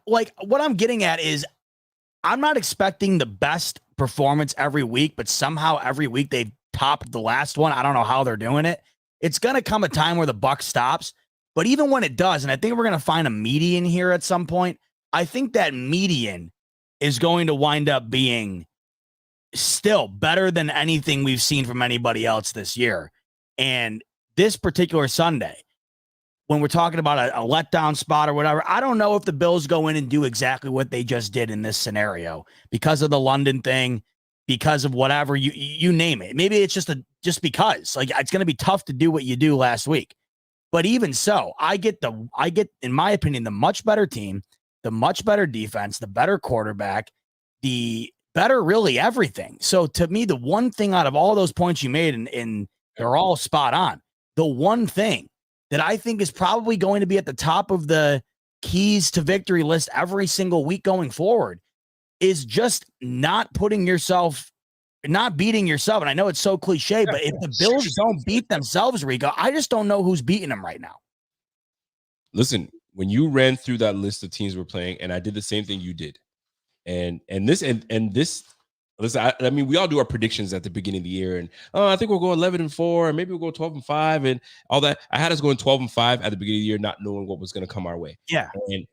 Speaker 2: like, what I'm getting at is I'm not expecting the best performance every week, but somehow every week they've topped the last one. I don't know how they're doing it. It's going to come a time where the buck stops, but even when it does, and I think we're going to find a median here at some point, I think that median is going to wind up being still better than anything we've seen from anybody else this year. And this particular Sunday, when we're talking about a letdown spot or whatever, I don't know if the Bills go in and do exactly what they just did in this scenario because of the London thing, because of whatever you name it. Maybe it's just because, like, it's going to be tough to do what you do last week. But even so, I get, in my opinion, the much better team. the much better defense, the better quarterback, the better really everything. So to me, the one thing out of all those points you made, and they're all spot on, the one thing that I think is probably going to be at the top of the keys to victory list every single week going forward is just not beating yourself. And I know it's so cliche, but if the Bills don't beat themselves, Rico, I just don't know who's beating them right now.
Speaker 1: Listen, when you ran through that list of teams we're playing, and I did the same thing you did, and this. Listen, I mean, we all do our predictions at the beginning of the year, and I think we'll go 11-4, and maybe we'll go 12-5, and all that. I had us going 12-5 at the beginning of the year, not knowing what was going to come our way.
Speaker 2: Yeah,
Speaker 1: and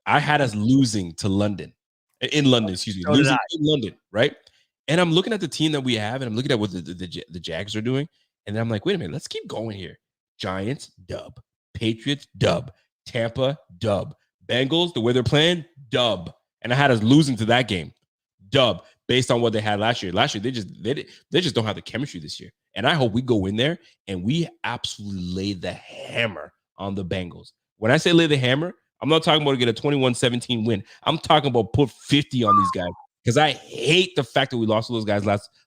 Speaker 1: I had us losing to London, in London, excuse me, losing in London, right? And I'm looking at the team that we have, and I'm looking at what the Jags are doing, and I'm like, wait a minute, let's keep going here. Giants, dub. Patriots, dub. Tampa, dub. Bengals, the way they're playing, dub. And I had us losing to that game, dub, based on what they had last year. Last year, they just don't have the chemistry this year. And I hope we go in there and we absolutely lay the hammer on the Bengals. When I say lay the hammer, I'm not talking about to get a 21-17 win. I'm talking about put 50 on these guys, because I hate the fact that we lost to those guys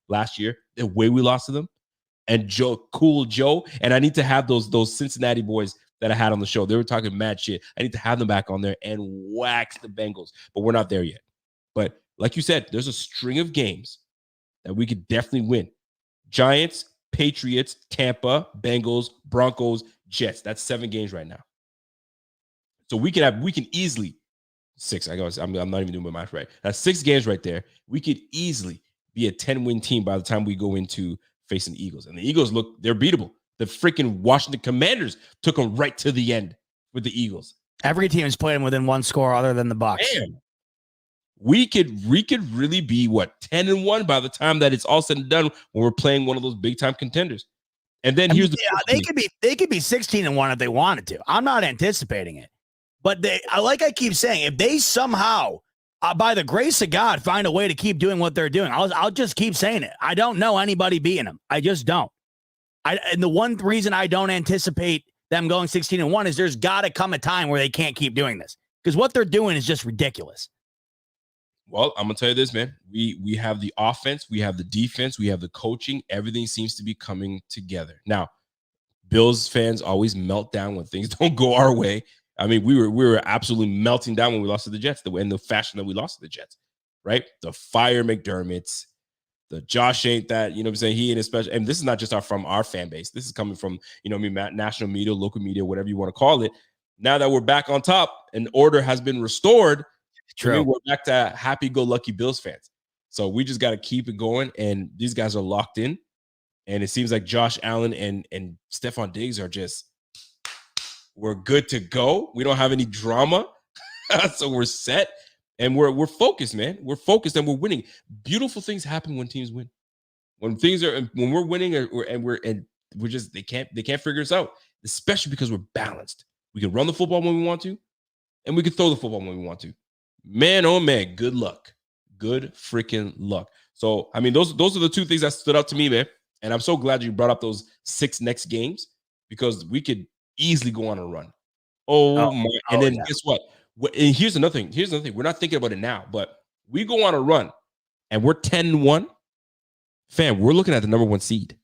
Speaker 1: last year, the way we lost to them. And Cool Joe, and I need to have those Cincinnati boys that I had on the show. They were talking mad shit. I need to have them back on there and wax the Bengals, but we're not there yet. But like you said, there's a string of games that we could definitely win. Giants, Patriots, Tampa, Bengals, Broncos, Jets. That's 7 games right now. So we can easily 6. I guess I'm not even doing my math right. That's 6 games right there. We could easily be a 10-win team by the time we go into facing the Eagles. And the Eagles they're beatable. The freaking Washington Commanders took them right to the end with the Eagles.
Speaker 2: Every team is playing within one score other than the Bucks.
Speaker 1: Man, we could really be 10-1 by the time that it's all said and done when we're playing one of those big time contenders. And then
Speaker 2: they could be 16-1 if they wanted to. I'm not anticipating it. But I keep saying, if they somehow, by the grace of God, find a way to keep doing what they're doing, I'll just keep saying it. I don't know anybody beating them. I just don't. And the one reason I don't anticipate them going 16-1 is there's got to come a time where they can't keep doing this, because what they're doing is just ridiculous.
Speaker 1: Well, I'm gonna tell you this, man. We have the offense, we have the defense, we have the coaching. Everything seems to be coming together. Now, Bills fans always melt down when things don't go our way. I mean, we were absolutely melting down when we lost to the Jets, in the fashion that we lost to the Jets, right? The fire McDermott's, the Josh ain't that, you know what I'm saying? He and his special, and this is not just from our fan base. This is coming from, national media, local media, whatever you want to call it. Now that we're back on top and order has been restored,
Speaker 2: true,
Speaker 1: we're back to happy-go-lucky Bills fans. So we just got to keep it going, and these guys are locked in. And it seems like Josh Allen and Stephon Diggs are just, we're good to go. We don't have any drama. So we're set. And we're focused, man. We're focused and we're winning. Beautiful things happen when teams win. When we're winning, they can't figure us out, especially because we're balanced. We can run the football when we want to, and we can throw the football when we want to. Man, oh man, good luck. Good freaking luck. So, I mean, those are the 2 things that stood out to me, man. And I'm so glad you brought up those 6 next games, because we could easily go on a run. Guess what? And here's another thing. We're not thinking about it now, but we go on a run and we're 10-1. Fam, we're looking at the number 1 seed.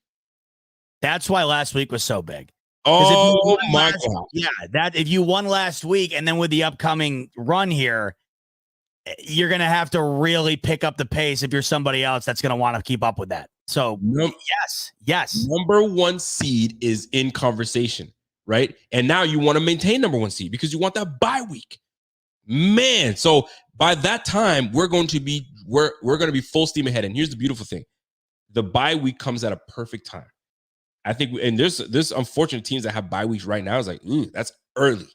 Speaker 2: That's why last week was so big.
Speaker 1: Oh my God.
Speaker 2: Yeah, that if you won last week and then with the upcoming run here, you're going to have to really pick up the pace if you're somebody else that's going to want to keep up with that. So yes.
Speaker 1: Number 1 seed is in conversation, right? And now you want to maintain number 1 seed because you want that bye week. Man, so by that time we're going to be full steam ahead. And here's the beautiful thing: the bye week comes at a perfect time. I think, and there's unfortunate teams that have bye weeks right now. It's like, ooh, that's early.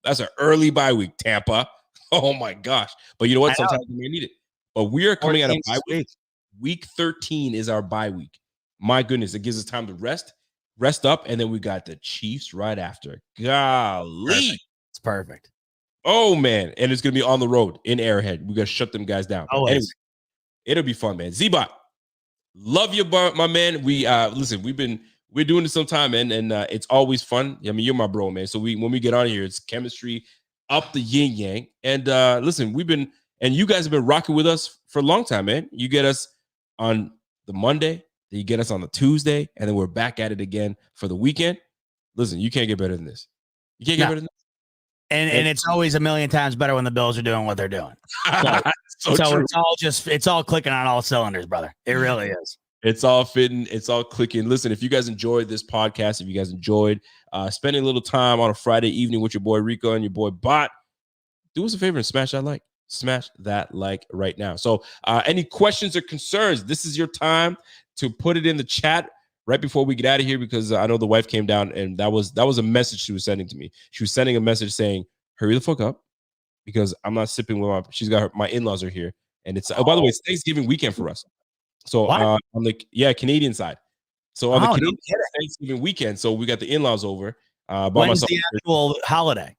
Speaker 1: That's an early bye week, Tampa. Oh my gosh! But you know what? Sometimes we may need it. But we are coming out of bye week. Week 13 is our bye week. My goodness, it gives us time to rest up, and then we got the Chiefs right after. Golly,
Speaker 2: it's perfect.
Speaker 1: Oh man, and it's gonna be on the road in Arrowhead. We gotta shut them guys down. Anyway, it'll be fun, man. Z-Bot, love you, my man. We listen. We're doing this sometime, man, and it's always fun. I mean, you're my bro, man. So when we get on here, it's chemistry up the yin yang. And listen, you guys have been rocking with us for a long time, man. You get us on the Monday, then you get us on the Tuesday, and then we're back at it again for the weekend. Listen, you can't get better than this. You can't get better than this.
Speaker 2: And it's always a million times better when the Bills are doing what they're doing. So it's all clicking on all cylinders, brother. It really is.
Speaker 1: It's all fitting. It's all clicking. Listen, if you guys enjoyed this podcast, if you guys enjoyed spending a little time on a Friday evening with your boy Rico and your boy Bot, do us a favor and smash that like. Smash that like right now. So any questions or concerns, this is your time to put it in the chat right before we get out of here, because I know the wife came down and that was a message she was sending to me. She was sending a message saying, hurry the fuck up, because I'm not sipping with my in-laws are here. And it's, by the way, it's Thanksgiving weekend for us. So on the Canadian side. So on the Canadian Thanksgiving weekend, so we got the in-laws over.
Speaker 2: When's the actual holiday?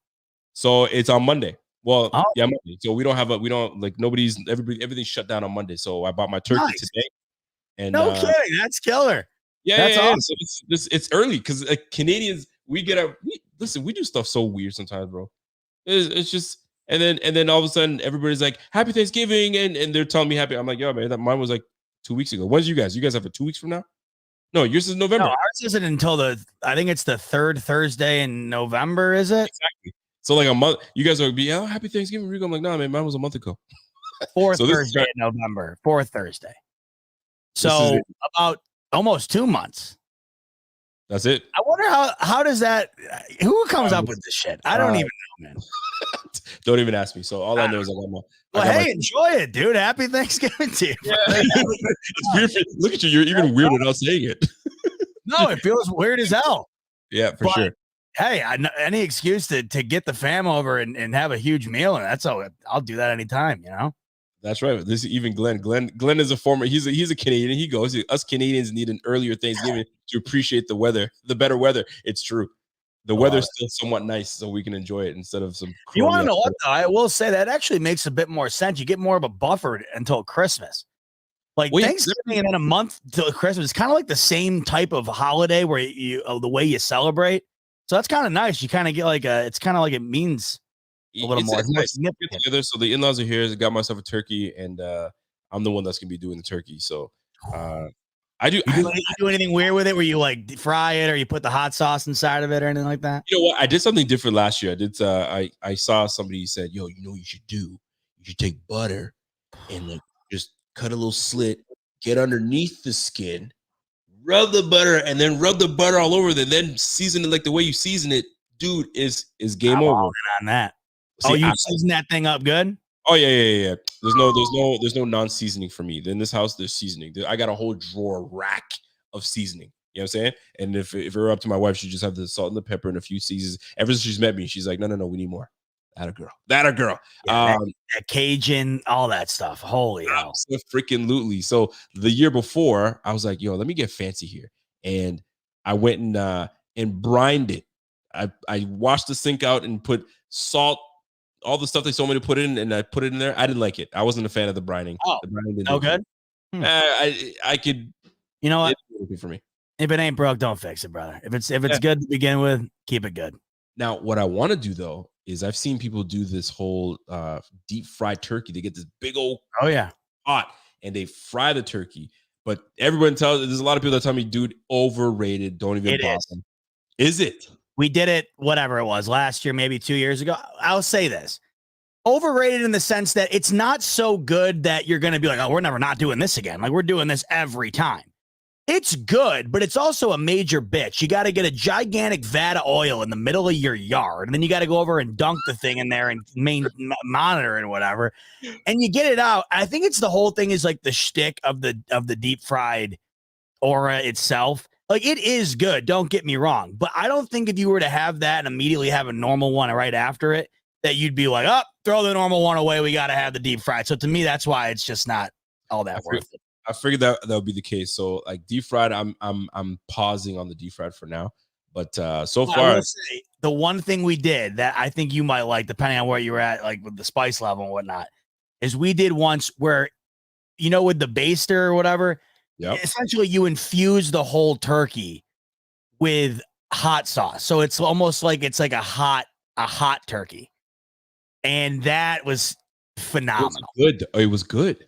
Speaker 1: So it's on Monday. Well, yeah, Monday. So everything's shut down on Monday. So I bought my turkey today. And
Speaker 2: no kidding, that's killer.
Speaker 1: Yeah, that's awesome. So it's early because Canadians, we do stuff so weird sometimes, bro. It's just, and then all of a sudden everybody's like, Happy Thanksgiving, and they're telling me happy. I'm like, yo, man, mine was like 2 weeks ago. When's you guys? You guys have it 2 weeks from now? No, yours is November.
Speaker 2: No, ours isn't until I think it's the third Thursday in November, is it?
Speaker 1: Exactly. So like a month, you guys will be, Happy Thanksgiving, Rico. I'm like, no, man, mine was a month ago.
Speaker 2: Fourth Thursday in November. Fourth Thursday. So about almost 2 months.
Speaker 1: That's it.
Speaker 2: I wonder how does that? Who comes up with this shit? I don't even know, man.
Speaker 1: Don't even ask me. So all I know is
Speaker 2: enjoy it, dude. Happy Thanksgiving to you.
Speaker 1: Yeah. It's weird. Look at you. You're even weirded out saying it.
Speaker 2: No, it feels weird as hell.
Speaker 1: Yeah, for sure.
Speaker 2: Hey, any excuse to get the fam over and have a huge meal, and that's all. I'll do that anytime, you know.
Speaker 1: That's right. This is even Glenn. Glenn is a former. He's a Canadian. He goes. Us Canadians need an earlier Thanksgiving to appreciate the weather, the better weather. It's true. The weather's still somewhat nice, so we can enjoy it instead of some.
Speaker 2: You want to know what, though? I will say that actually makes a bit more sense. You get more of a buffer until Christmas. Like Thanksgiving and then a month till Christmas is kind of like the same type of holiday where the way you celebrate. So that's kind of nice. You kind of get it's kind of like it means a little more.
Speaker 1: Nice. Together. So the in-laws are here. I got myself a turkey, and I'm the one that's gonna be doing the turkey. So I do.
Speaker 2: You do anything weird with it, where you like fry it or you put the hot sauce inside of it or anything like that?
Speaker 1: You know what? I did something different last year. I did. I saw somebody said, "Yo, you know what you should do? You should take butter and just cut a little slit, get underneath the skin." Rub the butter and then rub the butter all over it, and then season it like the way you season it, dude. Is game over
Speaker 2: on that? See, you season that thing up good?
Speaker 1: Oh yeah. There's no non-seasoning for me. In this house, there's seasoning. I got a whole drawer rack of seasoning. You know what I'm saying? And if it were up to my wife, she'd just have the salt and the pepper and a few seasons. Ever since she's met me, she's like, no, we need more. That a girl.
Speaker 2: Yeah, that Cajun, all that stuff. Holy hell.
Speaker 1: Freaking lootly. So the year before, I was like, yo, let me get fancy here. And I went and brined it. I washed the sink out and put salt, all the stuff they told me to put in, and I put it in there. I didn't like it. I wasn't a fan of the brining. The brining didn't
Speaker 2: good?
Speaker 1: I could.
Speaker 2: You know what?
Speaker 1: It's for me.
Speaker 2: If it ain't broke, don't fix it, brother. If it's good to begin with, keep it good.
Speaker 1: Now, what I want to do though is I've seen people do this whole deep fried turkey. They get this big old pot and they fry the turkey. But everyone there's a lot of people that tell me, dude, overrated. Don't even bother. Is it?
Speaker 2: We did it, whatever it was, last year, maybe 2 years ago. I'll say this. Overrated in the sense that it's not so good that you're going to be like, oh, we're never not doing this again. Like, we're doing this every time. It's good, but it's also a major bitch. You got to get a gigantic vat of oil in the middle of your yard, and then you got to go over and dunk the thing in there and monitor and whatever, and you get it out. I think it's the whole thing is like the shtick of the deep fried aura itself. Like, it is good, don't get me wrong, but I don't think if you were to have that and immediately have a normal one right after it, that you'd be like, oh, throw the normal one away. We got to have the deep fried. So to me, that's why it's just not all that worth it.
Speaker 1: I figured that would be the case. So like deep fried, I'm pausing on the deep fried for now. But so far,
Speaker 2: I will say, the one thing we did that I think you might like, depending on where you were at, like with the spice level and whatnot, is we did once where, with the baster or whatever, essentially you infuse the whole turkey with hot sauce. So it's almost like it's like a hot turkey. And that was phenomenal.
Speaker 1: It was good.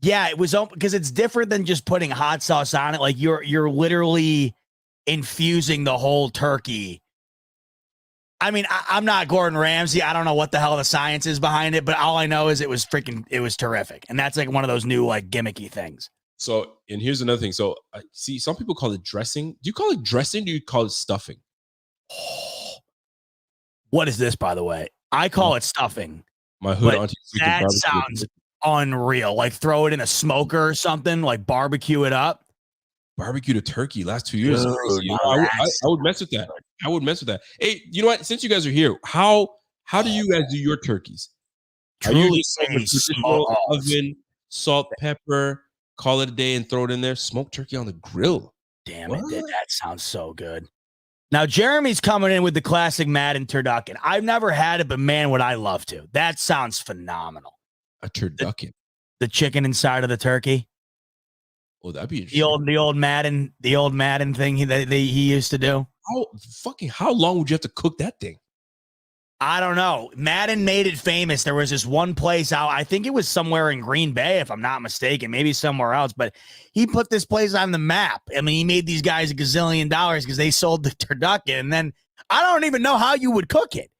Speaker 2: Yeah, it was because it's different than just putting hot sauce on it. Like you're literally infusing the whole turkey. I mean, I'm not Gordon Ramsay. I don't know what the hell the science is behind it, but all I know is it was terrific. And that's like one of those new like gimmicky things.
Speaker 1: So, and here's another thing. So, see, some people call it dressing. Do you call it dressing? Do you call it stuffing?
Speaker 2: What is this, by the way? I call it stuffing.
Speaker 1: My hood auntie.
Speaker 2: That sounds unreal. Like throw it in a smoker or something, like barbecue it up.
Speaker 1: Barbecue to turkey last 2 years.
Speaker 2: Dude,
Speaker 1: I would mess with that. I would mess with that. Hey, you know what? Since you guys are here, how do you guys do your turkeys?
Speaker 2: Truly,
Speaker 1: are you just traditional oven, salt, pepper, call it a day and throw it in there? Smoked turkey on the grill.
Speaker 2: Damn it. That sounds so good. Now, Jeremy's coming in with the classic Madden turducken. I've never had it, but man, would I love to. That sounds phenomenal.
Speaker 1: A turducken.
Speaker 2: The chicken inside of the turkey.
Speaker 1: Oh, that'd be interesting.
Speaker 2: The old Madden thing he used to do.
Speaker 1: How long would you have to cook that thing?
Speaker 2: I don't know. Madden made it famous. There was this one place out. I think it was somewhere in Green Bay, if I'm not mistaken, maybe somewhere else. But he put this place on the map. I mean, he made these guys $1 gazillion because they sold the turducken. And then I don't even know how you would cook it.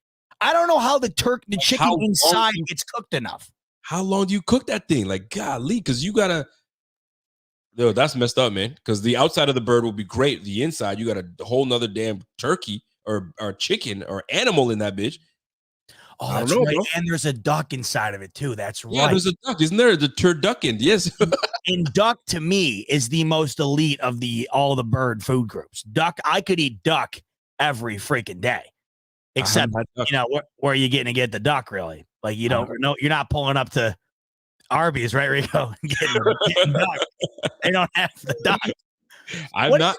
Speaker 2: I don't know how the chicken inside gets cooked enough.
Speaker 1: How long do you cook that thing? Like, golly, because you gotta. Yo, that's messed up, man. Because the outside of the bird will be great. The inside, you got a whole nother damn turkey or chicken or animal in that bitch.
Speaker 2: Oh, that's right. Bro. And there's a duck inside of it too. That's right.
Speaker 1: Yeah, there's a duck, isn't there? The turducken, yes.
Speaker 2: And duck to me is the most elite of all the bird food groups. Duck, I could eat duck every freaking day. Except, where are you getting to get the duck, really? Like, you don't know, you're not pulling up to Arby's, right, Rico? Getting duck. They don't have the duck.
Speaker 1: I've not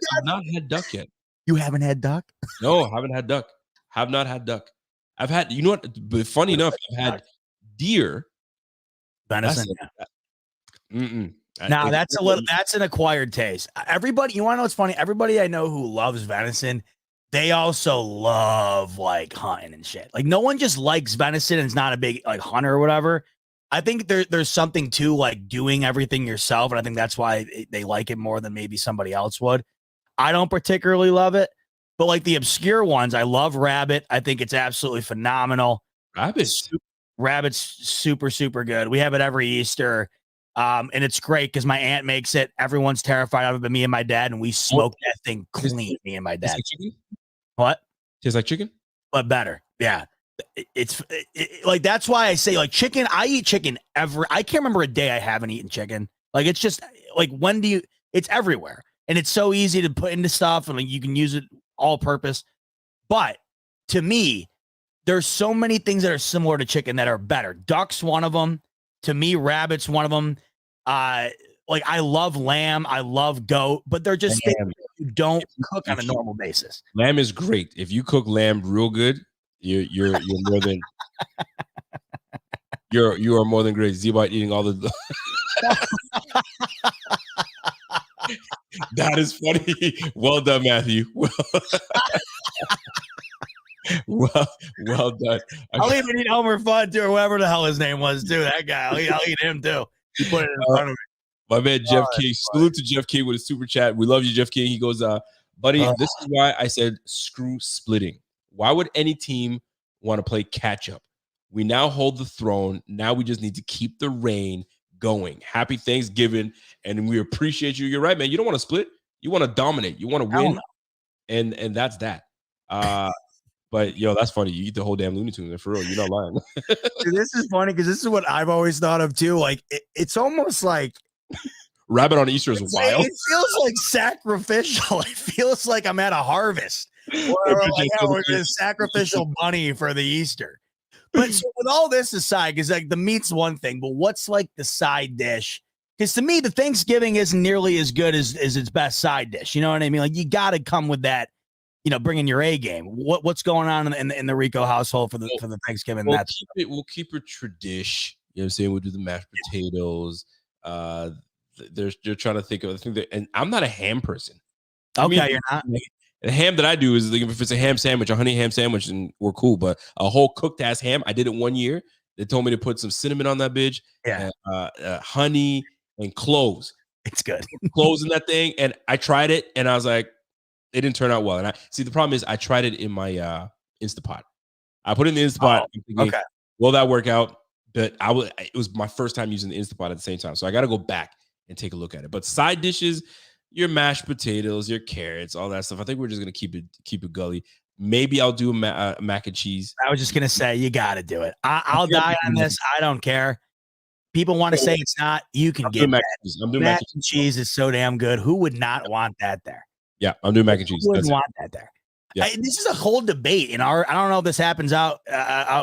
Speaker 1: had duck yet.
Speaker 2: You haven't had duck?
Speaker 1: No, haven't had duck. Have not had duck. I've had, you know what? But funny enough, I've had deer.
Speaker 2: Venison. Now that's an acquired taste. Everybody, you want to know what's funny? Everybody I know who loves venison, they also love like hunting and shit. Like no one just likes venison and is not a big like hunter or whatever. I think there's something to like doing everything yourself, and I think that's why they like it more than maybe somebody else would. I don't particularly love it, but like the obscure ones, I love rabbit. I think it's absolutely phenomenal. Rabbit's super, super good. We have it every Easter, and it's great because my aunt makes it. Everyone's terrified of it, but me and my dad, and we smoke that thing clean. Me and my dad.
Speaker 1: Like chicken?
Speaker 2: What?
Speaker 1: Tastes like chicken,
Speaker 2: but better. Yeah. It's like that's why I say like chicken. I eat chicken I can't remember a day I haven't eaten chicken. Like it's just like it's everywhere and it's so easy to put into stuff and like you can use it all purpose. But to me, there's so many things that are similar to chicken that are better. Duck's one of them. To me, rabbit's one of them. Like I love lamb, I love goat, but they're just things you don't cook on a normal basis.
Speaker 1: Lamb is great. If you cook lamb real good. You're more than you are more than great. Z-Bite eating all the that is funny. Well done, Matthew. Well done.
Speaker 2: I'll even eat Homer Fudd too, or whatever the hell his name was too. That guy, I'll eat him too. He put it in front of me.
Speaker 1: My man Jeff King. Salute to Jeff King with a super chat. We love you, Jeff King. He goes, buddy, this is why I said screw splitting. Why would any team want to play catch up? We now hold the throne. Now we just need to keep the reign going. Happy Thanksgiving. And we appreciate you. You're right, man. You don't want to split. You want to dominate. You want to win. And that's that. But yo, that's funny. You eat the whole damn Looney Tunes. For real. You're not lying.
Speaker 2: Dude, this is funny because this is what I've always thought of too. Like it's almost like
Speaker 1: rabbit on Easter is wild.
Speaker 2: It feels like sacrificial. It feels like I'm at a harvest. We're a sacrificial bunny for the Easter. But so with all this aside, because like the meat's one thing, but what's like the side dish? Because to me, the Thanksgiving isn't nearly as good as its best side dish. You know what I mean? Like you got to come with that, bringing your A game. What's going on in the Rico household for the Thanksgiving?
Speaker 1: We'll keep it tradition. You know what I'm saying? We'll do the mashed potatoes. They're trying to think of. I think and I'm not a ham person.
Speaker 2: Okay, you're not.
Speaker 1: The ham that I do is like if it's a ham sandwich, a honey ham sandwich, and we're cool. But a whole cooked ass ham, I did it one year. They told me to put some cinnamon on that bitch,
Speaker 2: Yeah.
Speaker 1: honey and cloves.
Speaker 2: It's good.
Speaker 1: Cloves in that thing, and I tried it, and I was like, it didn't turn out well. And I see the problem is I tried it in my Instapot. I put it in the Instapot. Thinking,
Speaker 2: okay.
Speaker 1: Will that work out? But it was my first time using the Instapot at the same time, so I got to go back and take a look at it. But side dishes, your mashed potatoes, your carrots, all that stuff. I think we're just gonna keep it gully. Maybe I'll do a mac and cheese.
Speaker 2: I was just gonna say you got to do it. I'll die on this. I don't care. People want to say it's not. You can get
Speaker 1: mac
Speaker 2: that.
Speaker 1: and cheese. I'm doing
Speaker 2: Mac and cheese is so damn good. Who would not want that there?
Speaker 1: Yeah, I'm doing mac and cheese.
Speaker 2: Who wouldn't want that there? Yeah. This is a whole debate in our. I don't know if this happens out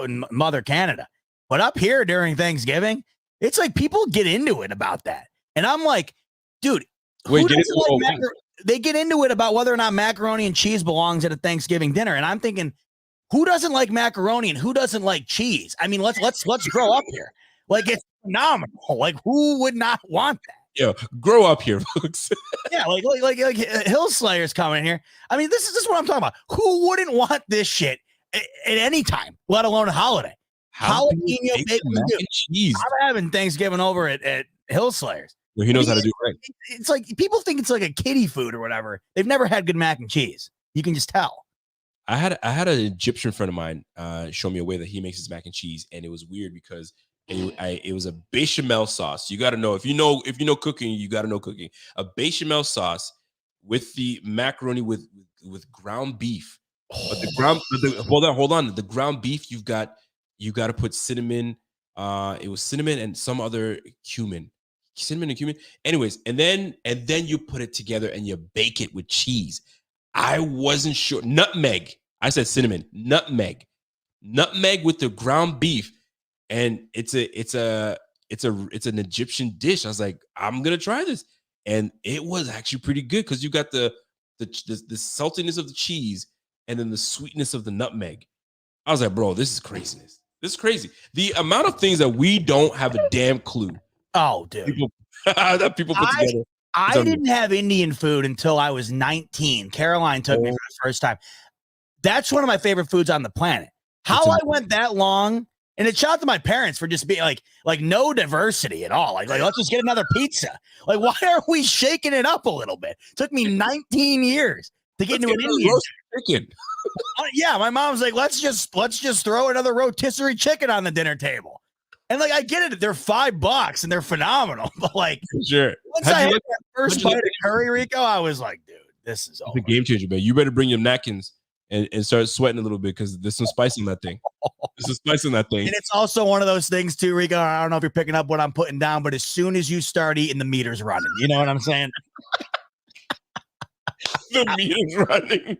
Speaker 2: in Mother Canada, but up here during Thanksgiving, it's like people get into it about that, and I'm like, dude,
Speaker 1: wait,
Speaker 2: they get into it about whether or not macaroni and cheese belongs at a Thanksgiving dinner, and I'm thinking, who doesn't like macaroni and who doesn't like cheese? I mean, let's grow up here. Like, it's phenomenal. Like, who would not want that?
Speaker 1: Yeah, grow up here, folks.
Speaker 2: Yeah, like Hill Slayer's coming here. I mean, this is what I'm talking about. Who wouldn't want this shit at any time, let alone a holiday? Jalapeno bacon mac and cheese. I'm having Thanksgiving over at Hill Slayer's.
Speaker 1: Well, he knows how to do it right.
Speaker 2: It's like people think it's like a kiddie food or whatever. They've never had good mac and cheese. You can just tell.
Speaker 1: I had an Egyptian friend of mine show me a way that he makes his mac and cheese, and it was weird because it was a bechamel sauce. You got to know if you know cooking, you got to know cooking. A bechamel sauce with the macaroni with ground beef. But hold on. The ground beef you got to put cinnamon. It was cinnamon and some other cumin. Cinnamon and cumin. Anyways, and then you put it together and you bake it with cheese. I wasn't sure. Nutmeg. I said cinnamon. Nutmeg with the ground beef, and it's an Egyptian dish. I was like, I'm gonna try this, and it was actually pretty good because you got the saltiness of the cheese and then the sweetness of the nutmeg. I was like, bro, this is craziness. This is crazy. The amount of things that we don't have a damn clue.
Speaker 2: Oh, dude.
Speaker 1: People put together.
Speaker 2: I didn't have Indian food until I was 19. Caroline took me for the first time. That's one of my favorite foods on the planet. How I went that long, and it shout out to my parents for just being like no diversity at all. Like let's just get another pizza. Like, why are we shaking it up a little bit? It took me 19 years to get into an Indian
Speaker 1: chicken.
Speaker 2: Yeah, my mom's like, let's just throw another rotisserie chicken on the dinner table. And like, I get it, they're $5 and they're phenomenal. But like,
Speaker 1: sure.
Speaker 2: Once I had that first bite of curry, Rico, I was like, dude, this is over.
Speaker 1: It's a game changer, man. You better bring your napkins and start sweating a little bit because there's some spice in that thing. There's some spice in that thing.
Speaker 2: And it's also one of those things too, Rico. I don't know if you're picking up what I'm putting down, but as soon as you start eating, the meter's running. You know what I'm saying?
Speaker 1: The meter's running.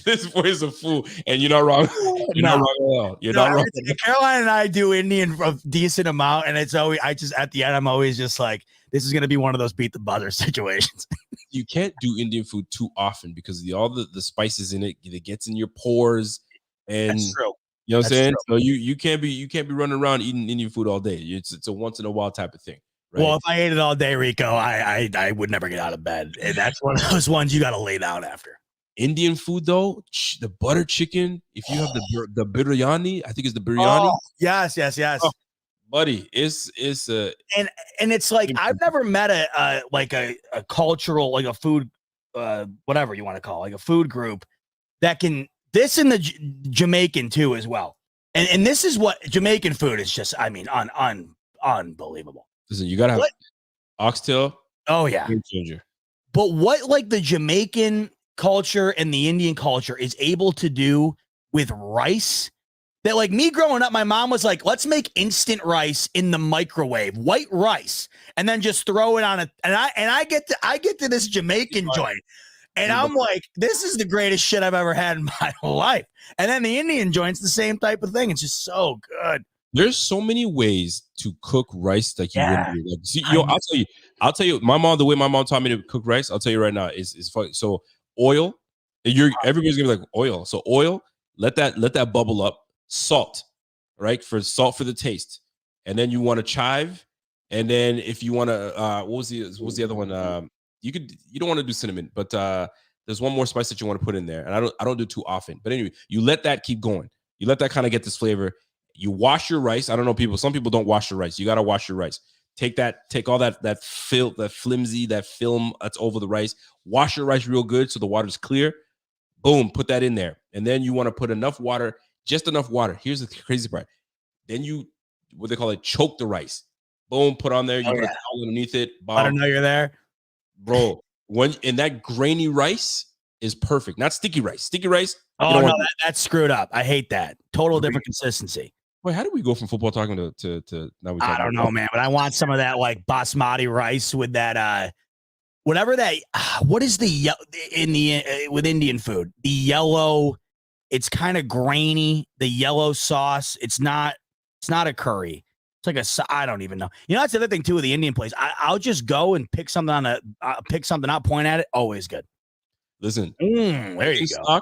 Speaker 1: This boy is a fool, and you're not wrong. You're not wrong at all. You're not wrong.
Speaker 2: Caroline and I do Indian a decent amount, and it's always at the end, I'm always just like, this is going to be one of those beat the buzzer situations.
Speaker 1: You can't do Indian food too often because all the spices in it gets in your pores, and
Speaker 2: that's true.
Speaker 1: You know what I'm saying? True. So you can't be running around eating Indian food all day. It's a once in a while type of thing. Right?
Speaker 2: Well, if I ate it all day, Rico, I would never get out of bed, and that's one of those ones you got to lay down after.
Speaker 1: Indian food though, the butter chicken. If you have the biryani, I think it's the biryani.
Speaker 2: Oh, yes. Oh,
Speaker 1: buddy, it's
Speaker 2: and it's like I've never met a cultural, like a food, whatever you want to call it, like a food group that can this in the Jamaican too as well. And this is what Jamaican food is just. I mean, unbelievable.
Speaker 1: Listen, you gotta have oxtail.
Speaker 2: Oh yeah,
Speaker 1: game changer.
Speaker 2: But what like the Jamaican culture and the Indian culture is able to do with rice, that like me growing up, my mom was like, let's make instant rice in the microwave, white rice, and then just throw it on it. And I get to this Jamaican joint, and I'm like, this is the greatest shit I've ever had in my life. And then the Indian joint's the same type of thing. It's just so good.
Speaker 1: There's so many ways to cook rice that you wouldn't do. Like, see, I'll tell you, the way my mom taught me to cook rice, I'll tell you right now, is funny. So oil, everybody's gonna be like oil. So oil, let that bubble up. Salt, right? Salt for the taste, and then you want to chive, and then if you want to, what was the other one? You don't want to do cinnamon, but there's one more spice that you want to put in there, and I don't do too often. But anyway, you let that keep going. You let that kind of get this flavor. You wash your rice. I don't know some people don't wash your rice. You got to wash your rice. Take all that flimsy, that film that's over the rice. Wash your rice real good so the water's clear. Boom, put that in there. And then you want to put enough water, just enough water. Here's the crazy part. Then you, what they call it, choke the rice. Boom, put on there. You put a towel underneath it.
Speaker 2: I don't know you're there.
Speaker 1: Bro, and that grainy rice is perfect. Not sticky rice. Sticky rice.
Speaker 2: Oh, no, that's screwed up. I hate that. Total different consistency.
Speaker 1: Wait, how did we go from football talking to now?
Speaker 2: I don't know, man, but I want some of that like basmati rice with that whatever that. What is with Indian food? The yellow. It's kind of grainy. The yellow sauce. It's not a curry. It's like I don't even know. You know, that's the other thing too with the Indian place. I'll just go and pick something out, point at it. Always good.
Speaker 1: Listen,
Speaker 2: there you go.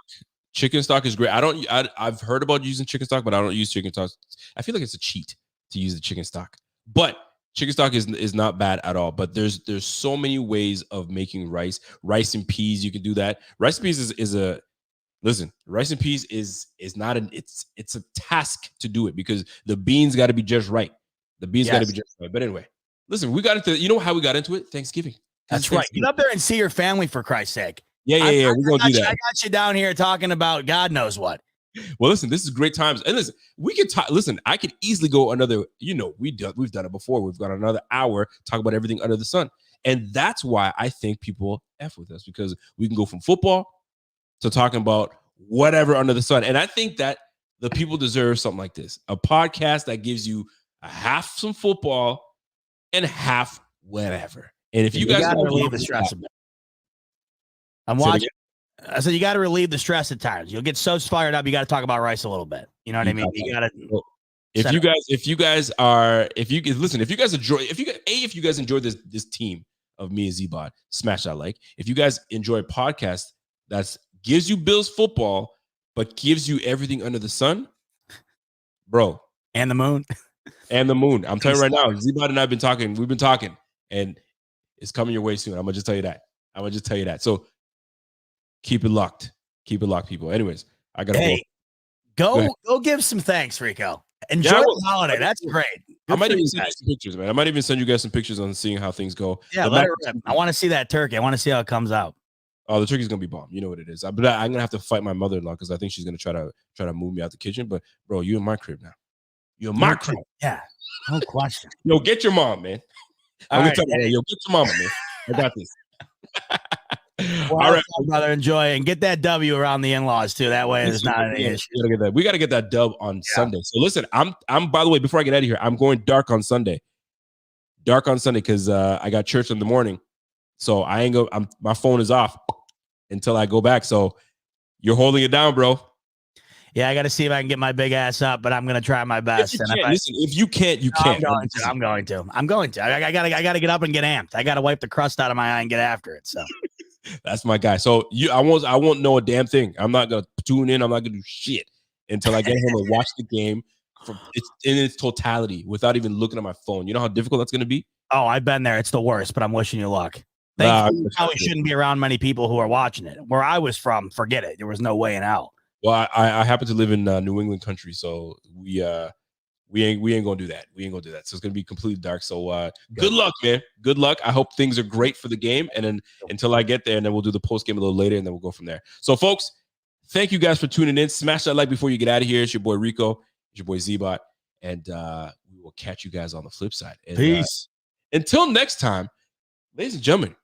Speaker 1: Chicken stock is great. I've heard about using chicken stock, but I don't use chicken stock. I feel like it's a cheat to use the chicken stock. But chicken stock is not bad at all. But there's so many ways of making rice. Rice and peas, you can do that. Rice and peas rice and peas is not it's a task to do it because the beans got to be just right. Got to be just right. But anyway, listen, we got into, you know how we got into it? Thanksgiving.
Speaker 2: That's right. Get up there and see your family, for Christ's sake.
Speaker 1: Yeah. We're going to do that.
Speaker 2: I got you down here talking about God knows what.
Speaker 1: Well, listen, this is great times. And listen, we can talk. Listen, I could easily go another, we've done it before. We've got another hour, talk about everything under the sun. And that's why I think people F with us, because we can go from football to talking about whatever under the sun. And I think that the people deserve something like this, a podcast that gives you a half some football and half whatever. And if you guys
Speaker 2: got to relieve the stress a bit. I'm watching. I said you got to relieve the stress at times. You'll get so fired up. You got to talk about rice a little bit. You know what I mean? You got to.
Speaker 1: If you guys enjoy this team of me and Z-Bot, smash that like. If you guys enjoy a podcast that gives you Bills football but gives you everything under the sun, bro,
Speaker 2: and the moon,
Speaker 1: I'm telling you right now, Z-Bot and I've been talking. We've been talking, and it's coming your way soon. I'm gonna just tell you that. So keep it locked, people. Anyways, I gotta
Speaker 2: go give some thanks, Rico. Enjoy the holiday. That's great.
Speaker 1: I might even send you some pictures, man. I might even send you guys some pictures on seeing how things go.
Speaker 2: Yeah, I want to see that turkey. I want to see how it comes out.
Speaker 1: Oh, the turkey's gonna be bomb. You know what it is. But I'm gonna have to fight my mother-in-law because I think she's gonna try to move me out the kitchen. But bro, you in my crib now. You're in my crib.
Speaker 2: Yeah, no question.
Speaker 1: Yo, get your mom, man. Yo, get your mama, man. I got this.
Speaker 2: Well, all right, brother, enjoy and get that W around the in-laws too. That way, there's not any issue.
Speaker 1: We got to get that dub on Sunday. So listen, I'm by the way, before I get out of here, I'm going dark on Sunday because I got church in the morning, so I ain't go. My phone is off until I go back. So you're holding it down, bro.
Speaker 2: Yeah, I got to see if I can get my big ass up, but I'm going to try my best.
Speaker 1: If you can't, you can't.
Speaker 2: I'm going to. I got to get up and get amped. I got to wipe the crust out of my eye and get after it. So.
Speaker 1: That's my guy. So I won't know a damn thing. I'm not gonna tune in. I'm not gonna do shit until I get home and watch the game in its totality without even looking at my phone. You know how difficult that's gonna be?
Speaker 2: Oh, I've been there. It's the worst, but I'm wishing you luck. You probably shouldn't be around many people who are watching it. Where I was from, forget it. There was no way in hell.
Speaker 1: Well, I happen to live in New England country, so we ain't gonna do that. So it's gonna be completely dark. So good luck, man. Good luck. I hope things are great for the game. And then until I get there, and then we'll do the post game a little later, and then we'll go from there. So, folks, thank you guys for tuning in. Smash that like before you get out of here. It's your boy Rico. It's your boy Z-Bot, and we will catch you guys on the flip side. And,
Speaker 2: peace.
Speaker 1: Until next time, ladies and gentlemen,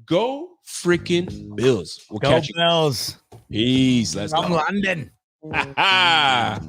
Speaker 1: go freaking Bills. We'll catch you.
Speaker 2: Bills.
Speaker 1: Peace. Let's go.
Speaker 2: From London.
Speaker 4: Ha